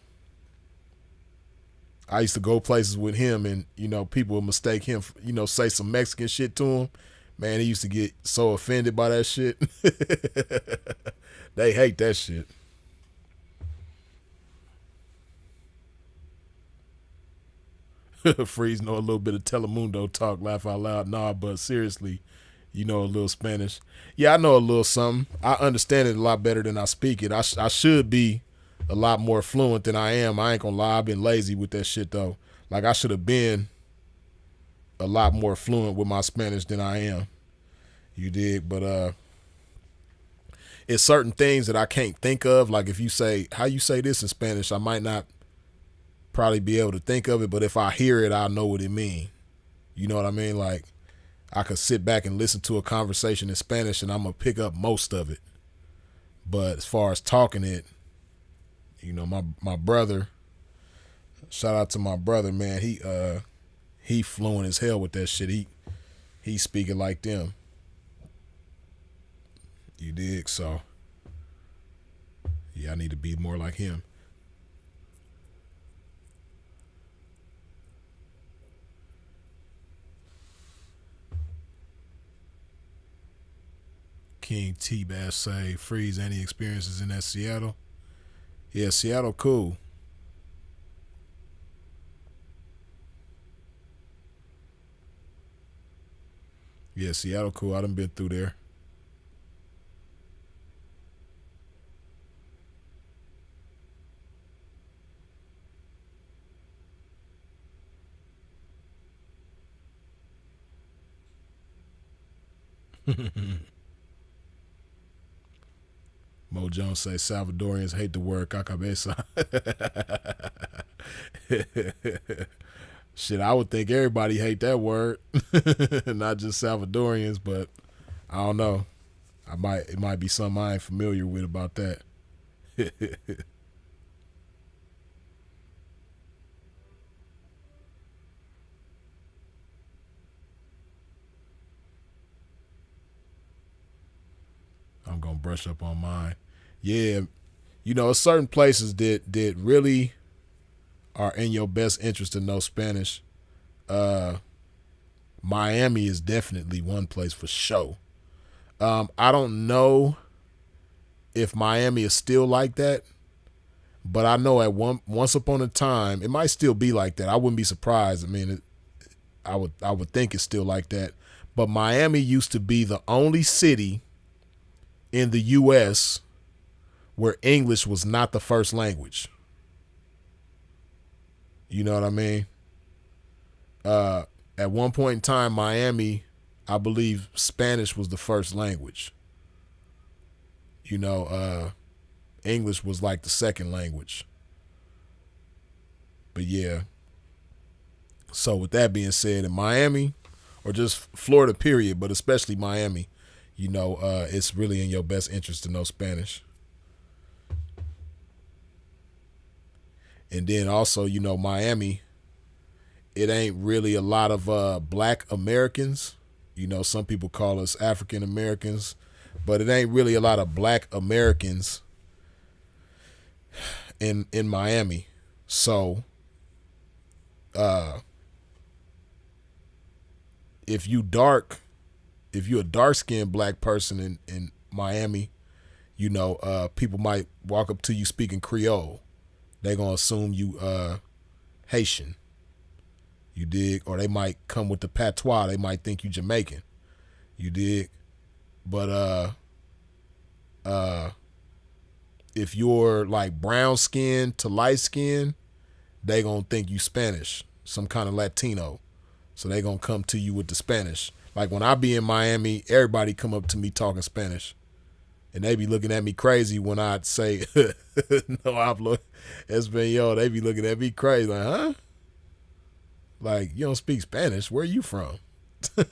used to go places with him, and people would mistake him, say some Mexican shit to him. Man, he used to get so offended by that shit. They hate that shit. Freeze know a little bit of Telemundo talk, laugh out loud. Nah, but seriously, you know a little Spanish. Yeah, I know a little something. I understand it a lot better than I speak it. I should be a lot more fluent than I am. I ain't gonna lie, I've been lazy with that shit though. Like I should have been a lot more fluent with my Spanish than I am. You dig? But it's certain things that I can't think of. Like if you say how you say this in Spanish, I might not probably be able to think of it, but if I hear it, I'll know what it means. You know what I mean? Like I could sit back and listen to a conversation in Spanish and I'm gonna pick up most of it. But as far as talking it, my brother, shout out to my brother, man, he fluent as hell with that shit. He speaking like them. You dig? So yeah, I need to be more like him. King T Bass say, Freeze, any experiences in that Seattle? Yeah, Seattle cool. Yeah, Seattle cool. I done been through there. Mo Jones say Salvadorians hate the word cacabeza. Shit, I would think everybody hate that word, not just Salvadorians. But I don't know. It might be something I ain't familiar with about that. I'm gonna brush up on mine. Yeah, certain places that really are in your best interest to know Spanish. Uh, Miami is definitely one place for sure. I don't know if Miami is still like that, but I know once upon a time it might still be like that. I wouldn't be surprised. I mean, I would think it's still like that. But Miami used to be the only city in the U.S. where English was not the first language. You know what I mean? At one point in time, Miami, I believe Spanish was the first language. You know, English was like the second language. But yeah. So with that being said, in Miami, or just Florida, period, but especially Miami, it's really in your best interest to know Spanish. And then also, Miami, it ain't really a lot of black Americans. Some people call us African Americans, but it ain't really a lot of black Americans in Miami. So if if you're a dark skinned black person in Miami, people might walk up to you speaking Creole. They gonna assume you Haitian. You dig? Or they might come with the patois. They might think you Jamaican. You dig? But if you're like brown skin to light skin, they gonna think you Spanish, some kind of Latino. So they gonna come to you with the Spanish. Like when I be in Miami, everybody come up to me talking Spanish. And they be looking at me crazy when I say no hablo español. They be looking at me crazy like, huh? Like, you don't speak Spanish. Where are you from? You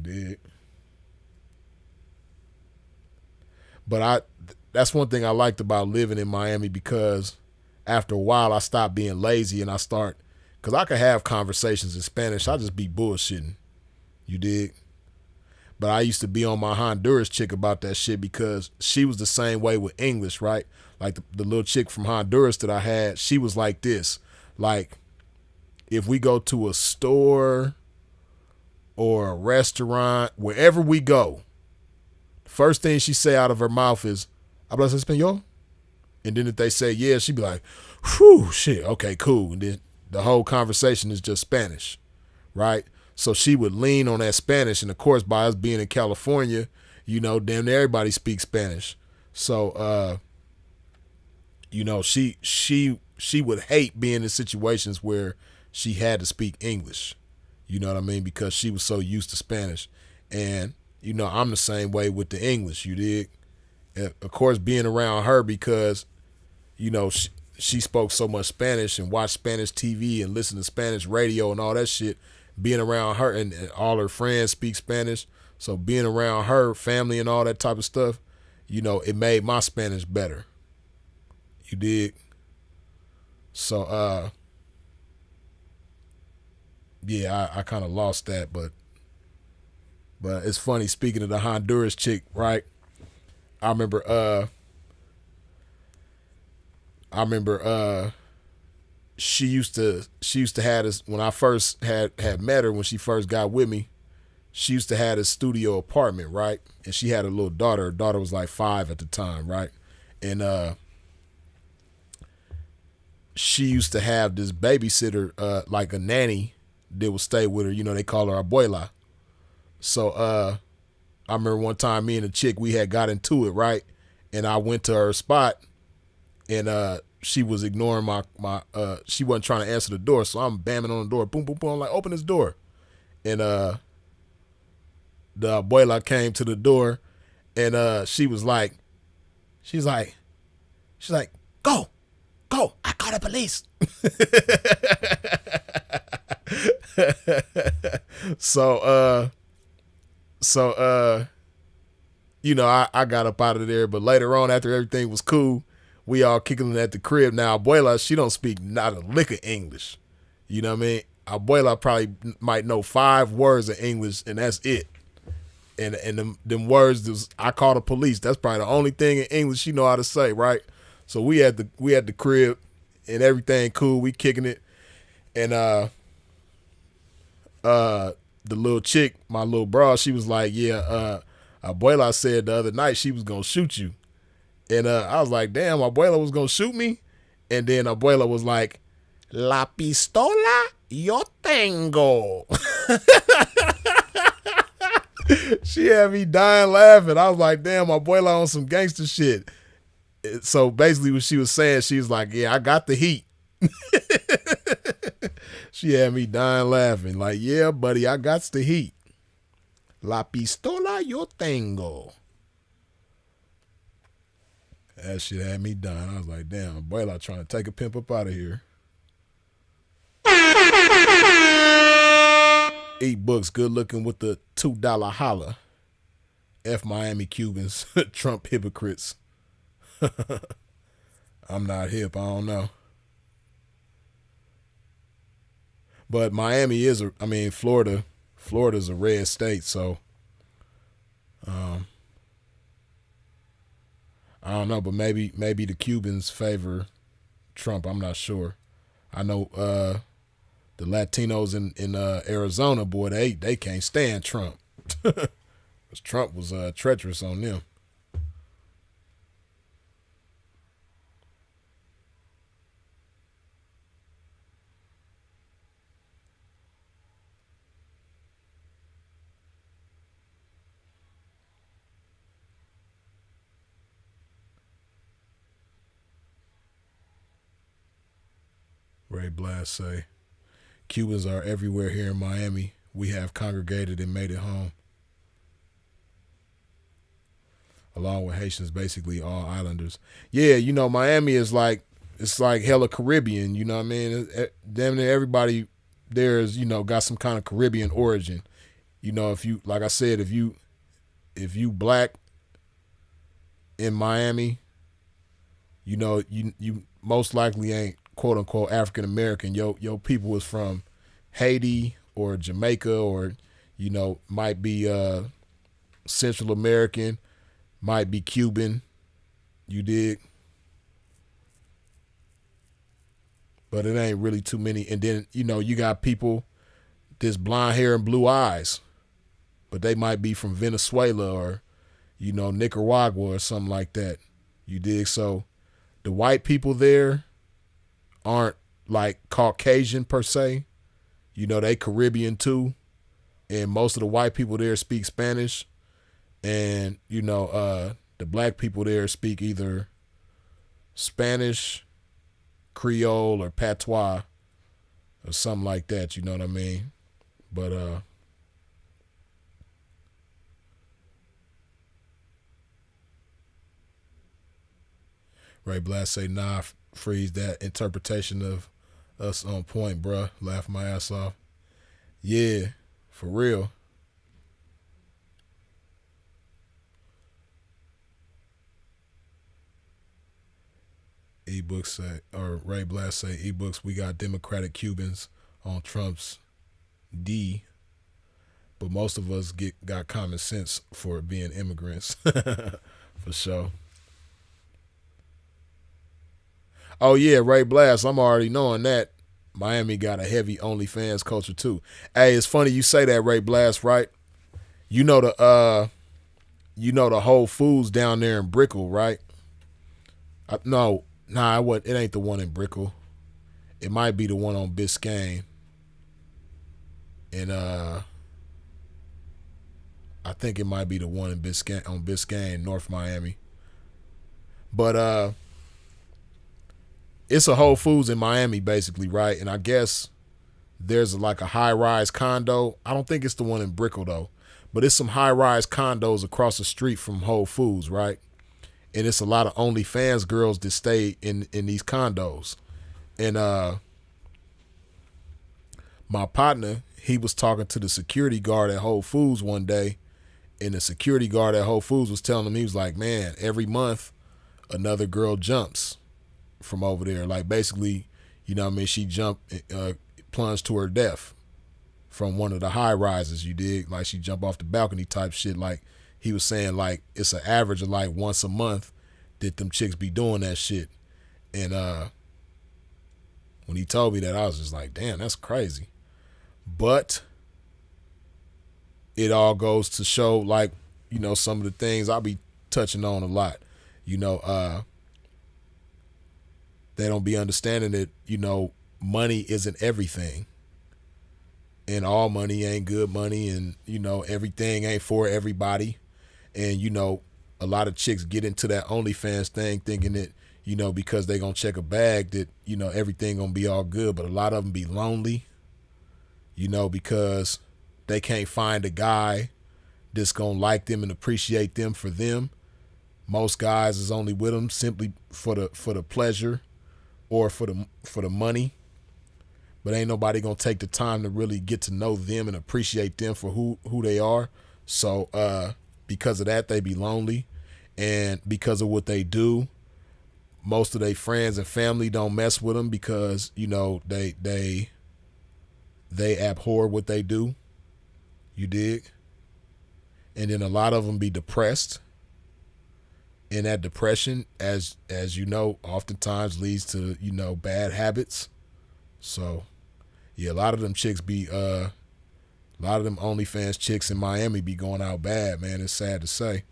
did. But that's one thing I liked about living in Miami, because after a while I stopped being lazy and I start, because I could have conversations in Spanish. I just be bullshitting. You dig? But I used to be on my Honduras chick about that shit, because she was the same way with English, right? Like the little chick from Honduras that I had, she was like this. Like, if we go to a store or a restaurant, wherever we go, first thing she say out of her mouth is, "Hablas español?" And then if they say yeah, she'd be like, "Whew, shit, okay, cool." And then the whole conversation is just Spanish, right? So she would lean on that Spanish, and of course, by us being in California, you know, damn near everybody speaks Spanish. So, you know, she would hate being in situations where she had to speak English. You know what I mean? Because she was so used to Spanish. And, you know, I'm the same way with the English, you dig? And of course, being around her, because, you know, she spoke so much Spanish and watched Spanish TV and listened to Spanish radio and all that shit. Being around her, and all her friends speak Spanish. So being around her family and all that type of stuff, you know, it made my Spanish better. You dig? So, yeah, I kind of lost that, but it's funny. Speaking of the Honduras chick, right? I remember she used to have this when I first had met her, when she first got with me. She used to have a studio apartment, right? And she had a little daughter. Her daughter was like 5 at the time, right? And she used to have this babysitter, like a nanny, that would stay with her. You know, they call her abuela. So I remember one time me and a chick, we had got into it, right? And I went to her spot, and she was ignoring my she wasn't trying to answer the door. So I'm bamming on the door, boom, boom, boom. I'm like, "Open this door." And the abuela came to the door, and she's like, "Go, I call the police." So you know, I got up out of there. But later on, after everything was cool, we all kicking it at the crib. Now, abuela, she don't speak not a lick of English. You know what I mean? Abuela probably might know 5 words of English, and that's it. And them words, I call the police. That's probably the only thing in English she know how to say, right? So we had the crib, and everything cool. We kicking it, and the little chick, my little bra, she was like, "Yeah, abuela said the other night she was gonna shoot you." And I was like, "Damn, abuela was gonna shoot me?" And then abuela was like, "La pistola yo tengo." She had me dying laughing. I was like, "Damn, abuela on some gangster shit." So basically what she was saying, she was like, "Yeah, I got the heat." She had me dying laughing. Like, "Yeah, buddy, I got the heat. La pistola yo tengo." That shit had me dying. I was like, "Damn, abuela trying to take a pimp up out of here." Eat books, good looking with the $2 holla. F Miami Cubans, Trump hypocrites. I'm not hip, I don't know. But Miami is Florida's a red state, so I don't know, but maybe the Cubans favor Trump. I'm not sure. I know the Latinos in Arizona, boy, they can't stand Trump. 'Cause Trump was treacherous on them. Ray Blast say, "Cubans are everywhere here in Miami. We have congregated and made it home." along with Haitians, basically all islanders. Yeah, you know, Miami is like, it's like hella Caribbean. You know what I mean? Damn near everybody there is, you know, got some kind of Caribbean origin. You know, if you, like I said, if you black in Miami, you know, you most likely ain't quote unquote African American. Your people is from Haiti or Jamaica, or you know, might be Central American, might be Cuban. You dig? But it ain't really too many. And then, you know, you got people this blonde hair and blue eyes, but they might be from Venezuela or, you know, Nicaragua or something like that. You dig? So the white people there aren't like Caucasian per se. You know, they Caribbean too. And most of the white people there speak Spanish. And, you know, the black people there speak either Spanish, Creole, or Patois or something like that, you know what I mean? But Ray Blast say, nah, freeze that interpretation of us on point, bruh. Laugh my ass off. Yeah, for real. Ebooks say, or Ray Blast say, ebooks, we got Democratic Cubans on Trump's D, but most of us got common sense for being immigrants. For sure. Oh yeah, Ray Blast, I'm already knowing that. Miami got a heavy OnlyFans culture too. Hey, it's funny you say that, Ray Blast, right? You know the Whole Foods down there in Brickell, right? No, nah, it ain't the one in Brickell. It might be the one on Biscayne. And I think it might be the one in Biscayne, North Miami. But it's a Whole Foods in Miami, basically, right? And I guess there's like a high-rise condo. I don't think it's the one in Brickell, though. But it's some high-rise condos across the street from Whole Foods, right? And it's a lot of OnlyFans girls that stay in these condos. And my partner, he was talking to the security guard at Whole Foods one day, and the security guard at Whole Foods was telling him, he was like, man, every month another girl jumps from over there. Like basically, you know what I mean, she plunged to her death from one of the high rises, you dig? Like she jumped off the balcony type shit. Like he was saying, like it's an average of like once a month that them chicks be doing that shit. And when he told me that, I was just like, damn, that's crazy. But it all goes to show, like, you know, some of the things I'll be touching on a lot. You know, they don't be understanding that, you know, money isn't everything. And all money ain't good money, and, you know, everything ain't for everybody. And, you know, a lot of chicks get into that OnlyFans thing thinking that, you know, because they gonna check a bag that, you know, everything gonna be all good. But a lot of them be lonely, you know, because they can't find a guy that's gonna like them and appreciate them for them. Most guys is only with them simply for the pleasure or for the money. But ain't nobody gonna take the time to really get to know them and appreciate them for who they are. So because of that, they be lonely. And because of what they do, most of their friends and family don't mess with them because, you know, they abhor what they do. You dig? And then a lot of them be depressed. And that depression, as you know, oftentimes leads to, you know, bad habits. So, yeah, a lot of them chicks be, a lot of them OnlyFans chicks in Miami be going out bad, man. It's sad to say.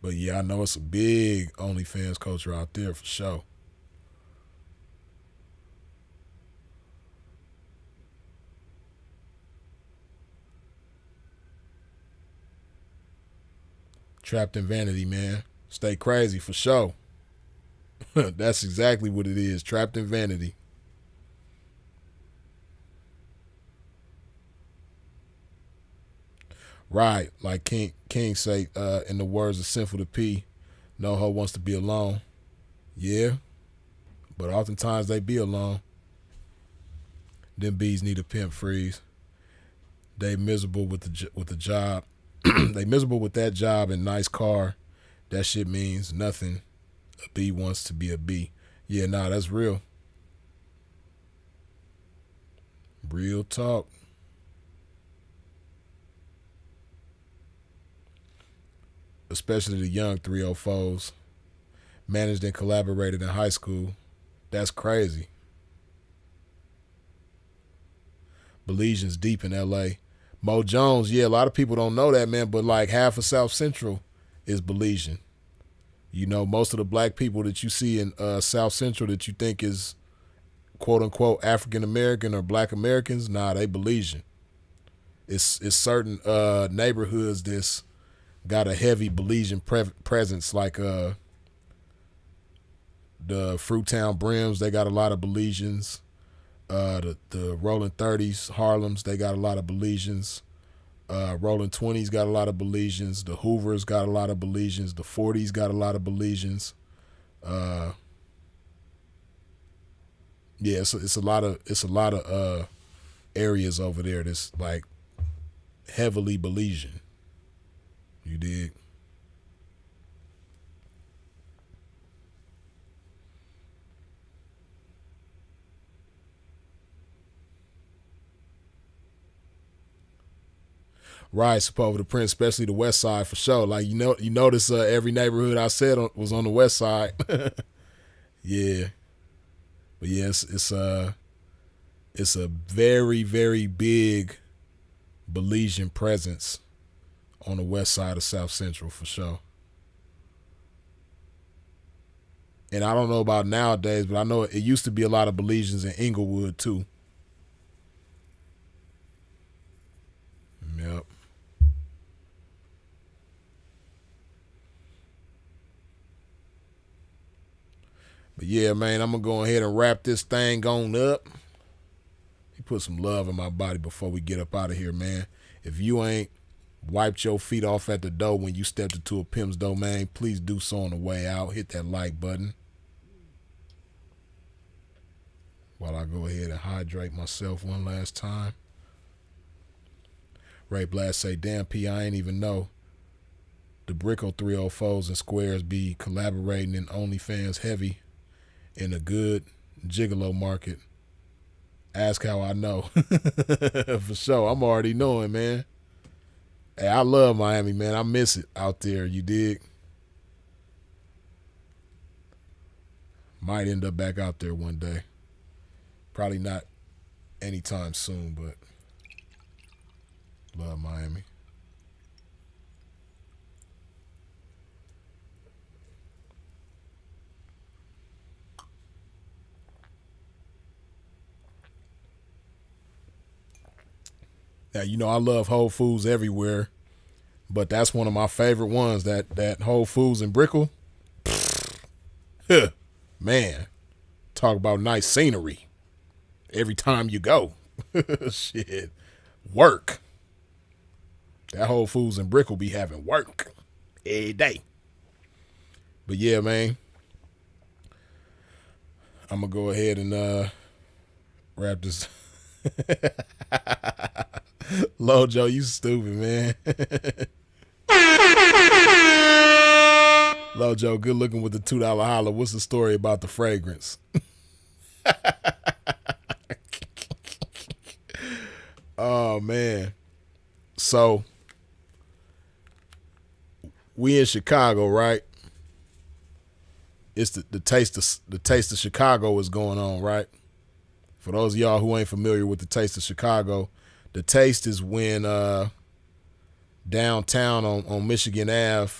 But yeah, I know it's a big OnlyFans culture out there for sure. Trapped in vanity, man. Stay crazy for sure. That's exactly what it is. Trapped in vanity. Right, like King say, in the words of Sinful to P, no hoe wants to be alone. Yeah, but oftentimes they be alone. Them bees need a pimp freeze. They miserable with the job. They miserable with that job and nice car. That shit means nothing. A B wants to be a B. Yeah, nah, that's real. Real talk. Especially the young 304s. Managed and collaborated in high school. That's crazy. Belizeans deep in LA. Mo Jones, yeah, a lot of people don't know that, man, but like half of South Central is Belizean. You know, most of the black people that you see in South Central that you think is quote unquote African American or black Americans, nah, they Belizean. It's certain neighborhoods that's got a heavy Belizean presence, like the Fruitown Brims, they got a lot of Belizeans. The Rolling 30s, Harlems, they got a lot of Belizeans. Rolling 20s got a lot of Belizeans. The Hoovers got a lot of Belizeans. The 40s got a lot of Belizeans. Yeah, it's a lot of areas over there that's like heavily Belizean. You dig? Right, supposed to print, especially the West Side for sure. Like you notice every neighborhood I said was on the West Side. Yeah, but yeah, it's a very very big Belizean presence on the West Side of South Central for sure. And I don't know about nowadays, but I know it used to be a lot of Belizeans in Inglewood too. Yep. But yeah, man, I'm gonna go ahead and wrap this thing on up. You put some love in my body before we get up out of here, man. If you ain't wiped your feet off at the door when you stepped into a pimp's domain, please do so on the way out. Hit that like button while I go ahead and hydrate myself one last time. Ray Blast say, damn P, I ain't even know the Bricko 304s and squares be collaborating in OnlyFans heavy in a good gigolo market. Ask how I know. For sure. I'm already knowing, man. Hey, I love Miami, man. I miss it out there. You dig? Might end up back out there one day. Probably not anytime soon, but love Miami. Now, you know, I love Whole Foods everywhere, but that's one of my favorite ones, that Whole Foods in Brickell. Man, talk about nice scenery every time you go. Shit, work. That Whole Foods in Brickell be having work every day. But yeah, man, I'm going to go ahead and wrap this. Lojo, you stupid, man. Lojo, good looking with the $2 holler. What's the story about the fragrance? Oh man. So we in Chicago, right? It's the taste of Chicago is going on, right? For those of y'all who ain't familiar with the taste of Chicago, the taste is when downtown on Michigan Ave,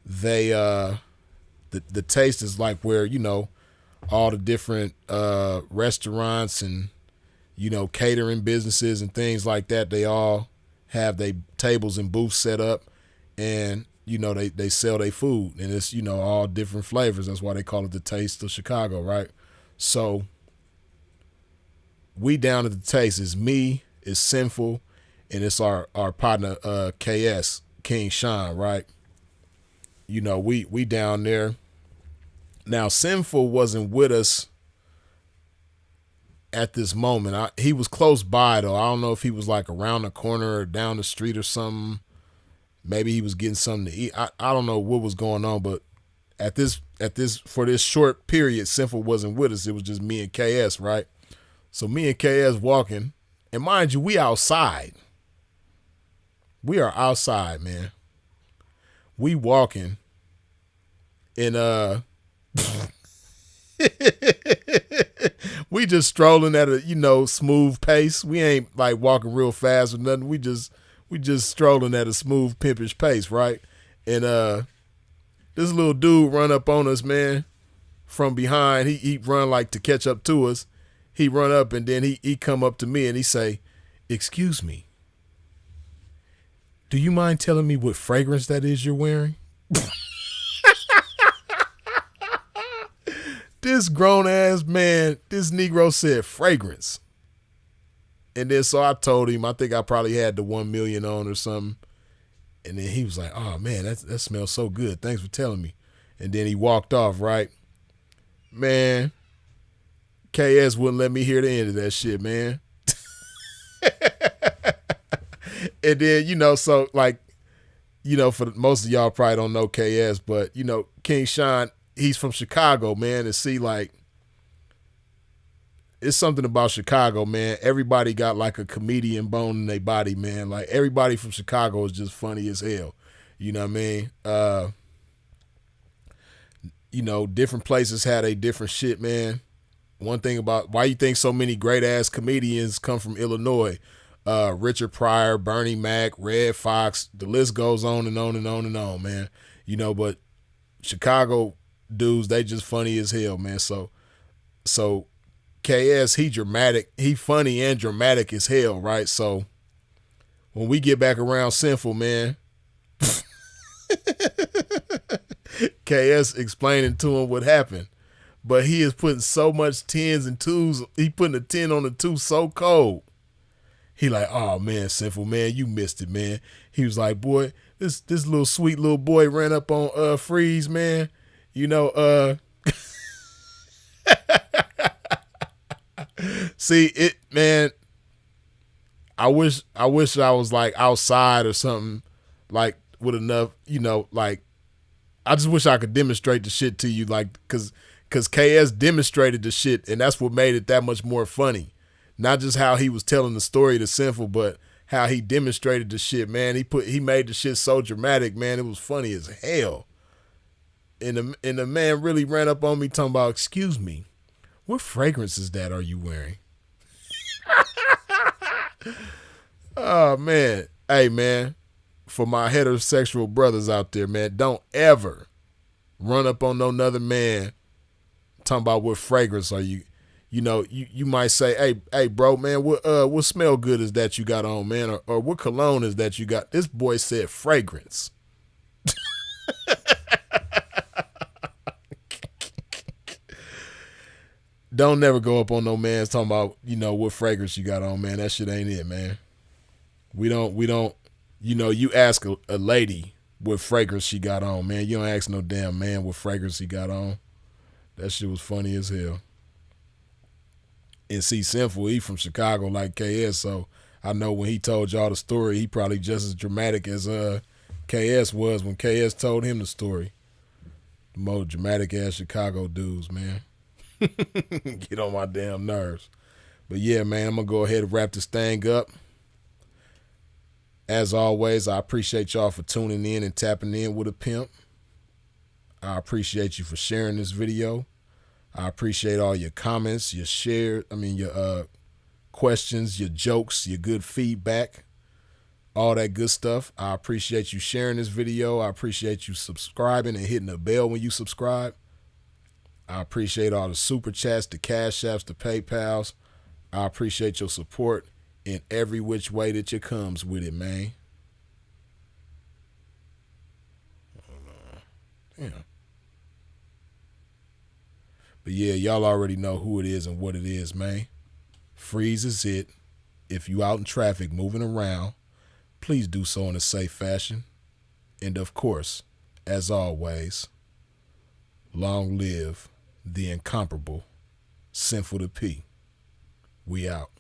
they the taste is like where, you know, all the different restaurants and, you know, catering businesses and things like that, they all have their tables and booths set up, and, you know, they sell their food, and it's, you know, all different flavors. That's why they call it the taste of Chicago, right? So we down at the taste. It's me, it's Sinful, and it's our partner KS King Sean, right? You know, we down there. Now Sinful wasn't with us at this moment. He was close by though. I don't know if he was like around the corner or down the street or something. Maybe he was getting something to eat. I don't know what was going on, but at this for this short period, Sinful wasn't with us. It was just me and KS, right? So me and KS walking, and mind you, we outside. We are outside, man. We walking, and we just strolling at a smooth pace. We ain't like walking real fast or nothing. We just strolling at a smooth pimpish pace, right? And this little dude run up on us, man, from behind. He run like to catch up to us. He run up and then he come up to me and he say, "Excuse me, do you mind telling me what fragrance that is you're wearing?" This grown ass man, this Negro said fragrance. And then so I told him, I think I probably had the 1 million on or something. And then he was like, "Oh man, that smells so good. Thanks for telling me." And then he walked off, right? Man, KS wouldn't let me hear the end of that shit, man. And then, so like, for most of y'all probably don't know KS, but King Sean, he's from Chicago, man. And see, like, it's something about Chicago, man. Everybody got like a comedian bone in their body, man. Like everybody from Chicago is just funny as hell. You know what I mean? Different places had a different shit, man. One thing about why you think so many great ass comedians come from Illinois. Richard Pryor, Bernie Mac, Red Fox, the list goes on and on and on and on, man. But Chicago dudes, they just funny as hell, man. So KS, he dramatic, he funny and dramatic as hell, right? So when we get back around Sinful, man, KS explaining to him what happened, but he is putting so much tens and twos. He putting a 10 on the 2 so cold. He like, "Oh man, Sinful, man, you missed it, man." He was like, "Boy, this little sweet little boy ran up on Freeze, man. See it, man. I wish I was like outside or something, like with enough, like I just wish I could demonstrate the shit to you, like, cause KS demonstrated the shit, and that's what made it that much more funny. Not just how he was telling the story to Sinful, but how he demonstrated the shit, man. He made the shit so dramatic, man. It was funny as hell. And the man really ran up on me talking about, "Excuse me, what fragrance is that are you wearing?" Oh man. Hey man, for my heterosexual brothers out there, man, don't ever run up on no other man talking about what fragrance are you. You might say, hey bro, man, what smell good is that you got on, man? Or what cologne is that you got? This boy said fragrance. Don't never go up on no man's talking about, what fragrance you got on, man. That shit ain't it, man. We don't, you ask a lady what fragrance she got on, man. You don't ask no damn man what fragrance he got on. That shit was funny as hell. And see, Sinful, he from Chicago like KS, so I know when he told y'all the story, he probably just as dramatic as KS was when KS told him the story. The most dramatic ass Chicago dudes, man. Get on my damn nerves. But yeah, man, I'm going to go ahead and wrap this thing up. As always, I appreciate y'all for tuning in and tapping in with a pimp. I appreciate you for sharing this video. I appreciate all your comments, your your questions, your jokes, your good feedback, all that good stuff. I appreciate you sharing this video. I appreciate you subscribing and hitting the bell when you subscribe. I appreciate all the super chats, the cash apps, the PayPals. I appreciate your support in every which way that you comes with it, man. Yeah. But yeah, y'all already know who it is and what it is, man. Freeze is it. If you out in traffic moving around, please do so in a safe fashion. And of course, as always, long live the incomparable Sinful to P. We out.